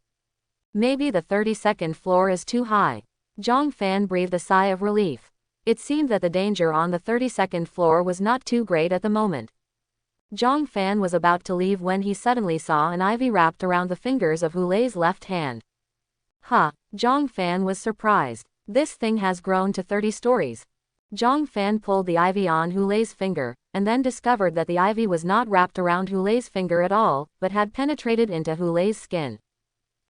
Maybe the 32nd floor is too high. Zhang Fan breathed a sigh of relief. It seemed that the danger on the 32nd floor was not too great at the moment. Zhang Fan was about to leave when he suddenly saw an ivy wrapped around the fingers of Hu Lei's left hand. Huh, Zhang Fan was surprised. This thing has grown to 30 stories. Zhang Fan pulled the ivy on Hu Lei's finger, and then discovered that the ivy was not wrapped around Hu Lei's finger at all, but had penetrated into Hu Lei's skin.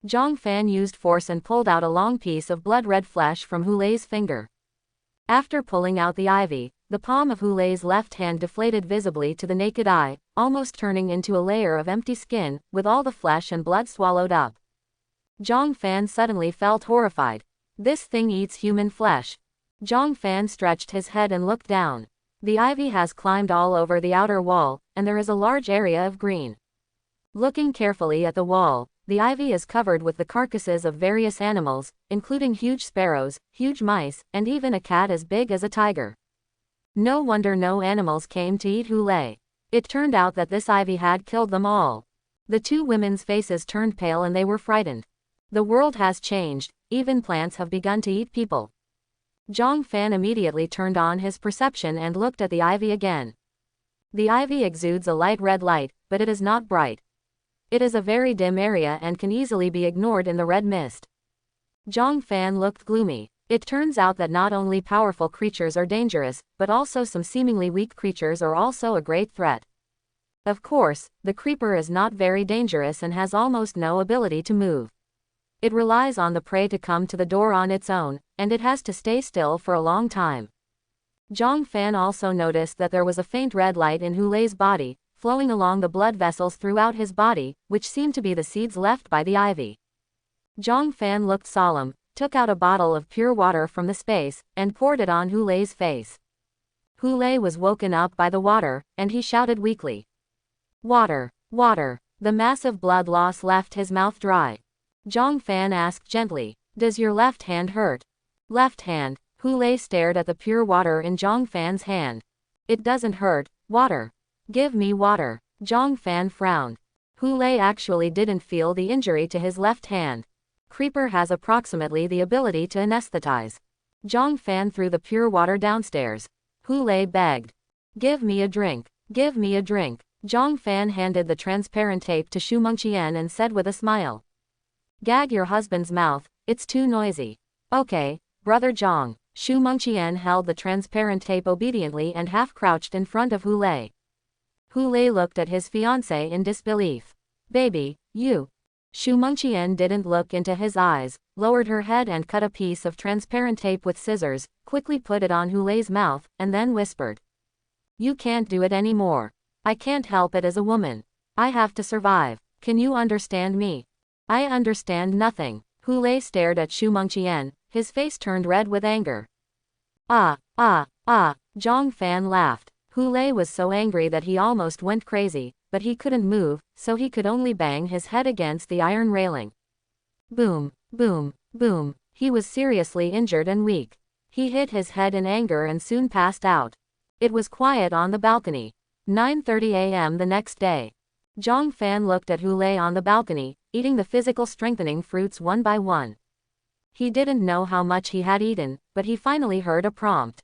Zhang Fan used force and pulled out a long piece of blood-red flesh from Hu Lei's finger. After pulling out the ivy, the palm of Hu Lei's left hand deflated visibly to the naked eye, almost turning into a layer of empty skin, with all the flesh and blood swallowed up. Zhang Fan suddenly felt horrified. This thing eats human flesh. Zhang Fan stretched his head and looked down. The ivy has climbed all over the outer wall, and there is a large area of green. Looking carefully at the wall, the ivy is covered with the carcasses of various animals, including huge sparrows, huge mice, and even a cat as big as a tiger. No wonder no animals came to eat Hu Lei. It turned out that this ivy had killed them all. The two women's faces turned pale and they were frightened. The world has changed, even plants have begun to eat people. Zhang Fan immediately turned on his perception and looked at the ivy again. The ivy exudes a light red light, but it is not bright. It is a very dim area and can easily be ignored in the red mist. Zhang Fan looked gloomy. It turns out that not only powerful creatures are dangerous, but also some seemingly weak creatures are also a great threat. Of course, the creeper is not very dangerous and has almost no ability to move. It relies on the prey to come to the door on its own, and it has to stay still for a long time. Zhang Fan also noticed that there was a faint red light in Hu Lei's body, flowing along the blood vessels throughout his body, which seemed to be the seeds left by the ivy. Zhang Fan looked solemn, took out a bottle of pure water from the space, and poured it on Hu Lei's face. Hu Lei was woken up by the water, and he shouted weakly. Water, water. The massive blood loss left his mouth dry. Zhang Fan asked gently, does your left hand hurt? Left hand. Hu Lei stared at the pure water in Zhang Fan's hand. It doesn't hurt, water. Give me water. Zhang Fan frowned. Hu Lei actually didn't feel the injury to his left hand. Creeper has approximately the ability to anesthetize. Zhang Fan threw the pure water downstairs. Hu Lei begged. Give me a drink. Give me a drink. Zhang Fan handed the transparent tape to Xu Mengqian and said with a smile. Gag your husband's mouth, it's too noisy. Okay, brother Zhang. Xu Mengqian held the transparent tape obediently and half-crouched in front of Hu Lei. Hu Lei looked at his fiancée in disbelief. Baby, you. Xu Mengqian didn't look into his eyes, lowered her head and cut a piece of transparent tape with scissors, quickly put it on Hu Lei's mouth, and then whispered. You can't do it anymore. I can't help it as a woman. I have to survive. Can you understand me? I understand nothing. Hu Lei stared at Xu Mengqian, his face turned red with anger. Ah, Zhang Fan laughed. Hu Lei was so angry that he almost went crazy, but he couldn't move, so he could only bang his head against the iron railing. Boom, boom, boom. He was seriously injured and weak. He hit his head in anger and soon passed out. It was quiet on the balcony. 9:30 a.m. the next day. Zhang Fan looked at Hu Lei on the balcony, eating the physical strengthening fruits one by one. He didn't know how much he had eaten, but he finally heard a prompt.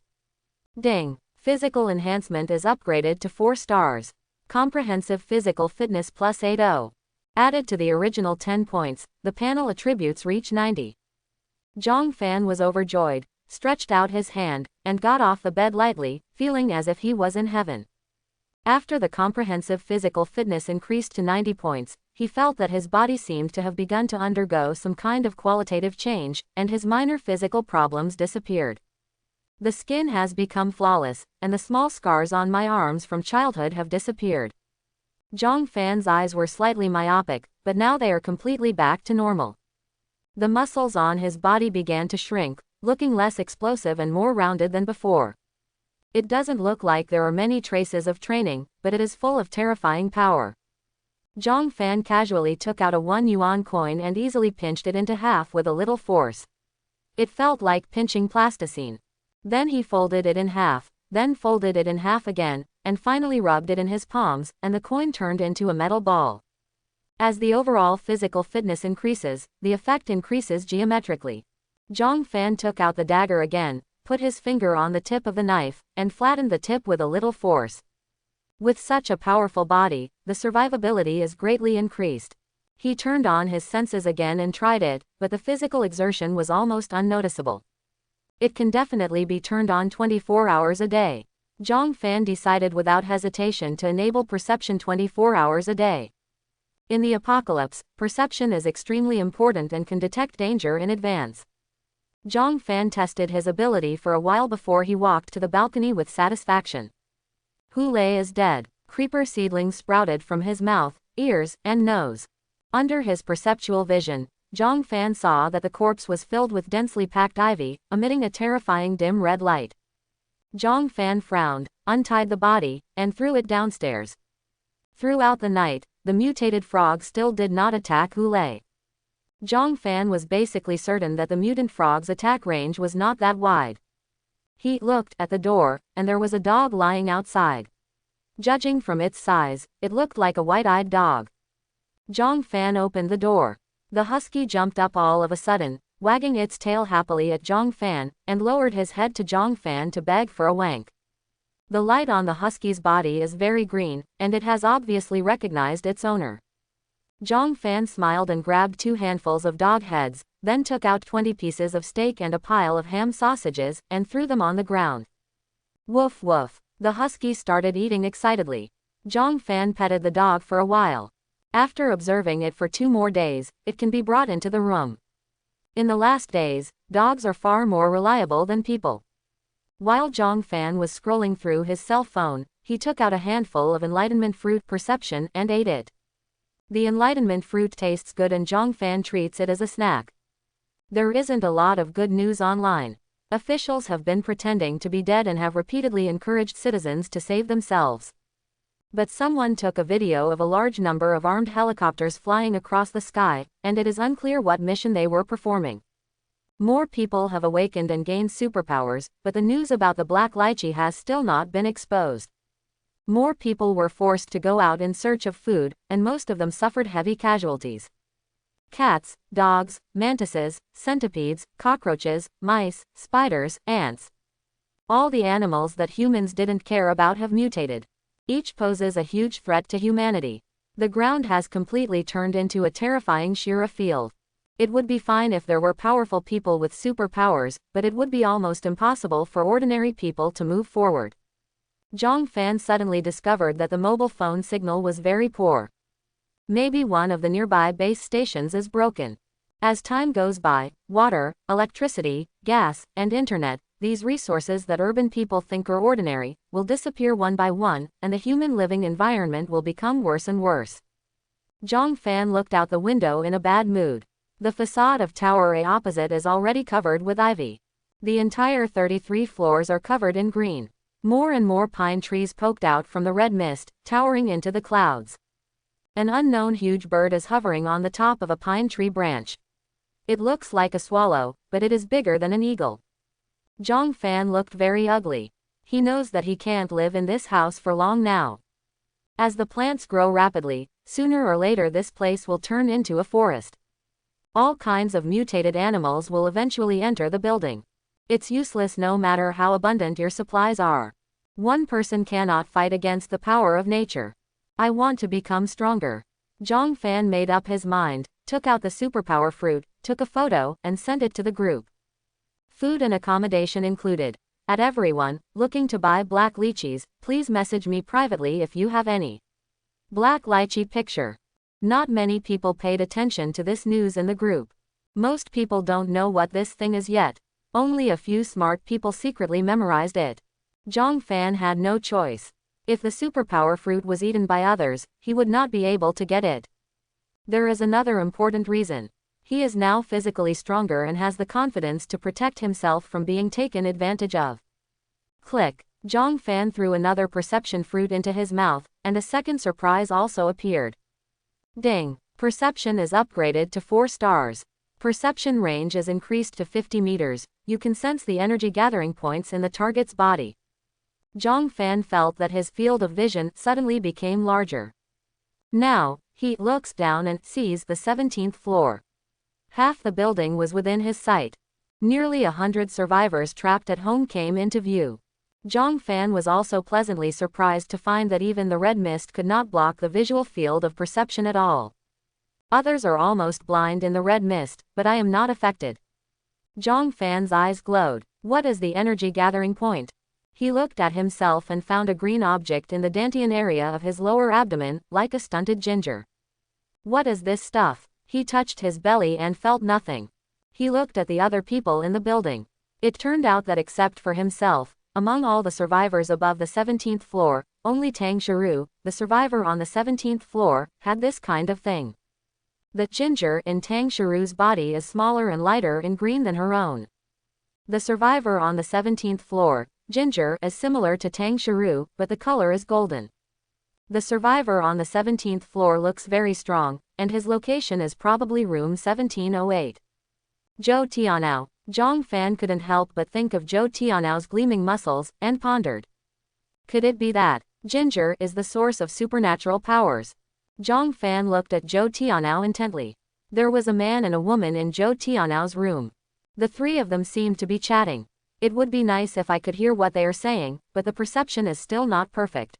Ding. Physical enhancement is upgraded to 4 stars. Comprehensive physical fitness plus 80. Added to the original 10 points, the panel attributes reach 90. Zhang Fan was overjoyed, stretched out his hand, and got off the bed lightly, feeling as if he was in heaven. After the comprehensive physical fitness increased to 90 points, he felt that his body seemed to have begun to undergo some kind of qualitative change, and his minor physical problems disappeared. The skin has become flawless, and the small scars on my arms from childhood have disappeared. Zhang Fan's eyes were slightly myopic, but now they are completely back to normal. The muscles on his body began to shrink, looking less explosive and more rounded than before. It doesn't look like there are many traces of training, but it is full of terrifying power. Zhang Fan casually took out a 1 yuan coin and easily pinched it into half with a little force. It felt like pinching plasticine. Then he folded it in half, then folded it in half again, and finally rubbed it in his palms, and the coin turned into a metal ball. As the overall physical fitness increases, the effect increases geometrically. Zhang Fan took out the dagger again, put his finger on the tip of the knife, and flattened the tip with a little force. With such a powerful body, the survivability is greatly increased. He turned on his senses again and tried it, but the physical exertion was almost unnoticeable. It can definitely be turned on 24 hours a day. Zhang Fan decided without hesitation to enable perception 24 hours a day. In the apocalypse, perception is extremely important and can detect danger in advance. Zhang Fan tested his ability for a while before he walked to the balcony with satisfaction. Hu Lei is dead. Creeper seedlings sprouted from his mouth, ears, and nose. Under his perceptual vision, Zhang Fan saw that the corpse was filled with densely packed ivy, emitting a terrifying dim red light. Zhang Fan frowned, untied the body, and threw it downstairs. Throughout the night, the mutated frog still did not attack Hu Lei. Zhang Fan was basically certain that the mutant frog's attack range was not that wide. He looked at the door, and there was a dog lying outside. Judging from its size, it looked like a white-eyed dog. Zhang Fan opened the door. The husky jumped up all of a sudden, wagging its tail happily at Zhang Fan, and lowered his head to Zhang Fan to beg for a wank. The light on the husky's body is very green, and it has obviously recognized its owner. Zhang Fan smiled and grabbed 2 handfuls of dog heads, then took out 20 pieces of steak and a pile of ham sausages, and threw them on the ground. Woof woof. The husky started eating excitedly. Zhang Fan petted the dog for a while. After observing it for 2 more days, it can be brought into the room. In the last days, dogs are far more reliable than people. While Zhang Fan was scrolling through his cell phone, he took out a handful of enlightenment fruit perception and ate it. The enlightenment fruit tastes good and Zhang Fan treats it as a snack. There isn't a lot of good news online. Officials have been pretending to be dead and have repeatedly encouraged citizens to save themselves. But someone took a video of a large number of armed helicopters flying across the sky, and it is unclear what mission they were performing. More people have awakened and gained superpowers, but the news about the black lychee has still not been exposed. More people were forced to go out in search of food, and most of them suffered heavy casualties. Cats, dogs, mantises, centipedes, cockroaches, mice, spiders, ants. All the animals that humans didn't care about have mutated. Each poses a huge threat to humanity. The ground has completely turned into a terrifying Shira field. It would be fine if there were powerful people with superpowers, but it would be almost impossible for ordinary people to move forward. Zhang Fan suddenly discovered that the mobile phone signal was very poor. Maybe one of the nearby base stations is broken. As time goes by, water, electricity, gas, and internet, these resources that urban people think are ordinary, will disappear one by one, and the human living environment will become worse and worse. Zhang Fan looked out the window in a bad mood. The facade of Tower A opposite is already covered with ivy. The entire 33 floors are covered in green. More and more pine trees poked out from the red mist, towering into the clouds. An unknown huge bird is hovering on the top of a pine tree branch. It looks like a swallow, but it is bigger than an eagle. Zhang Fan looked very ugly. He knows that he can't live in this house for long now. As the plants grow rapidly, sooner or later this place will turn into a forest. All kinds of mutated animals will eventually enter the building. It's useless no matter how abundant your supplies are. One person cannot fight against the power of nature. I want to become stronger. Zhang Fan made up his mind, took out the superpower fruit, took a photo, and sent it to the group. Food and accommodation included. At everyone looking to buy black lychees, please message me privately if you have any. Black lychee picture. Not many people paid attention to this news in the group. Most people don't know what this thing is yet. Only a few smart people secretly memorized it. Zhang Fan had no choice. If the superpower fruit was eaten by others, he would not be able to get it. There is another important reason. He is now physically stronger and has the confidence to protect himself from being taken advantage of. Click. Zhang Fan threw another perception fruit into his mouth, and a second surprise also appeared. Ding. Perception is upgraded to 4 stars. Perception range is increased to 50 meters. You can sense the energy gathering points in the target's body. Zhang Fan felt that his field of vision suddenly became larger. Now, he looks down and sees the 17th floor. Half the building was within his sight. Nearly 100 survivors trapped at home came into view. Zhang Fan was also pleasantly surprised to find that even the red mist could not block the visual field of perception at all. Others are almost blind in the red mist, but I am not affected. Zhang Fan's eyes glowed. What is the energy gathering point? He looked at himself and found a green object in the dantian area of his lower abdomen, like a stunted ginger. What is this stuff? He touched his belly and felt nothing. He looked at the other people in the building. It turned out that except for himself, among all the survivors above the 17th floor, only Tang Shiru, the survivor on the 17th floor, had this kind of thing. The ginger in Tang Shiru's body is smaller and lighter in green than her own. The survivor on the 17th floor, ginger, is similar to Tang Shiru, but the color is golden. The survivor on the 17th floor looks very strong, and his location is probably room 1708. Zhou Tianao. Zhang Fan couldn't help but think of Zhou Tianao's gleaming muscles, and pondered. Could it be that ginger is the source of supernatural powers? Zhang Fan looked at Zhou Tianao intently. There was a man and a woman in Zhou Tianao's room. The three of them seemed to be chatting. It would be nice if I could hear what they are saying, but the perception is still not perfect.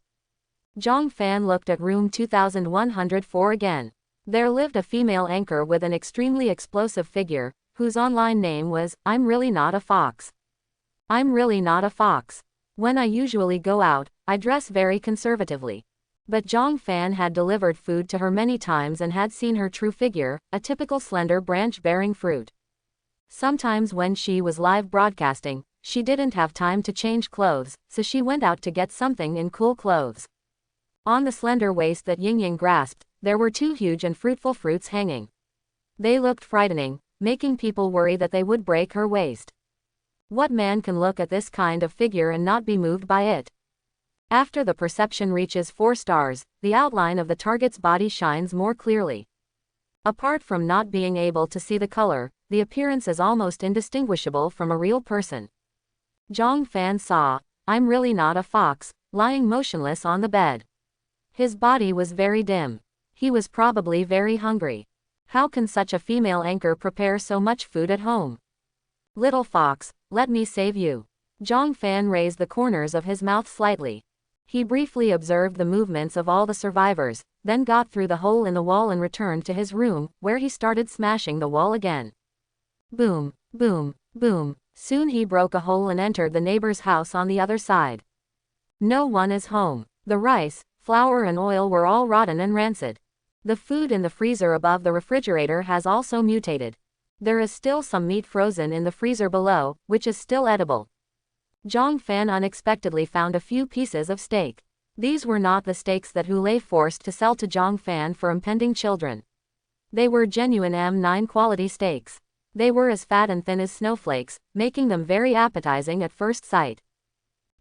Zhang Fan looked at room 2104 again. There lived a female anchor with an extremely explosive figure, whose online name was, "I'm really not a fox. I'm really not a fox. When I usually go out, I dress very conservatively." But Zhang Fan had delivered food to her many times and had seen her true figure, a typical slender branch-bearing fruit. Sometimes when she was live broadcasting, she didn't have time to change clothes, so she went out to get something in cool clothes. On the slender waist that Yingying grasped, there were 2 huge and fruitful fruits hanging. They looked frightening, making people worry that they would break her waist. What man can look at this kind of figure and not be moved by it? After the perception reaches 4 stars, the outline of the target's body shines more clearly. Apart from not being able to see the color, the appearance is almost indistinguishable from a real person. Zhang Fan saw, "I'm really not a fox," lying motionless on the bed. His body was very dim. He was probably very hungry. How can such a female anchor prepare so much food at home? "Little fox, let me save you." Zhang Fan raised the corners of his mouth slightly. He briefly observed the movements of all the survivors, then got through the hole in the wall and returned to his room, where he started smashing the wall again. Boom, boom, boom. Soon he broke a hole and entered the neighbor's house on the other side. No one is home. The rice, flour and oil were all rotten and rancid. The food in the freezer above the refrigerator has also mutated. There is still some meat frozen in the freezer below, which is still edible. Zhang Fan unexpectedly found a few pieces of steak. These were not the steaks that Hu Lei forced to sell to Zhang Fan for impending children. They were genuine M9 quality steaks. They were as fat and thin as snowflakes, making them very appetizing at first sight.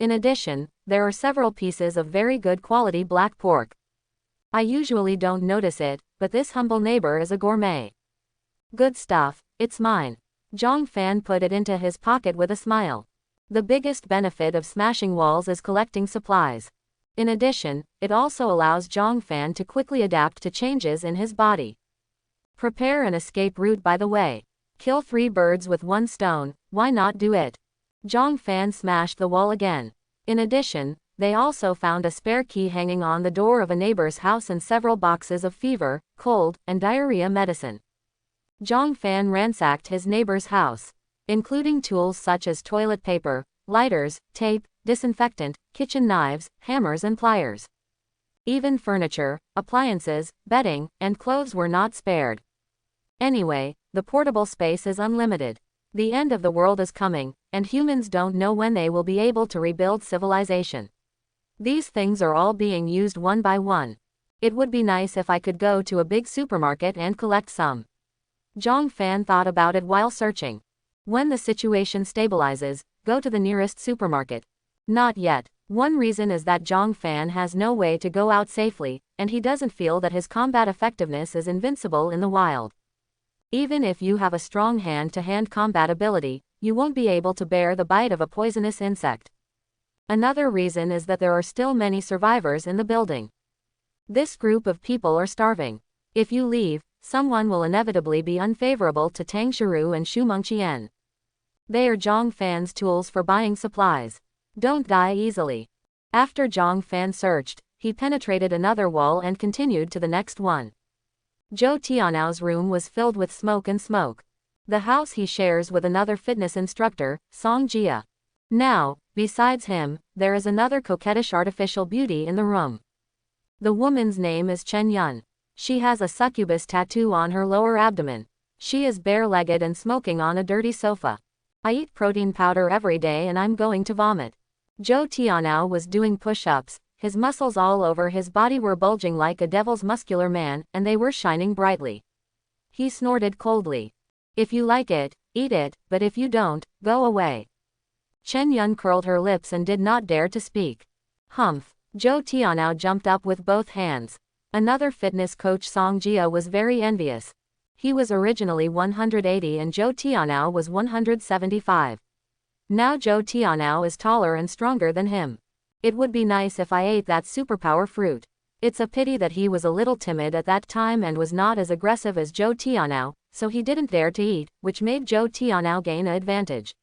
In addition, there are several pieces of very good quality black pork. I usually don't notice it, but this humble neighbor is a gourmet. Good stuff, it's mine. Zhang Fan put it into his pocket with a smile. The biggest benefit of smashing walls is collecting supplies. In addition, it also allows Zhang Fan to quickly adapt to changes in his body. Prepare an escape route by the way. Kill 3 birds with 1 stone, why not do it? Zhang Fan smashed the wall again. In addition, they also found a spare key hanging on the door of a neighbor's house and several boxes of fever, cold, and diarrhea medicine. Zhang Fan ransacked his neighbor's house, including tools such as toilet paper, lighters, tape, disinfectant, kitchen knives, hammers and pliers. Even furniture, appliances, bedding, and clothes were not spared. Anyway, the portable space is unlimited. The end of the world is coming, and humans don't know when they will be able to rebuild civilization. These things are all being used one by one. It would be nice if I could go to a big supermarket and collect some. Zhang Fan thought about it while searching. When the situation stabilizes, go to the nearest supermarket. Not yet. One reason is that Zhang Fan has no way to go out safely, and he doesn't feel that his combat effectiveness is invincible in the wild. Even if you have a strong hand-to-hand combat ability, you won't be able to bear the bite of a poisonous insect. Another reason is that there are still many survivors in the building. This group of people are starving. If you leave, someone will inevitably be unfavorable to Tang Shiru and Xu Mengqian. They are Zhang Fan's tools for buying supplies. Don't die easily. After Zhang Fan searched, he penetrated another wall and continued to the next one. Zhou Tianao's room was filled with smoke and smoke. The house he shares with another fitness instructor, Song Jia. Now, besides him, there is another coquettish artificial beauty in the room. The woman's name is Chen Yun. She has a succubus tattoo on her lower abdomen. She is bare-legged and smoking on a dirty sofa. I eat protein powder every day and I'm going to vomit. Zhou Tianao was doing push-ups. His muscles all over his body were bulging like a devil's muscular man, and they were shining brightly. He snorted coldly. If you like it, eat it, but if you don't, go away. Chen Yun curled her lips and did not dare to speak. Humph. Zhou Tianao jumped up with both hands. Another fitness coach Song Jia was very envious. He was originally 180 and Zhou Tianao was 175. Now Zhou Tianao is taller and stronger than him. It would be nice if I ate that superpower fruit. It's a pity that he was a little timid at that time and was not as aggressive as Zhou Tianao, so he didn't dare to eat, which made Zhou Tianao gain an advantage.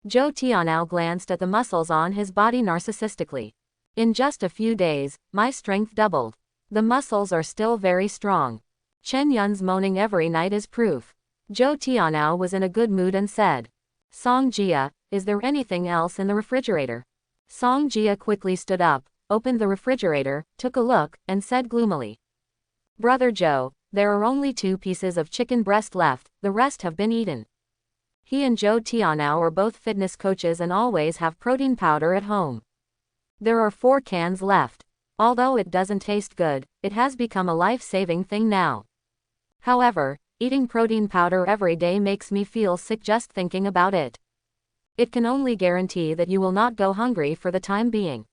Zhou Tianao glanced at the muscles on his body narcissistically. In just a few days, my strength doubled. The muscles are still very strong. Chen Yun's moaning every night is proof. Zhou Tianao was in a good mood and said, Song Jia, is there anything else in the refrigerator? Song Jia quickly stood up, opened the refrigerator, took a look, and said gloomily, Brother Zhou, there are only 2 pieces of chicken breast left, the rest have been eaten. He and Zhou Tianao are both fitness coaches and always have protein powder at home. There are 4 cans left. Although it doesn't taste good, it has become a life-saving thing now. However, eating protein powder every day makes me feel sick just thinking about it. It can only guarantee that you will not go hungry for the time being.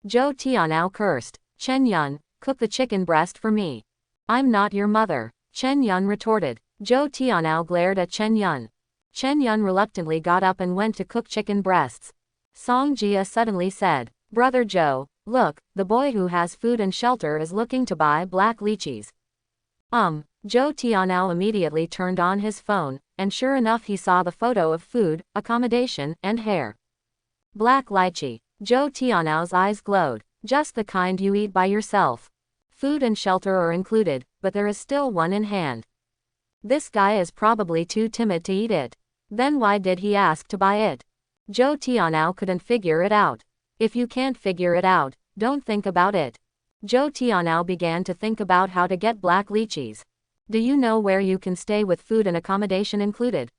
Zhou Tianao cursed. Chen Yun, cook the chicken breast for me. I'm not your mother. Chen Yun retorted. Zhou Tianao glared at Chen Yun. Chen Yun reluctantly got up and went to cook chicken breasts. Song Jia suddenly said, Brother Zhou, look, the boy who has food and shelter is looking to buy black lychees. Zhou Tianao immediately turned on his phone, and sure enough he saw the photo of food, accommodation, and hair. Black lychee. Zhou Tianao's eyes glowed. Just the kind you eat by yourself. Food and shelter are included, but there is still one in hand. This guy is probably too timid to eat it. Then why did he ask to buy it? Zhou Tianao couldn't figure it out. If you can't figure it out, don't think about it. Zhou Tianao began to think about how to get black lychees. Do you know where you can stay with food and accommodation included?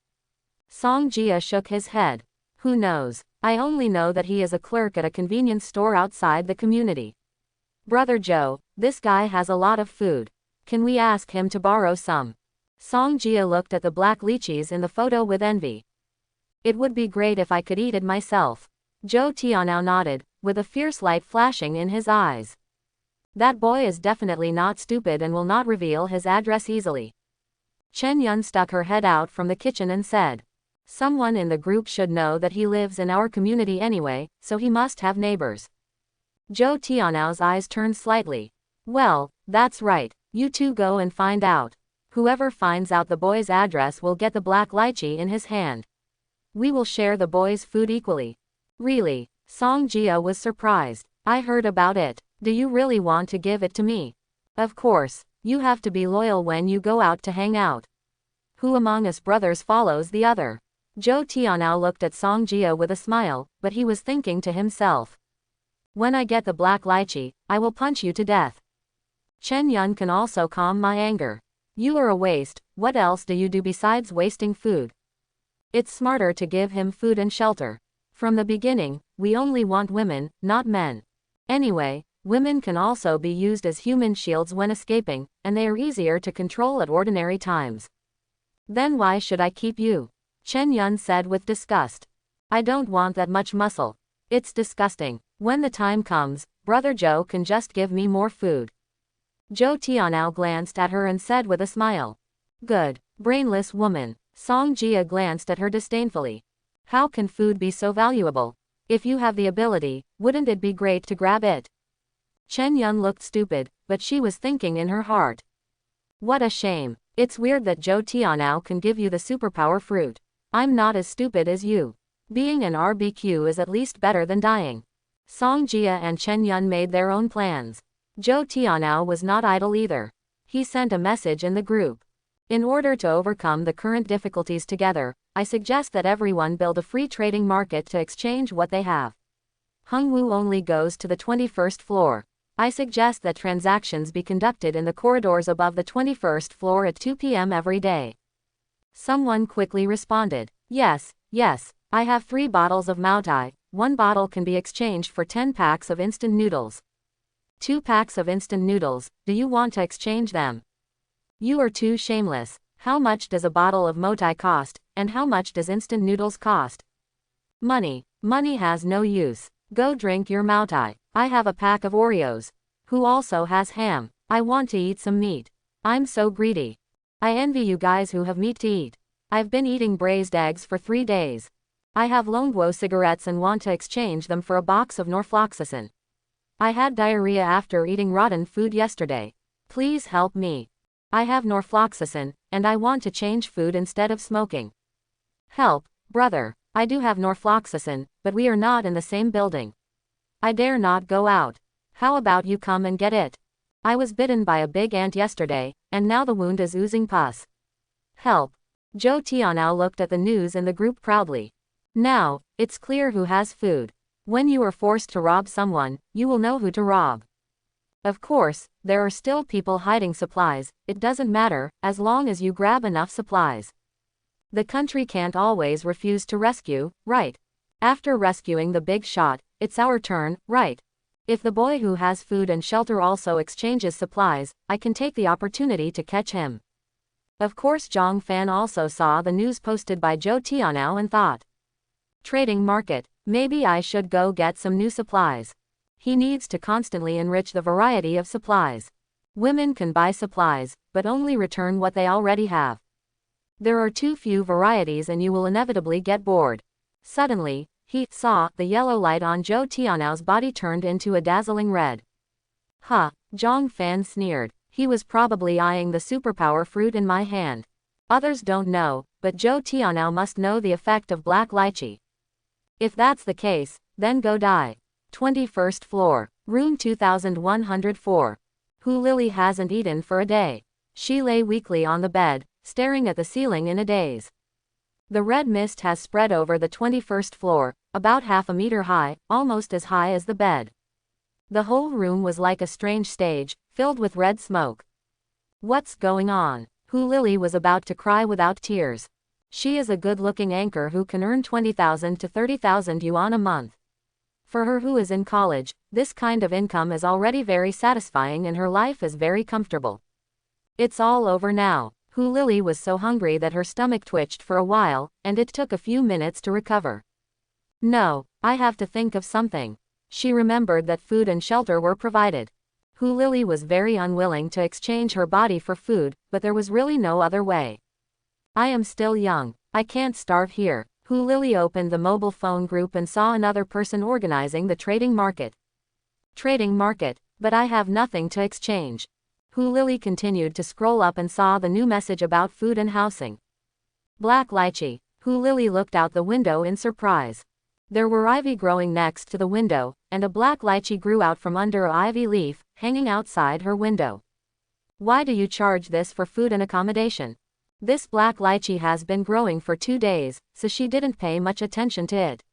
Song Jia shook his head. Who knows? I only know that he is a clerk at a convenience store outside the community. Brother Joe, this guy has a lot of food. Can we ask him to borrow some? Song Jia looked at the black lychees in the photo with envy. It would be great if I could eat it myself. Zhou Tianao nodded, with a fierce light flashing in his eyes. That boy is definitely not stupid and will not reveal his address easily. Chen Yun stuck her head out from the kitchen and said, someone in the group should know that he lives in our community anyway, so he must have neighbors. Zhou Tianao's eyes turned slightly. Well, that's right, you two go and find out. Whoever finds out the boy's address will get the black lychee in his hand. We will share the boy's food equally. Really? Song Jia was surprised. I heard about it. Do you really want to give it to me? Of course, you have to be loyal when you go out to hang out. Who among us brothers follows the other? Zhou Tianao looked at Song Jia with a smile, but he was thinking to himself. When I get the black lychee, I will punch you to death. Chen Yun can also calm my anger. You are a waste, what else do you do besides wasting food? It's smarter to give him food and shelter. From the beginning, we only want women, not men. Anyway, women can also be used as human shields when escaping, and they are easier to control at ordinary times. Then why should I keep you? Chen Yun said with disgust. I don't want that much muscle. It's disgusting. When the time comes, Brother Joe can just give me more food. Zhou Tianao glanced at her and said with a smile. Good, brainless woman. Song Jia glanced at her disdainfully. How can food be so valuable? If you have the ability, wouldn't it be great to grab it? Chen Yun looked stupid, but she was thinking in her heart. What a shame. It's weird that Zhou Tianao can give you the superpower fruit. I'm not as stupid as you. Being an RBQ is at least better than dying. Song Jia and Chen Yun made their own plans. Zhou Tianao was not idle either. He sent a message in the group. In order to overcome the current difficulties together, I suggest that everyone build a free trading market to exchange what they have. Hungwu only goes to the 21st floor. I suggest that transactions be conducted in the corridors above the 21st floor at 2 p.m. every day. Someone quickly responded. Yes, I have 3 bottles of Maotai. 1 bottle can be exchanged for 10 packs of instant noodles. 2 packs of instant noodles, do you want to exchange them? You are too shameless. How much does a bottle of Maotai cost, and how much does instant noodles cost? Money. Money has no use. Go drink your Maotai. I have a pack of Oreos. Who also has ham? I want to eat some meat. I'm so greedy. I envy you guys who have meat to eat. I've been eating braised eggs for 3 days. I have Longguo cigarettes and want to exchange them for a box of norfloxacin. I had diarrhea after eating rotten food yesterday. Please help me. I have norfloxacin, and I want to change food instead of smoking. Help, brother. I do have norfloxacin, but we are not in the same building. I dare not go out. How about you come and get it? I was bitten by a big ant yesterday, and now the wound is oozing pus. Help. Zhou Tianao looked at the news in the group proudly. Now, it's clear who has food. When you are forced to rob someone, you will know who to rob. Of course, there are still people hiding supplies. It doesn't matter, as long as you grab enough supplies. The country can't always refuse to rescue, right? After rescuing the big shot, it's our turn, right? If the boy who has food and shelter also exchanges supplies, I can take the opportunity to catch him. Of course Zhang Fan also saw the news posted by Zhou Tianao and thought. Trading market, maybe I should go get some new supplies. He needs to constantly enrich the variety of supplies. Women can buy supplies, but only return what they already have. There are too few varieties and you will inevitably get bored. Suddenly, he saw the yellow light on Zhou Tianao's body turned into a dazzling red. Ha, Zhang Fan sneered. He was probably eyeing the superpower fruit in my hand. Others don't know, but Zhou Tianao must know the effect of black lychee. If that's the case, then go die. 21st floor, room 2104. Hu Lily hasn't eaten for a day. She lay weakly on the bed, staring at the ceiling in a daze. The red mist has spread over the 21st floor, about half a meter high, almost as high as the bed. The whole room was like a strange stage, filled with red smoke. What's going on? Hu Lily was about to cry without tears. She is a good-looking anchor who can earn 20,000 to 30,000 yuan a month. For her who is in college, this kind of income is already very satisfying and her life is very comfortable. It's all over now. Hu Lily was so hungry that her stomach twitched for a while, and it took a few minutes to recover. No, I have to think of something. She remembered that food and shelter were provided. Hu Lily was very unwilling to exchange her body for food, but there was really no other way. I am still young. I can't starve here. Hu Lily opened the mobile phone group and saw another person organizing the trading market. Trading market, but I have nothing to exchange. Hu Lily continued to scroll up and saw the new message about food and housing. Black lychee. Hu Lily looked out the window in surprise. There were ivy growing next to the window, and a black lychee grew out from under an ivy leaf, hanging outside her window. Why do you charge this for food and accommodation? This black lychee has been growing for 2 days, so she didn't pay much attention to it.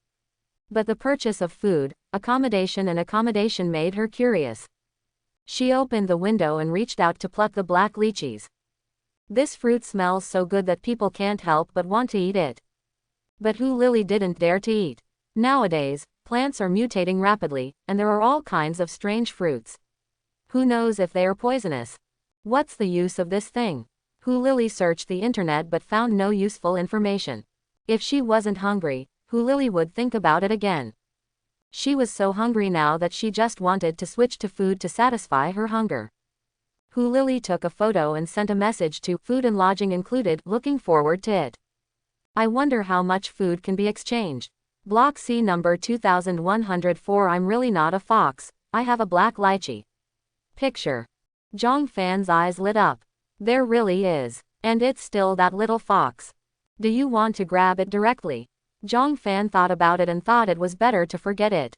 But the purchase of food, accommodation made her curious. She opened the window and reached out to pluck the black lychees. This fruit smells so good that people can't help but want to eat it. But Hu Lily didn't dare to eat. Nowadays, plants are mutating rapidly, and there are all kinds of strange fruits. Who knows if they are poisonous? What's the use of this thing? Hu Lily searched the internet but found no useful information. If she wasn't hungry, Hu Lily would think about it again. She was so hungry now that she just wanted to switch to food to satisfy her hunger. Hu Lily took a photo and sent a message to Food and Lodging Included, looking forward to it. I wonder how much food can be exchanged. Block C number 2104. I'm really not a fox, I have a black lychee. Picture. Zhang Fan's eyes lit up. There really is. And it's still that little fox. Do you want to grab it directly? Zhang Fan thought about it and thought it was better to forget it.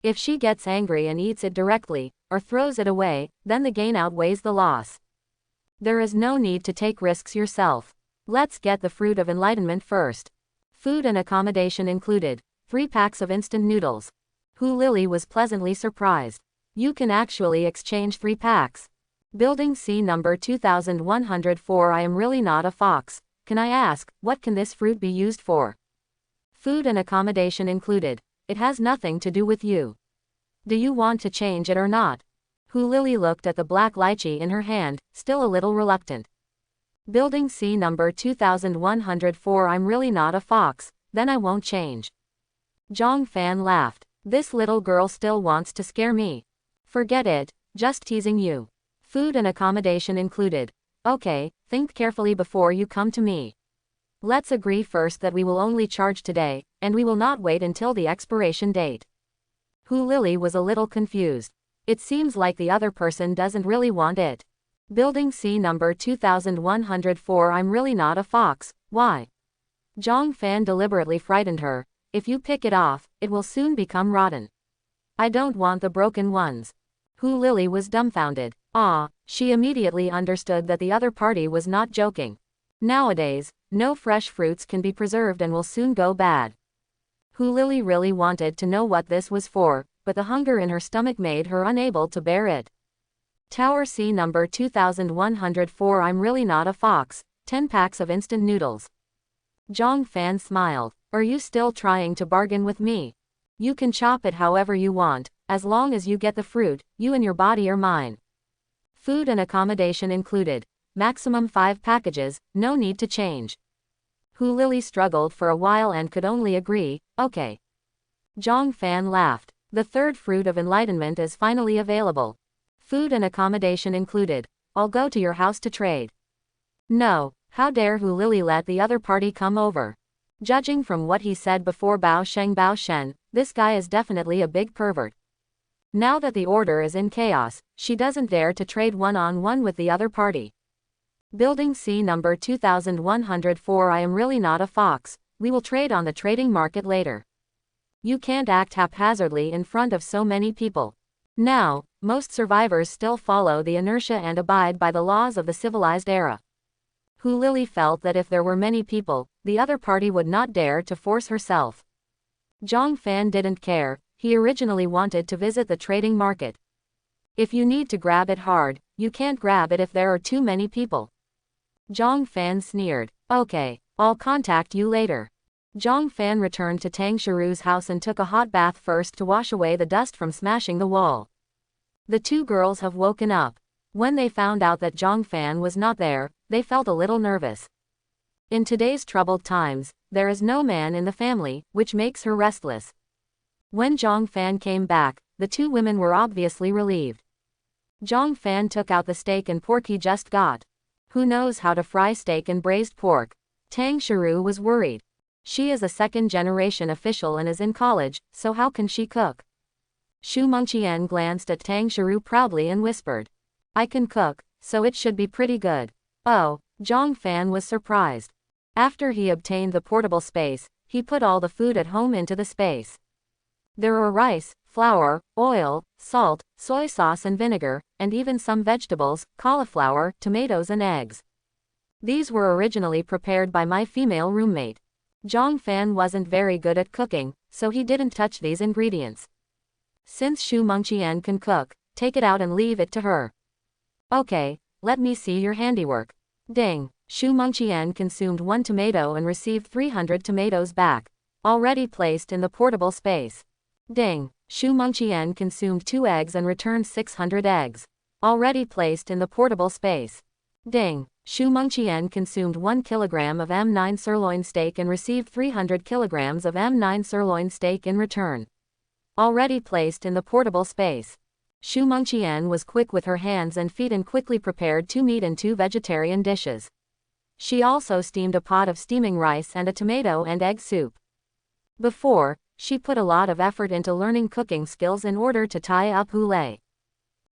If she gets angry and eats it directly, or throws it away, then the gain outweighs the loss. There is no need to take risks yourself. Let's get the fruit of enlightenment first. Food and accommodation included. 3 packs of instant noodles. Hu Lily was pleasantly surprised. You can actually exchange 3 packs. Building C number 2104. I am really not a fox. Can I ask, what can this fruit be used for? Food and accommodation included. It has nothing to do with you. Do you want to change it or not? Hu Lily looked at the black lychee in her hand, still a little reluctant. Building C number 2104. I'm really not a fox, then I won't change. Zhang Fan laughed. This little girl still wants to scare me. Forget it, just teasing you. Food and accommodation included. Okay, think carefully before you come to me. Let's agree first that we will only charge today, and we will not wait until the expiration date. Hu Lily was a little confused. It seems like the other person doesn't really want it. Building C number 2104. I'm really not a fox, why? Zhang Fan deliberately frightened her. If you pick it off, it will soon become rotten. I don't want the broken ones. Hu Lily was dumbfounded. She immediately understood that the other party was not joking. Nowadays, no fresh fruits can be preserved and will soon go bad. Hu Lily really wanted to know what this was for, but the hunger in her stomach made her unable to bear it. Tower C number 2104. I'm really not a fox. 10 packs of instant noodles. Zhang Fan smiled. Are you still trying to bargain with me? You can chop it however you want, as long as you get the fruit, you and your body are mine. Food and accommodation included. Maximum 5 packages, no need to change. Hu Lily struggled for a while and could only agree, okay. Zhang Fan laughed. The third fruit of enlightenment is finally available. Food and accommodation included. I'll go to your house to trade. No, how dare Hu Lily let the other party come over. Judging from what he said before Bao Shen, this guy is definitely a big pervert. Now that the order is in chaos, she doesn't dare to trade one-on-one with the other party. Building C number 2104. I am really not a fox, we will trade on the trading market later. You can't act haphazardly in front of so many people. Now, most survivors still follow the inertia and abide by the laws of the civilized era. Hu Lily felt that if there were many people, the other party would not dare to force herself. Zhang Fan didn't care, he originally wanted to visit the trading market. If you need to grab it hard, you can't grab it if there are too many people. Zhang Fan sneered. Okay, I'll contact you later. Zhang Fan returned to Tang Shiru's house and took a hot bath first to wash away the dust from smashing the wall. The two girls have woken up. When they found out that Zhang Fan was not there, they felt a little nervous. In today's troubled times, there is no man in the family, which makes her restless. When Zhang Fan came back, the two women were obviously relieved. Zhang Fan took out the steak and pork he just got. Who knows how to fry steak and braised pork? Tang Shiru was worried. She is a second-generation official and is in college, so how can she cook? Xu Mengqian glanced at Tang Shiru proudly and whispered, "I can cook, so it should be pretty good." Oh, Zhang Fan was surprised. After he obtained the portable space, he put all the food at home into the space. There were rice, flour, oil, salt, soy sauce and vinegar, and even some vegetables, cauliflower, tomatoes and eggs. These were originally prepared by my female roommate. Zhang Fan wasn't very good at cooking, so he didn't touch these ingredients. Since Xu Mengqian can cook, take it out and leave it to her. Okay, let me see your handiwork. Ding. Xu Mengqian consumed 1 tomato and received 300 tomatoes back, already placed in the portable space. Ding. Xu Mengqian consumed 2 eggs and returned 600 eggs, already placed in the portable space. Ding. Xu Mengqian consumed 1 kilogram of M9 sirloin steak and received 300 kilograms of M9 sirloin steak in return, already placed in the portable space. Xu Mengqian was quick with her hands and feet and quickly prepared 2 meat and 2 vegetarian dishes. She also steamed a pot of steaming rice and a tomato and egg soup. Before, she put a lot of effort into learning cooking skills in order to tie up Hulei,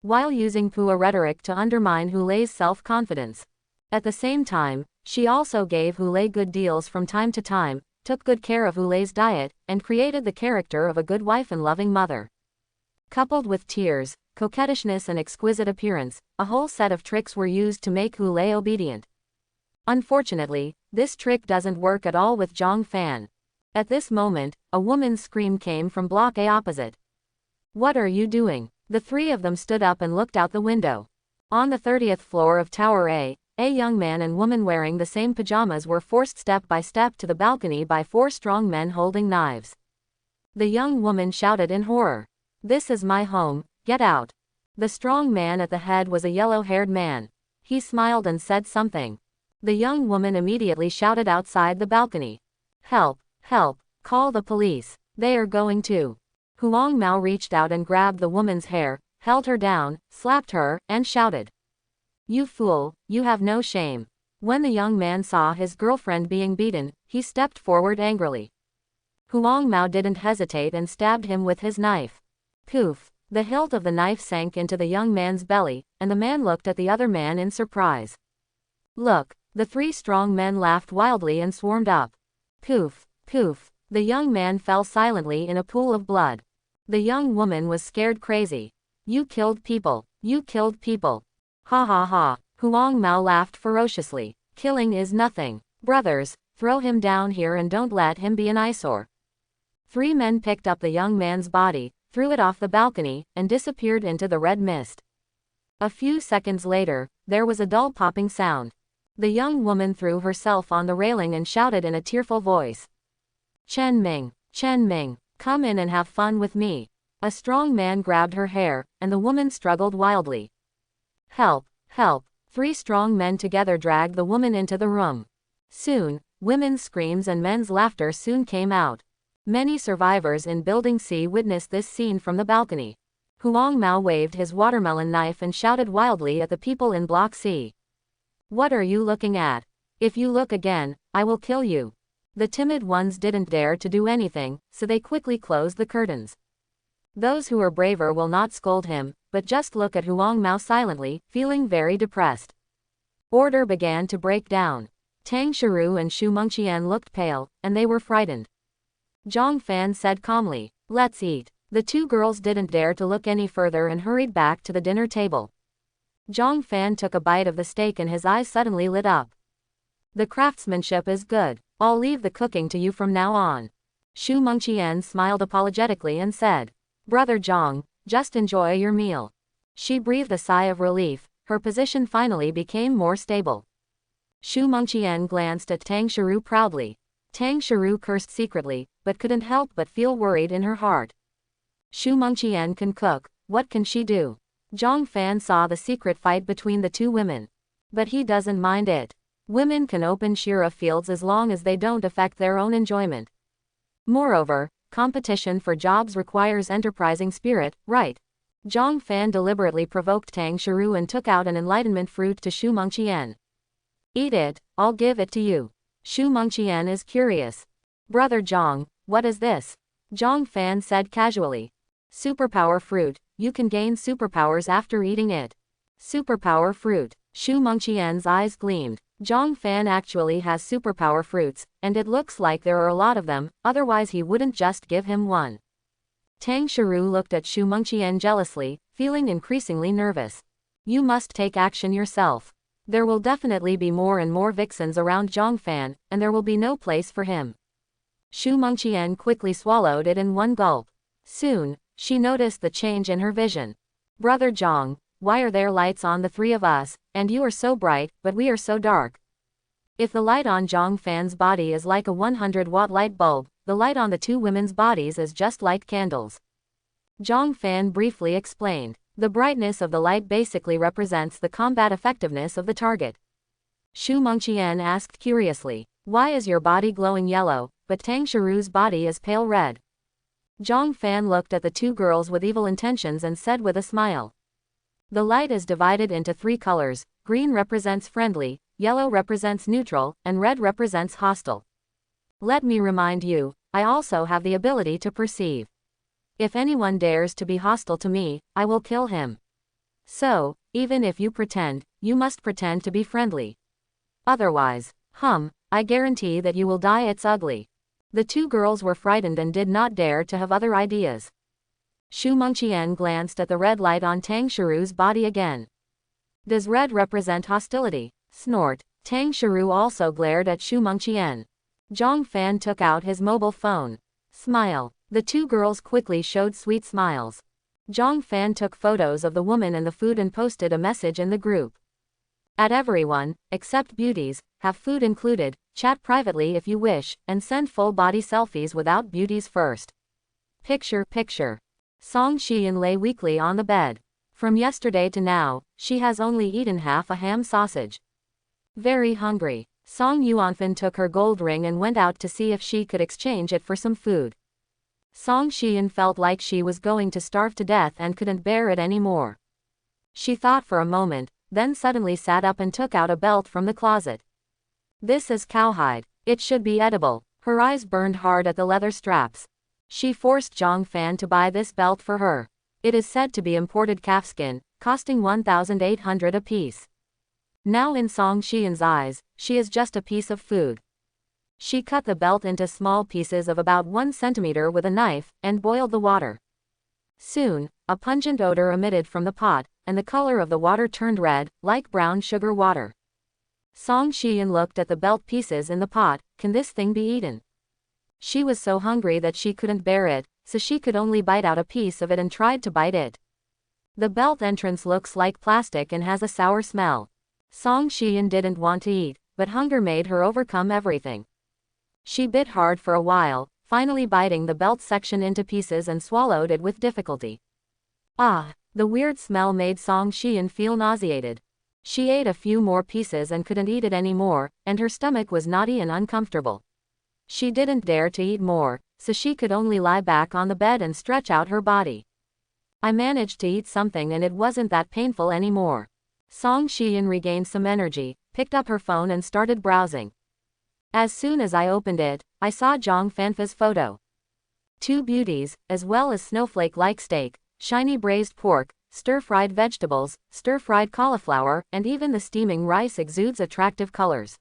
while using Pua rhetoric to undermine Hulei's self-confidence. At the same time, she also gave Hulei good deals from time to time, took good care of Hulei's diet, and created the character of a good wife and loving mother. Coupled with tears, coquettishness and exquisite appearance, a whole set of tricks were used to make Hulei obedient. Unfortunately, this trick doesn't work at all with Zhang Fan. At this moment, a woman's scream came from Block A opposite. "What are you doing?" The three of them stood up and looked out the window. On the 30th floor of Tower A young man and woman wearing the same pajamas were forced step by step to the balcony by 4 strong men holding knives. The young woman shouted in horror, "This is my home, get out." The strong man at the head was a yellow-haired man. He smiled and said something. The young woman immediately shouted outside the balcony, "Help, help, call the police, they are going to." Huang Mao reached out and grabbed the woman's hair, held her down, slapped her, and shouted, "You fool, you have no shame." When the young man saw his girlfriend being beaten, he stepped forward angrily. Huang Mao didn't hesitate and stabbed him with his knife. Poof! The hilt of the knife sank into the young man's belly, and the man looked at the other man in surprise. "Look!" The 3 strong men laughed wildly and swarmed up. Poof! Poof! The young man fell silently in a pool of blood. The young woman was scared crazy. "You killed people! You killed people!" Ha ha ha! Huang Mao laughed ferociously. "Killing is nothing. Brothers, throw him down here and don't let him be an eyesore." 3 men picked up the young man's body, threw it off the balcony, and disappeared into the red mist. A few seconds later, there was a dull popping sound. The young woman threw herself on the railing and shouted in a tearful voice, Chen Ming, come in and have fun with me." A strong man grabbed her hair, and the woman struggled wildly. "Help, help." 3 strong men together dragged the woman into the room. Soon, women's screams and men's laughter soon came out. Many survivors in Building C witnessed this scene from the balcony. Huang Mao waved his watermelon knife and shouted wildly at the people in Block C. "What are you looking at? If you look again, I will kill you." The timid ones didn't dare to do anything, so they quickly closed the curtains. Those who are braver will not scold him, but just look at Huang Mao silently, feeling very depressed. Order began to break down. Tang Shiru and Xu Mengqian looked pale, and they were frightened. Zhang Fan said calmly, "Let's eat." The 2 girls didn't dare to look any further and hurried back to the dinner table. Zhang Fan took a bite of the steak and his eyes suddenly lit up. "The craftsmanship is good. I'll leave the cooking to you from now on." Xu Mengqian smiled apologetically and said, "Brother Zhang, just enjoy your meal." She breathed a sigh of relief, her position finally became more stable. Xu Mengqian glanced at Tang Shiru proudly. Tang Shiru cursed secretly, but couldn't help but feel worried in her heart. Xu Mengqian can cook, what can she do? Zhang Fan saw the secret fight between the two women. But he doesn't mind it. Women can open Shira fields as long as they don't affect their own enjoyment. Moreover, competition for jobs requires enterprising spirit, right? Zhang Fan deliberately provoked Tang Shiru and took out an enlightenment fruit to Xu Mengqian. Eat it, I'll give it to you. Xu Mengqian is curious. Brother Zhang, what is this? Zhang Fan said casually. Superpower fruit, you can gain superpowers after eating it. Superpower fruit. Xu Mengqian's eyes gleamed. Zhang Fan actually has superpower fruits, and it looks like there are a lot of them, otherwise he wouldn't just give him one. Tang Shiru looked at Xu Mengqian jealously, feeling increasingly nervous. You must take action yourself. There will definitely be more and more vixens around Zhang Fan, and there will be no place for him. Xu Mengqian quickly swallowed it in one gulp. Soon, she noticed the change in her vision. Brother Zhang, why are there lights on the three of us, and you are so bright, but we are so dark? If the light on Zhang Fan's body is like a 100-watt light bulb, the light on the two women's bodies is just like candles. Zhang Fan briefly explained. The brightness of the light basically represents the combat effectiveness of the target. Xu Mengqian asked curiously, why is your body glowing yellow, but Tang Shiru's body is pale red? Zhang Fan looked at the two girls with evil intentions and said with a smile. The light is divided into three colors, green represents friendly, yellow represents neutral, and red represents hostile. Let me remind you, I also have the ability to perceive. If anyone dares to be hostile to me, I will kill him. So, even if you must pretend to be friendly. Otherwise, I guarantee that you will die. It's ugly. The two girls were frightened and did not dare to have other ideas. Xu Mengqian glanced at the red light on Tang Shiru's body again. Does red represent hostility? Snort. Tang Shiru also glared at Xu Mengqian. Zhang Fan took out his mobile phone. Smile. The two girls quickly showed sweet smiles. Zhang Fan took photos of the woman and the food and posted a message in the group. At everyone, except beauties, have food included, chat privately if you wish, and send full-body selfies without beauties first. Picture. Song Xian lay weakly on the bed. From yesterday to now, she has only eaten half a ham sausage. Very hungry. Song Yuanfan took her gold ring and went out to see if she could exchange it for some food. Song Xian felt like she was going to starve to death and couldn't bear it anymore. She thought for a moment, then suddenly sat up and took out a belt from the closet. This is cowhide. It should be edible. Her eyes burned hard at the leather straps. She forced Zhang Fan to buy this belt for her. It is said to be imported calfskin, costing 1,800 apiece. Now in Song Xian's eyes, she is just a piece of food. She cut the belt into small pieces of about 1 centimeter with a knife, and boiled the water. Soon, a pungent odor emitted from the pot, and the color of the water turned red, like brown sugar water. Song Xian looked at the belt pieces in the pot. Can this thing be eaten? She was so hungry that she couldn't bear it, so she could only bite out a piece of it and tried to bite it. The belt entrance looks like plastic and has a sour smell. Song Xian didn't want to eat, but hunger made her overcome everything. She bit hard for a while, finally biting the belt section into pieces and swallowed it with difficulty. The weird smell made Song Xian feel nauseated. She ate a few more pieces and couldn't eat it anymore, and her stomach was knotty and uncomfortable. She didn't dare to eat more, so she could only lie back on the bed and stretch out her body. I managed to eat something and it wasn't that painful anymore. Song Xian regained some energy, picked up her phone and started browsing. As soon as I opened it, I saw Zhang Fanfa's photo. Two beauties, as well as snowflake-like steak, shiny braised pork, stir-fried vegetables, stir-fried cauliflower, and even the steaming rice exudes attractive colors.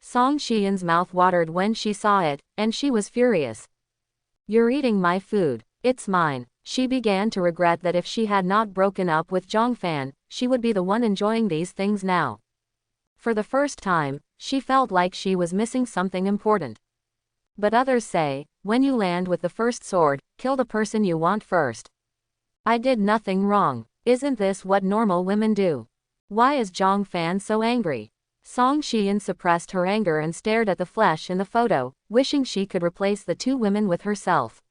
Song Xian's mouth watered when she saw it, and she was furious. You're eating my food. It's mine. She began to regret that if she had not broken up with Zhang Fan, she would be the one enjoying these things now. For the first time, she felt like she was missing something important. But others say, when you land with the first sword, kill the person you want first. I did nothing wrong. Isn't this what normal women do? Why is Zhang Fan so angry? Song Xian suppressed her anger and stared at the flesh in the photo, wishing she could replace the two women with herself.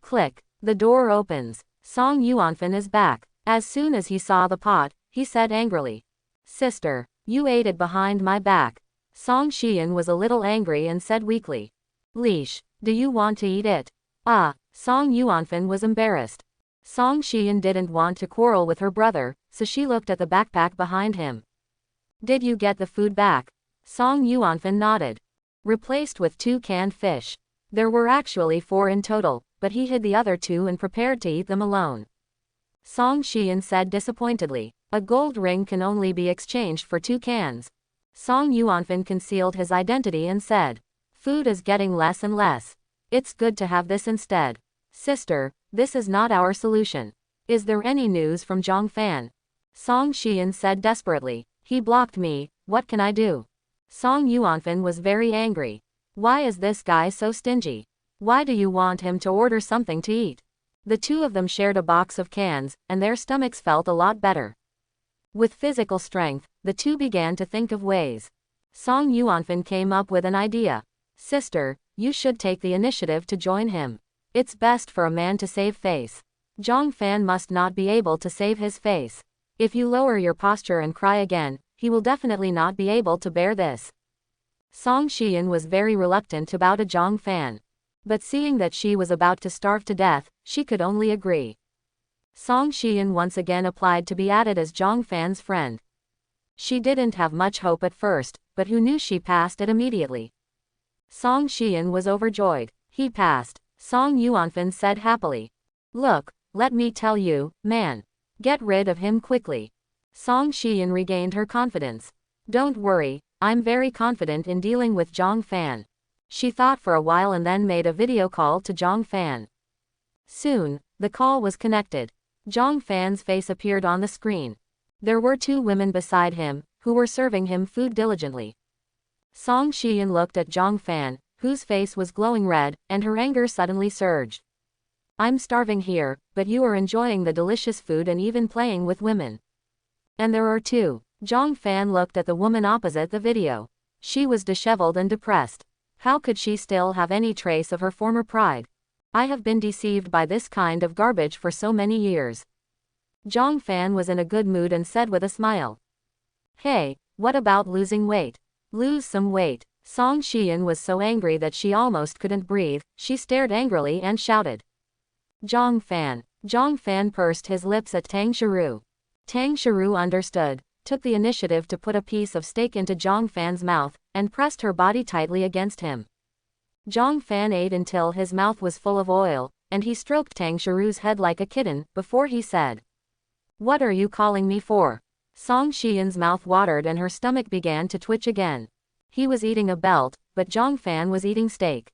Click. The door opens. Song Yuanfan is back. As soon as he saw the pot, he said angrily, "Sister, you ate it behind my back." Song Xian was a little angry and said weakly, "Leash, do you want to eat it?" Song Yuanfan was embarrassed. Song Xian didn't want to quarrel with her brother, so she looked at the backpack behind him. "Did you get the food back?" Song Yuanfan nodded. "Replaced with 2 canned fish. There were actually 4 in total, but he hid the other 2 and prepared to eat them alone." Song Xian said disappointedly, "A gold ring can only be exchanged for 2 cans. Song Yuanfan concealed his identity and said, "Food is getting less and less. It's good to have this instead." "Sister, this is not our solution. Is there any news from Zhang Fan?" Song Xian said desperately, "He blocked me, what can I do?" Song Yuanfan was very angry. "Why is this guy so stingy? Why do you want him to order something to eat?" The two of them shared a box of cans, and their stomachs felt a lot better. With physical strength, the two began to think of ways. Song Yuanfan came up with an idea. "Sister, you should take the initiative to join him. It's best for a man to save face. Zhang Fan must not be able to save his face. If you lower your posture and cry again, he will definitely not be able to bear this." Song Xian was very reluctant to bow to Zhang Fan. But seeing that she was about to starve to death, she could only agree. Song Xian once again applied to be added as Zhang Fan's friend. She didn't have much hope at first, but who knew she passed it immediately. Song Xian was overjoyed. He passed. Song Yuanfan said happily, "Look, let me tell you, man. Get rid of him quickly." Song Xian regained her confidence. "Don't worry, I'm very confident in dealing with Zhang Fan." She thought for a while and then made a video call to Zhang Fan. Soon, the call was connected. Zhang Fan's face appeared on the screen. There were 2 women beside him, who were serving him food diligently. Song Xian looked at Zhang Fan, whose face was glowing red, and her anger suddenly surged. "I'm starving here, but you are enjoying the delicious food and even playing with women. And there are 2. Zhang Fan looked at the woman opposite the video. She was disheveled and depressed. How could she still have any trace of her former pride? "I have been deceived by this kind of garbage for so many years." Zhang Fan was in a good mood and said with a smile, "Hey, what about losing weight? Lose some weight." Song Xian was so angry that she almost couldn't breathe. She stared angrily and shouted, "Zhang Fan." Zhang Fan pursed his lips at Tang Shiru. Tang Shiru understood, took the initiative to put a piece of steak into Zhang Fan's mouth, and pressed her body tightly against him. Zhang Fan ate until his mouth was full of oil, and he stroked Tang Shiru's head like a kitten, before he said, "What are you calling me for?" Song Xian's mouth watered and her stomach began to twitch again. He was eating a belt, but Zhang Fan was eating steak.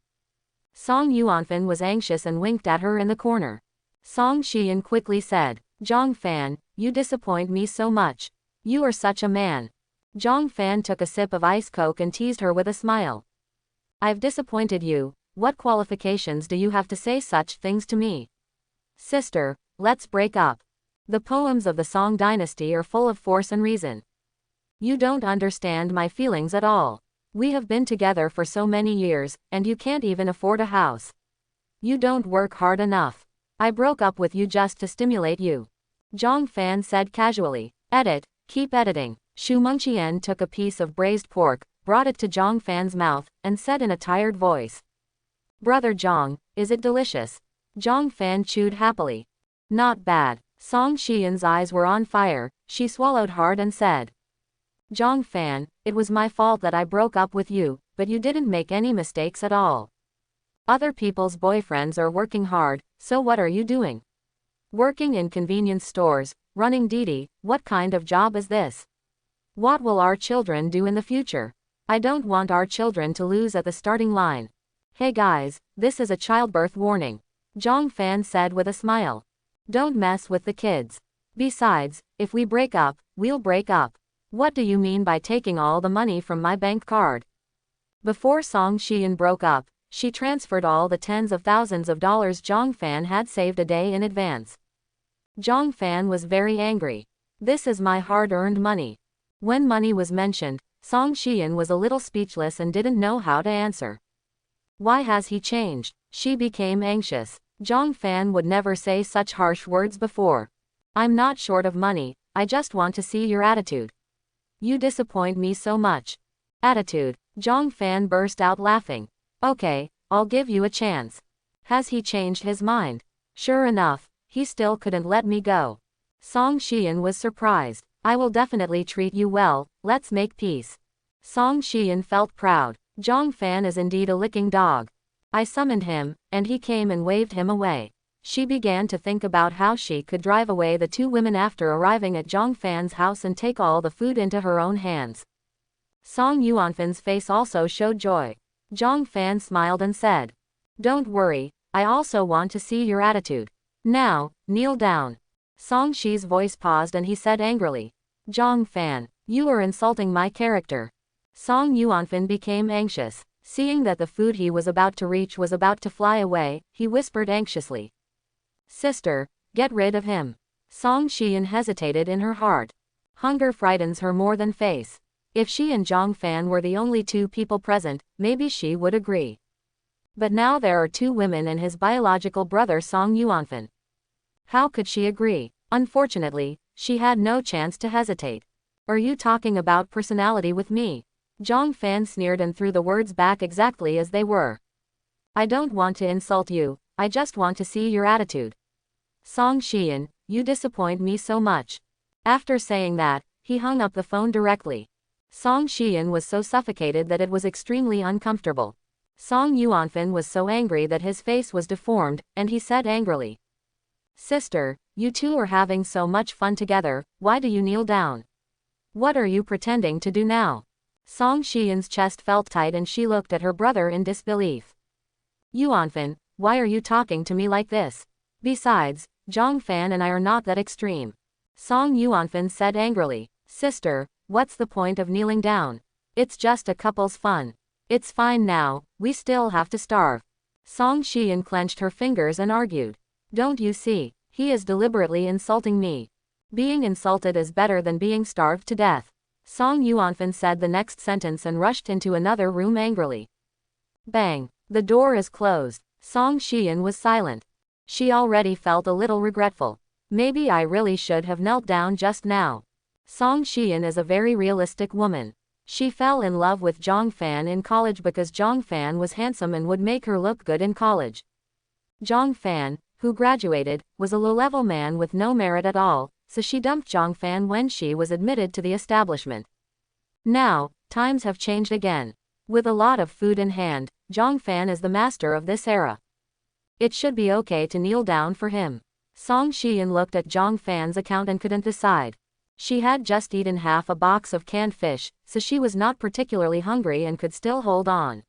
Song Yuanfan was anxious and winked at her in the corner. Song Xian quickly said, "Zhang Fan, you disappoint me so much. You are such a man." Zhang Fan took a sip of ice coke and teased her with a smile. "I've disappointed you. What qualifications do you have to say such things to me?" "Sister, let's break up. The poems of the Song dynasty are full of force and reason. You don't understand my feelings at all. We have been together for so many years, and you can't even afford a house. You don't work hard enough. I broke up with you just to stimulate you." Zhang Fan said casually, "Edit, keep editing." Xu Mengqian took a piece of braised pork, brought it to Zhang Fan's mouth, and said in a tired voice, "Brother Zhang, is it delicious?" Zhang Fan chewed happily. "Not bad." Song Xian's eyes were on fire. She swallowed hard and said, "Zhang Fan, it was my fault that I broke up with you, but you didn't make any mistakes at all. Other people's boyfriends are working hard, so what are you doing? Working in convenience stores, running Didi, what kind of job is this? What will our children do in the future? I don't want our children to lose at the starting line. Hey guys, this is a childbirth warning," Zhang Fan said with a smile. "Don't mess with the kids. Besides, if we break up, we'll break up. What do you mean by taking all the money from my bank card?" Before Song Xian broke up, she transferred all the tens of thousands of dollars Zhang Fan had saved a day in advance. Zhang Fan was very angry. "This is my hard-earned money." When money was mentioned, Song Xian was a little speechless and didn't know how to answer. Why has he changed? She became anxious. Zhang Fan would never say such harsh words before. I'm not short of money, I just want to see your attitude. You disappoint me so much. Attitude. Zhang Fan burst out laughing. Okay, I'll give you a chance. Has he changed his mind? Sure enough, he still couldn't let me go. Song Xian was surprised. I will definitely treat you well, let's make peace. Song Xian felt proud. Zhang Fan is indeed a licking dog. I summoned him, and he came and waved him away. She began to think about how she could drive away the two women after arriving at Zhang Fan's house and take all the food into her own hands. Song Yuanfan's face also showed joy. Zhang Fan smiled and said, "Don't worry, I also want to see your attitude. Now, kneel down." Song Shi's voice paused and he said angrily, "Zhang Fan, you are insulting my character." Song Yuanfan became anxious. Seeing that the food he was about to reach was about to fly away, he whispered anxiously, "Sister, get rid of him." Song Xian hesitated in her heart. Hunger frightens her more than face. If she and Zhang Fan were the only two people present, maybe she would agree. But now there are two women and his biological brother Song Yuanfan. How could she agree? Unfortunately, she had no chance to hesitate. Are you talking about personality with me? Zhang Fan sneered and threw the words back exactly as they were. I don't want to insult you, I just want to see your attitude. Song Xian, you disappoint me so much. After saying that, he hung up the phone directly. Song Xian was so suffocated that it was extremely uncomfortable. Song Yuanfan was so angry that his face was deformed, and he said angrily, "Sister, you two are having so much fun together, why do you kneel down? What are you pretending to do now?" Song Xian's chest felt tight and she looked at her brother in disbelief. "Yuanfan, why are you talking to me like this? Besides, Zhang Fan and I are not that extreme." Song Yuanfan said angrily, "Sister, what's the point of kneeling down? It's just a couple's fun. It's fine now, we still have to starve." Song Xian clenched her fingers and argued, "Don't you see, he is deliberately insulting me. Being insulted is better than being starved to death." Song Yuanfan said the next sentence and rushed into another room angrily. Bang! The door is closed. Song Xian was silent. She already felt a little regretful. Maybe I really should have knelt down just now. Song Xian is a very realistic woman. She fell in love with Zhang Fan in college because Zhang Fan was handsome and would make her look good in college. Zhang Fan, who graduated, was a low-level man with no merit at all, so she dumped Zhang Fan when she was admitted to the establishment. Now, times have changed again. With a lot of food in hand, Zhang Fan is the master of this era. It should be okay to kneel down for him. Song Xian looked at Zhang Fan's account and couldn't decide. She had just eaten half a box of canned fish, so she was not particularly hungry and could still hold on.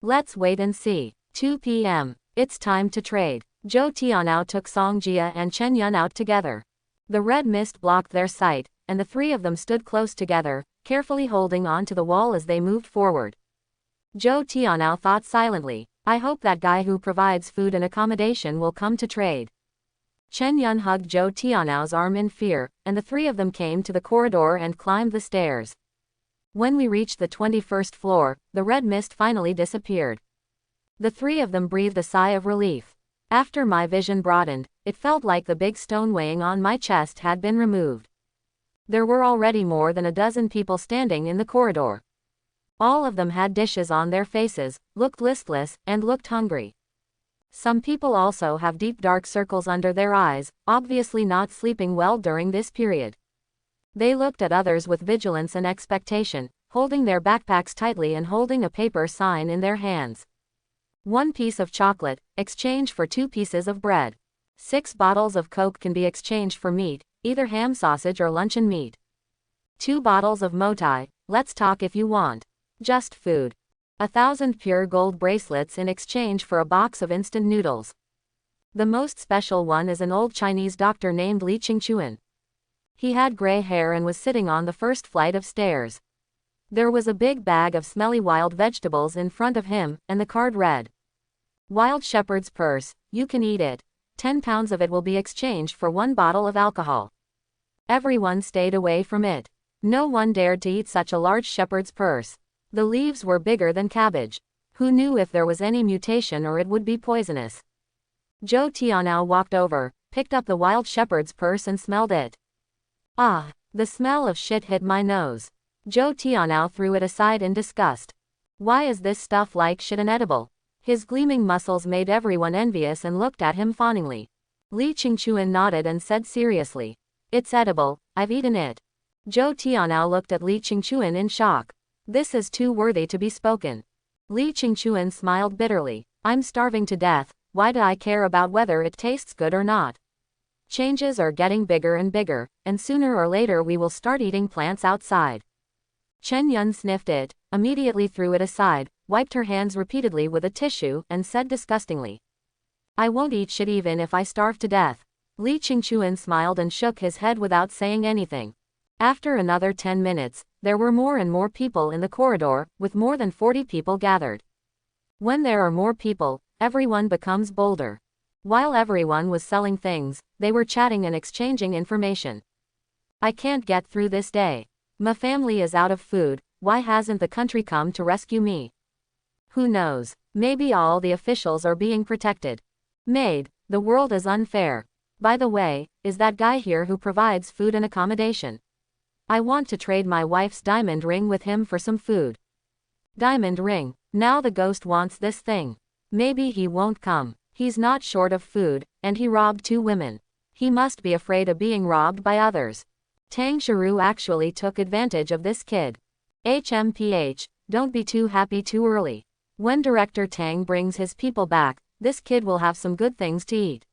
Let's wait and see. 2 p.m. It's time to trade. Zhou Tianao took Song Jia and Chen Yun out together. The red mist blocked their sight, and the three of them stood close together, carefully holding on to the wall as they moved forward. Zhou Tianao thought silently, I hope that guy who provides food and accommodation will come to trade. Chen Yun hugged Zhou Tianao's arm in fear, and the three of them came to the corridor and climbed the stairs. When we reached the 21st floor, the red mist finally disappeared. The three of them breathed a sigh of relief. After my vision broadened, it felt like the big stone weighing on my chest had been removed. There were already more than a dozen people standing in the corridor. All of them had dishes on their faces, looked listless, and looked hungry. Some people also have deep dark circles under their eyes, obviously not sleeping well during this period. They looked at others with vigilance and expectation, holding their backpacks tightly and holding a paper sign in their hands. 1 piece of chocolate, exchange for 2 pieces of bread. 6 bottles of Coke can be exchanged for meat, either ham sausage or luncheon meat. 2 bottles of motai, let's talk if you want. Just food. 1,000 pure gold bracelets in exchange for a box of instant noodles. The most special one is an old Chinese doctor named Li Qingchuan. He had gray hair and was sitting on the first flight of stairs. There was a big bag of smelly wild vegetables in front of him, and the card read, Wild Shepherd's Purse, you can eat it. 10 pounds of it will be exchanged for 1 bottle of alcohol. Everyone stayed away from it. No one dared to eat such a large shepherd's purse. The leaves were bigger than cabbage. Who knew if there was any mutation or it would be poisonous? Zhou Tianao walked over, picked up the wild shepherd's purse and smelled it. Ah, the smell of shit hit my nose. Zhou Tianao threw it aside in disgust. Why is this stuff like shit inedible? His gleaming muscles made everyone envious and looked at him fawningly. Li Qingchuan nodded and said seriously, "It's edible, I've eaten it." Zhou Tianao looked at Li Qingchuan in shock. This is too worthy to be spoken. Li Qingchuan smiled bitterly. I'm starving to death, why do I care about whether it tastes good or not? Changes are getting bigger and bigger, and sooner or later we will start eating plants outside. Chen Yun sniffed it, immediately threw it aside, wiped her hands repeatedly with a tissue, and said disgustingly, "I won't eat shit even if I starve to death." Li Qingchuan smiled and shook his head without saying anything. After another 10 minutes, there were more and more people in the corridor, with more than 40 people gathered. When there are more people, everyone becomes bolder. While everyone was selling things, they were chatting and exchanging information. I can't get through this day. My family is out of food, why hasn't the country come to rescue me? Who knows, maybe all the officials are being protected. Maid, the world is unfair. By the way, is that guy here who provides food and accommodation? I want to trade my wife's diamond ring with him for some food. Diamond ring, now the ghost wants this thing. Maybe he won't come. He's not short of food, and he robbed 2 women. He must be afraid of being robbed by others. Tang Shiru actually took advantage of this kid. HMPH, don't be too happy too early. When Director Tang brings his people back, this kid will have some good things to eat.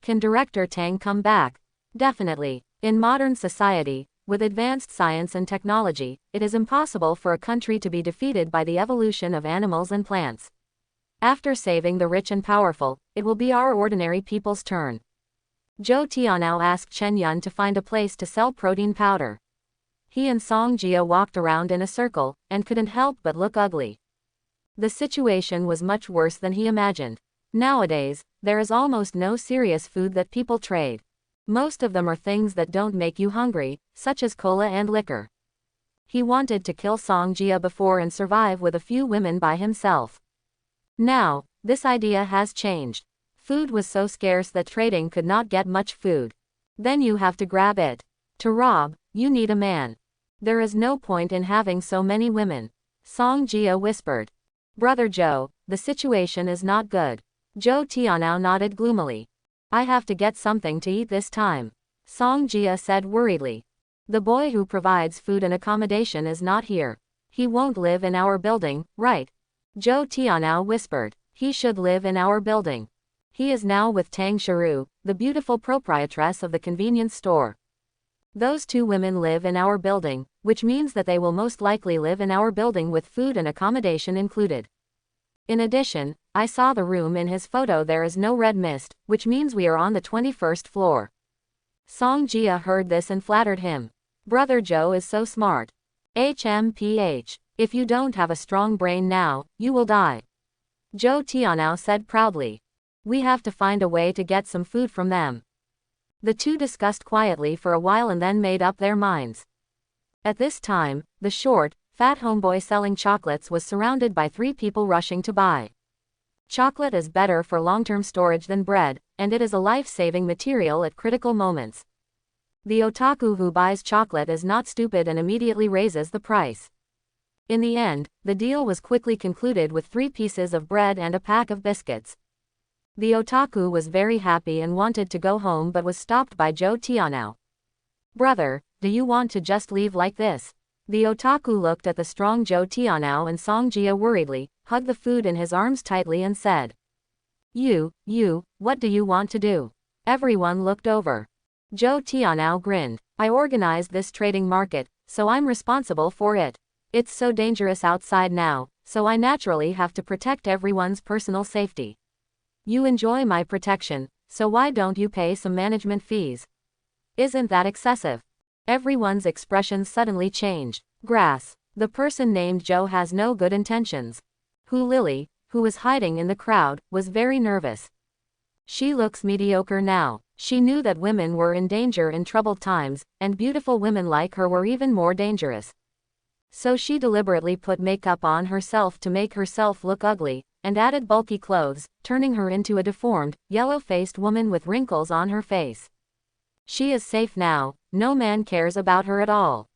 Can Director Tang come back? Definitely. In modern society, with advanced science and technology, it is impossible for a country to be defeated by the evolution of animals and plants. After saving the rich and powerful, it will be our ordinary people's turn. Zhou Tianao asked Chen Yun to find a place to sell protein powder. He and Song Jia walked around in a circle, and couldn't help but look ugly. The situation was much worse than he imagined. Nowadays, there is almost no serious food that people trade. Most of them are things that don't make you hungry, such as cola and liquor. He wanted to kill Song Jia before and survive with a few women by himself. Now, this idea has changed. Food was so scarce that trading could not get much food. Then you have to grab it. To rob, you need a man. There is no point in having so many women. Song Jia whispered. Brother Zhou, the situation is not good. Zhou Tianao nodded gloomily. I have to get something to eat this time. Song Jia said worriedly. The boy who provides food and accommodation is not here. He won't live in our building, right? Zhou Tianao whispered. He should live in our building. He is now with Tang Shiru, the beautiful proprietress of the convenience store. Those 2 women live in our building, which means that they will most likely live in our building with food and accommodation included. In addition, I saw the room in his photo. There is no red mist, which means we are on the 21st floor. Song Jia heard this and flattered him. Brother Zhou is so smart. HMPH. If you don't have a strong brain now, you will die. Zhou Tianao said proudly. We have to find a way to get some food from them. The 2 discussed quietly for a while and then made up their minds. At this time, the short, fat homeboy selling chocolates was surrounded by 3 people rushing to buy. Chocolate is better for long-term storage than bread, and it is a life-saving material at critical moments. The otaku who buys chocolate is not stupid and immediately raises the price. In the end, the deal was quickly concluded with 3 pieces of bread and a pack of biscuits. The otaku was very happy and wanted to go home but was stopped by Zhou Tianao. Brother, do you want to just leave like this? The otaku looked at the strong Zhou Tianao and Song Jia worriedly, hugged the food in his arms tightly and said. You, what do you want to do? Everyone looked over. Zhou Tianao grinned. I organized this trading market, so I'm responsible for it. It's so dangerous outside now, so I naturally have to protect everyone's personal safety. You enjoy my protection, so why don't you pay some management fees? Isn't that excessive? Everyone's expressions suddenly changed. Grass. The person named Zhou has no good intentions. Hu Lily, who was hiding in the crowd, was very nervous. She looks mediocre now. She knew that women were in danger in troubled times, and beautiful women like her were even more dangerous. So she deliberately put makeup on herself to make herself look ugly, and added bulky clothes, turning her into a deformed, yellow-faced woman with wrinkles on her face. She is safe now, no man cares about her at all.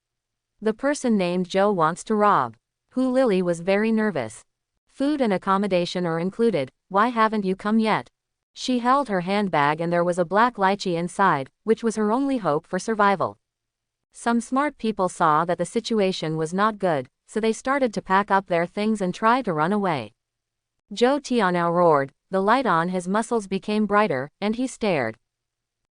The person named Joe wants to rob. Who? Lily was very nervous. Food and accommodation are included, why haven't you come yet? She held her handbag and there was a black lychee inside, which was her only hope for survival. Some smart people saw that the situation was not good, so they started to pack up their things and try to run away. Joe Tianao roared, the light on his muscles became brighter, and he stared.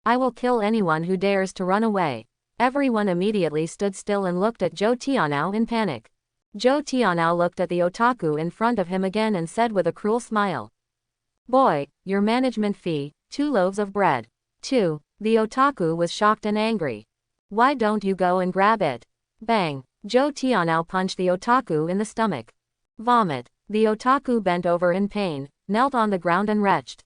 I will kill anyone who dares to run away. Everyone immediately stood still and looked at Joe Tianao in panic. Joe Tianao looked at the otaku in front of him again and said with a cruel smile. Boy, your management fee, 2 loaves of bread. 2. The otaku was shocked and angry. Why don't you go and grab it? Bang! Joe Tianao punched the otaku in the stomach. Vomit. The otaku bent over in pain, knelt on the ground and retched.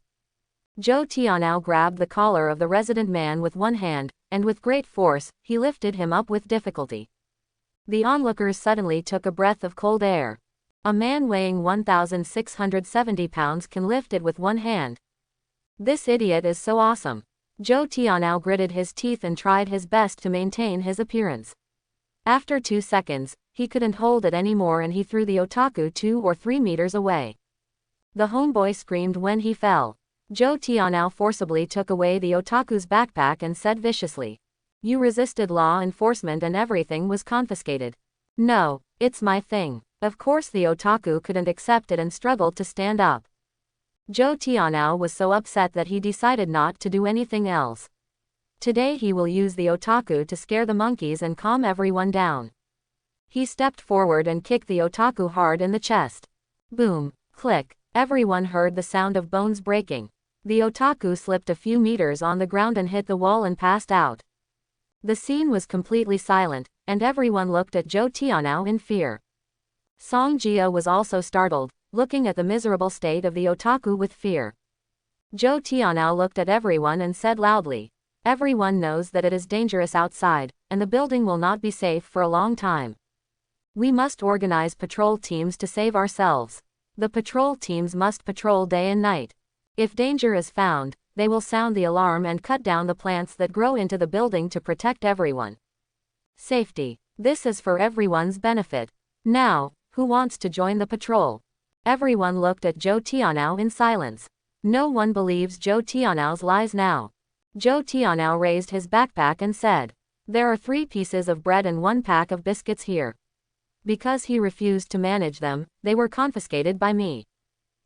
Joe Tianao grabbed the collar of the resident man with one hand, and with great force, he lifted him up with difficulty. The onlookers suddenly took a breath of cold air. A man weighing 1,670 pounds can lift it with one hand. This idiot is so awesome. Joe Tianao gritted his teeth and tried his best to maintain his appearance. After 2 seconds, he couldn't hold it anymore and he threw the otaku 2 or 3 meters away. The homeboy screamed when he fell. Joe Tianao forcibly took away the otaku's backpack and said viciously. You resisted law enforcement and everything was confiscated. No, it's my thing. Of course the otaku couldn't accept it and struggled to stand up. Joe Tianao was so upset that he decided not to do anything else. Today he will use the otaku to scare the monkeys and calm everyone down. He stepped forward and kicked the otaku hard in the chest. Boom, click, everyone heard the sound of bones breaking. The otaku slipped a few meters on the ground and hit the wall and passed out. The scene was completely silent, and everyone looked at Joe Tianao in fear. Song Jia was also startled, looking at the miserable state of the otaku with fear. Joe Tianao looked at everyone and said loudly, everyone knows that it is dangerous outside, and the building will not be safe for a long time. We must organize patrol teams to save ourselves. The patrol teams must patrol day and night. If danger is found, they will sound the alarm and cut down the plants that grow into the building to protect everyone. Safety. This is for everyone's benefit. Now, who wants to join the patrol? Everyone looked at Joe Tianao in silence. No one believes Joe Tianao's lies now. Joe Tianao raised his backpack and said, there are 3 pieces of bread and 1 pack of biscuits here. Because he refused to manage them, they were confiscated by me.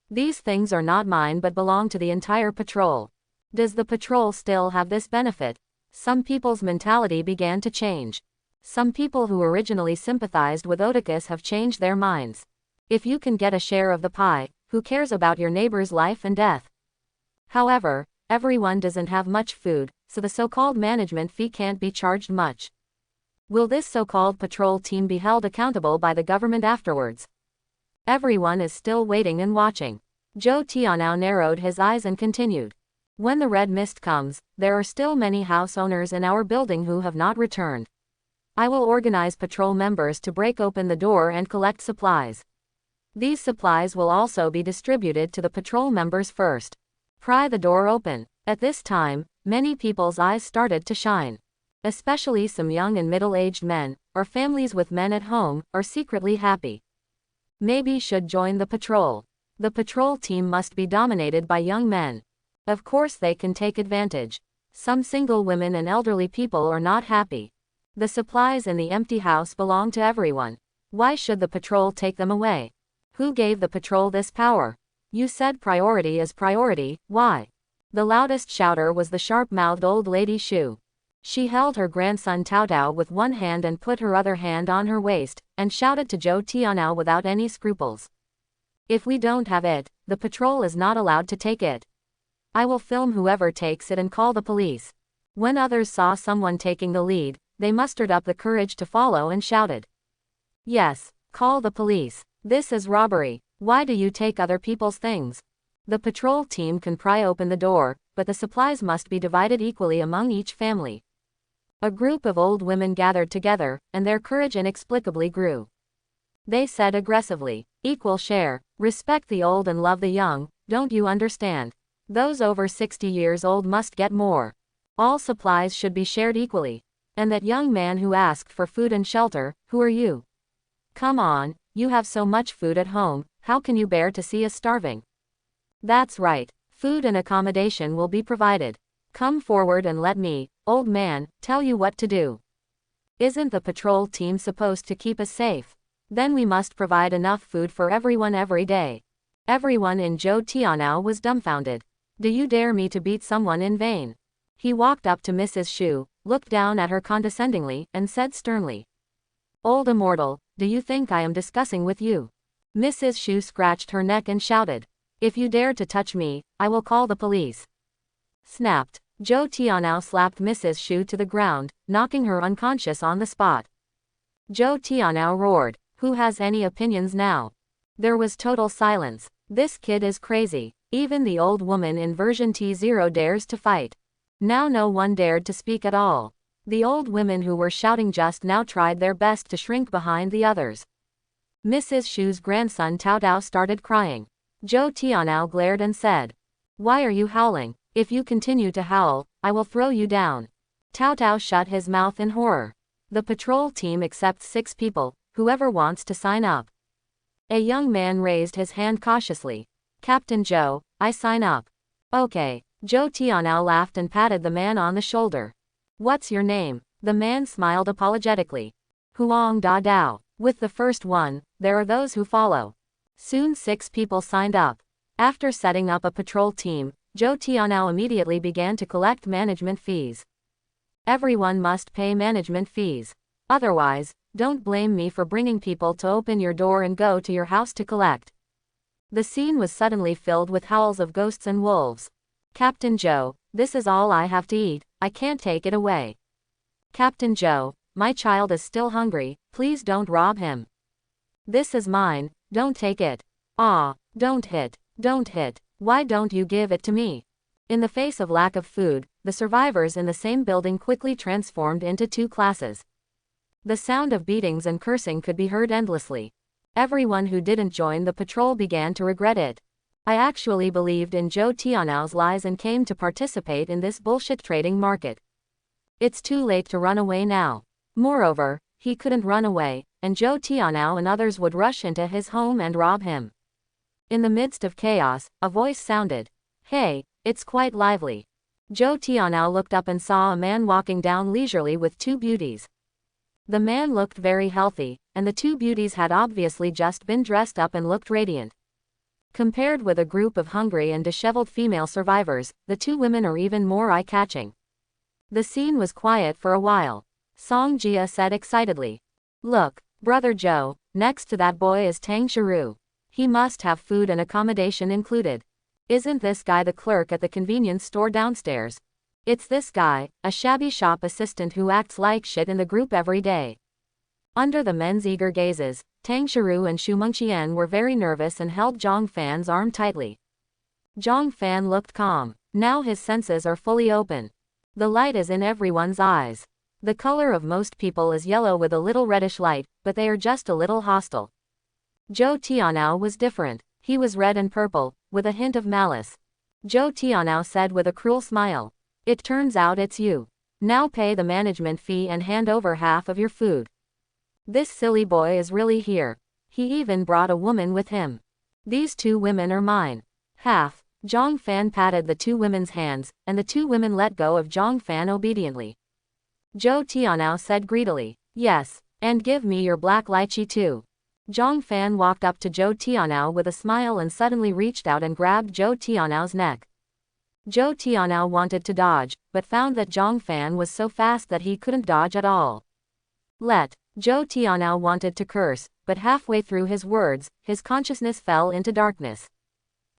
These things are not mine but belong to the entire patrol. Does the patrol still have this benefit? Some people's mentality began to change. Some people who originally sympathized with Oedipus have changed their minds. If you can get a share of the pie, who cares about your neighbor's life and death? However, everyone doesn't have much food, so the so-called management fee can't be charged much. Will this so-called patrol team be held accountable by the government afterwards? Everyone is still waiting and watching. Joe Tianao narrowed his eyes and continued. When the red mist comes, there are still many house owners in our building who have not returned. I will organize patrol members to break open the door and collect supplies. These supplies will also be distributed to the patrol members first. Pry the door open. At this time, many people's eyes started to shine. Especially some young and middle-aged men, or families with men at home, are secretly happy. Maybe should join the patrol. The patrol team must be dominated by young men. Of course they can take advantage. Some single women and elderly people are not happy. The supplies in the empty house belong to everyone. Why should the patrol take them away? Who gave the patrol this power? You said priority is priority, why? The loudest shouter was the sharp-mouthed old lady Shu. She held her grandson Tao Tao with one hand and put her other hand on her waist, and shouted to Joe Tianao without any scruples. If we don't have it, the patrol is not allowed to take it. I will film whoever takes it and call the police. When others saw someone taking the lead, they mustered up the courage to follow and shouted. Yes, call the police. This is robbery. Why do you take other people's things? The patrol team can pry open the door, but the supplies must be divided equally among each family. A group of old women gathered together, and their courage inexplicably grew. They said aggressively, "Equal share, respect the old and love the young, don't you understand? Those over 60 years old must get more. All supplies should be shared equally. And that young man who asked for food and shelter, who are you? Come on, you have so much food at home, how can you bear to see us starving? That's right, food and accommodation will be provided. Come forward and let me, old man, tell you what to do. Isn't the patrol team supposed to keep us safe? Then we must provide enough food for everyone every day." Everyone in Zhou Tianao was dumbfounded. "Do you dare me to beat someone in vain?" He walked up to Mrs. Shu, looked down at her condescendingly, and said sternly, "Old immortal, do you think I am discussing with you?" Mrs. Shu scratched her neck and shouted, "If you dare to touch me, I will call the police." Snapped. Zhou Tianao slapped Mrs. Shu to the ground, knocking her unconscious on the spot. Zhou Tianao roared, "Who has any opinions now?" There was total silence. This kid is crazy. Even the old woman in version T0 dares to fight. Now no one dared to speak at all. The old women who were shouting just now tried their best to shrink behind the others. Mrs. Shu's grandson Tao Tao started crying. Zhou Tianao glared and said, "Why are you howling? If you continue to howl, I will throw you down." Tao Tao shut his mouth in horror. The patrol team accepts 6 people, whoever wants to sign up. A young man raised his hand cautiously. "Captain Zhou, I sign up." "Okay." Zhou Tianao laughed and patted the man on the shoulder. "What's your name?" The man smiled apologetically. "Huang Da Dao." With the first one, there are those who follow. Soon 6 people signed up. After setting up a patrol team, Zhou Tianao immediately began to collect management fees. Everyone must pay management fees. Otherwise, don't blame me for bringing people to open your door and go to your house to collect. The scene was suddenly filled with howls of ghosts and wolves. "Captain Zhou, this is all I have to eat, I can't take it away." "Captain Zhou, my child is still hungry, please don't rob him." "This is mine, don't take it." "Ah, don't hit, don't hit. Why don't you give it to me?" In the face of lack of food, the survivors in the same building quickly transformed into 2 classes. The sound of beatings and cursing could be heard endlessly. Everyone who didn't join the patrol began to regret it. I actually believed in Zhou Tianao's lies and came to participate in this bullshit trading market. It's too late to run away now. Moreover, he couldn't run away, and Zhou Tianao and others would rush into his home and rob him. In the midst of chaos, a voice sounded. "Hey, it's quite lively." Zhou Tianao looked up and saw a man walking down leisurely with 2 beauties. The man looked very healthy, and the 2 beauties had obviously just been dressed up and looked radiant. Compared with a group of hungry and disheveled female survivors, the 2 women are even more eye-catching. The scene was quiet for a while. Song Jia said excitedly, "Look, Brother Zhou, next to that boy is Tang Shiru. He must have food and accommodation included. Isn't this guy the clerk at the convenience store downstairs? It's this guy, a shabby shop assistant who acts like shit in the group every day." Under the men's eager gazes, Tang Shiru and Xu Mengqian were very nervous and held Zhang Fan's arm tightly. Zhang Fan looked calm. Now his senses are fully open. The light is in everyone's eyes. The color of most people is yellow with a little reddish light, but they are just a little hostile. Zhou Tianao was different. He was red and purple, with a hint of malice. Zhou Tianao said with a cruel smile, "It turns out it's you. Now pay the management fee and hand over half of your food. This silly boy is really here. He even brought a woman with him. These 2 women are mine. Half." Zhang Fan patted the 2 women's hands, and the 2 women let go of Zhang Fan obediently. Zhou Tianao said greedily, "Yes, and give me your black lychee too." Zhang Fan walked up to Zhou Tianao with a smile and suddenly reached out and grabbed Zhou Tianao's neck. Zhou Tianao wanted to dodge, but found that Zhang Fan was so fast that he couldn't dodge at all. Zhou Tianao wanted to curse, but halfway through his words, his consciousness fell into darkness.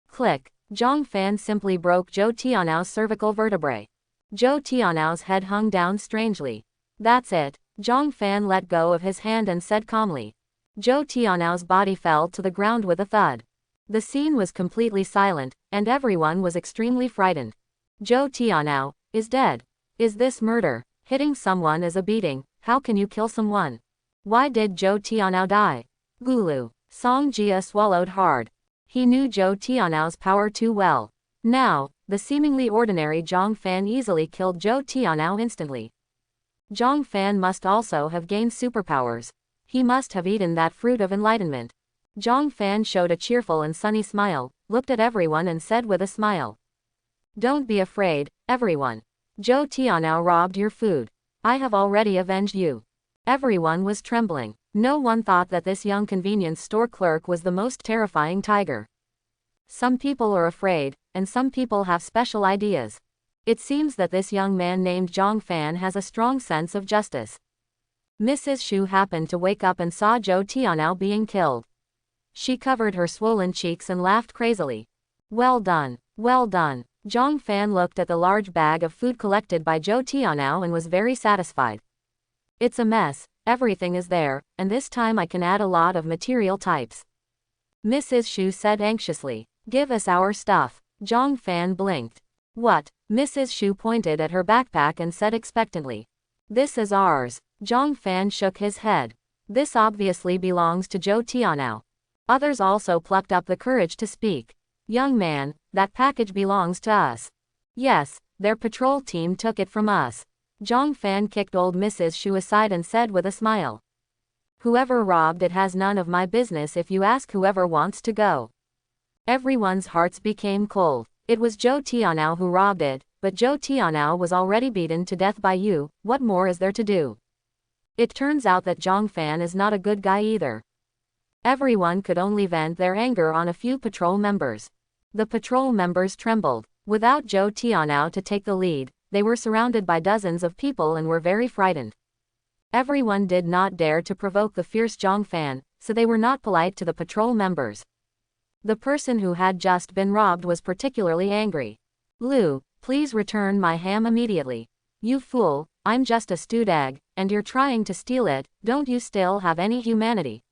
Click. Zhang Fan simply broke Zhou Tianao's cervical vertebrae. Zhou Tianao's head hung down strangely. "That's it." Zhang Fan let go of his hand and said calmly. Zhou Tianao's body fell to the ground with a thud. The scene was completely silent, and everyone was extremely frightened. Zhou Tianao is dead. Is this murder? Hitting someone is a beating. How can you kill someone? Why did Zhou Tianao die? Gulu. Song Jia swallowed hard. He knew Zhou Tianao's power too well. Now, the seemingly ordinary Zhang Fan easily killed Zhou Tianao instantly. Zhang Fan must also have gained superpowers. He must have eaten that fruit of enlightenment. Zhang Fan showed a cheerful and sunny smile, looked at everyone and said with a smile. Don't be afraid, everyone. Zhou Tianao robbed your food. I have already avenged you. Everyone was trembling. No one thought that this young convenience store clerk was the most terrifying tiger. Some people are afraid, and some people have special ideas. It seems that this young man named Zhang Fan has a strong sense of justice. Mrs. Shu happened to wake up and saw Zhou Tianao being killed. She covered her swollen cheeks and laughed crazily. Well done, well done. Zhang Fan looked at the large bag of food collected by Zhou Tianao and was very satisfied. It's a mess, everything is there, and this time I can add a lot of material types. Mrs. Shu said anxiously. Give us our stuff. Zhang Fan blinked. What? Mrs. Shu pointed at her backpack and said expectantly. This is ours. Zhang Fan shook his head. This obviously belongs to Zhou Tianao. Others also plucked up the courage to speak. Young man, that package belongs to us. Yes, their patrol team took it from us. Zhang Fan kicked old Mrs. Shu aside and said with a smile. Whoever robbed it has none of my business if you ask whoever wants to go. Everyone's hearts became cold. It was Zhou Tianao who robbed it, but Zhou Tianao was already beaten to death by you, what more is there to do? It turns out that Zhang Fan is not a good guy either. Everyone could only vent their anger on a few patrol members. The patrol members trembled. Without Zhou Tianao to take the lead, they were surrounded by dozens of people and were very frightened. Everyone did not dare to provoke the fierce Zhang Fan, so they were not polite to the patrol members. The person who had just been robbed was particularly angry. Lu, please return my ham immediately. You fool, I'm just a stewed egg, and you're trying to steal it, don't you still have any humanity?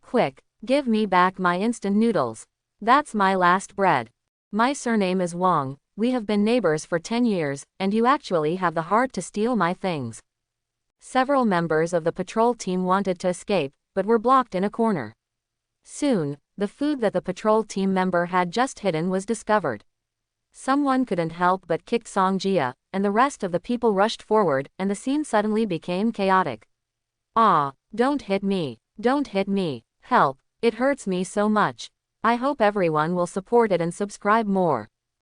Quick, give me back my instant noodles. That's my last bread. My surname is Wang, we have been neighbors for 10 years, and you actually have the heart to steal my things. Several members of the patrol team wanted to escape, but were blocked in a corner. Soon, the food that the patrol team member had just hidden was discovered. Someone couldn't help but kick Song Jia, and the rest of the people rushed forward, and the scene suddenly became chaotic. Ah, don't hit me, don't hit me, help, it hurts me so much. I hope everyone will support it and subscribe more.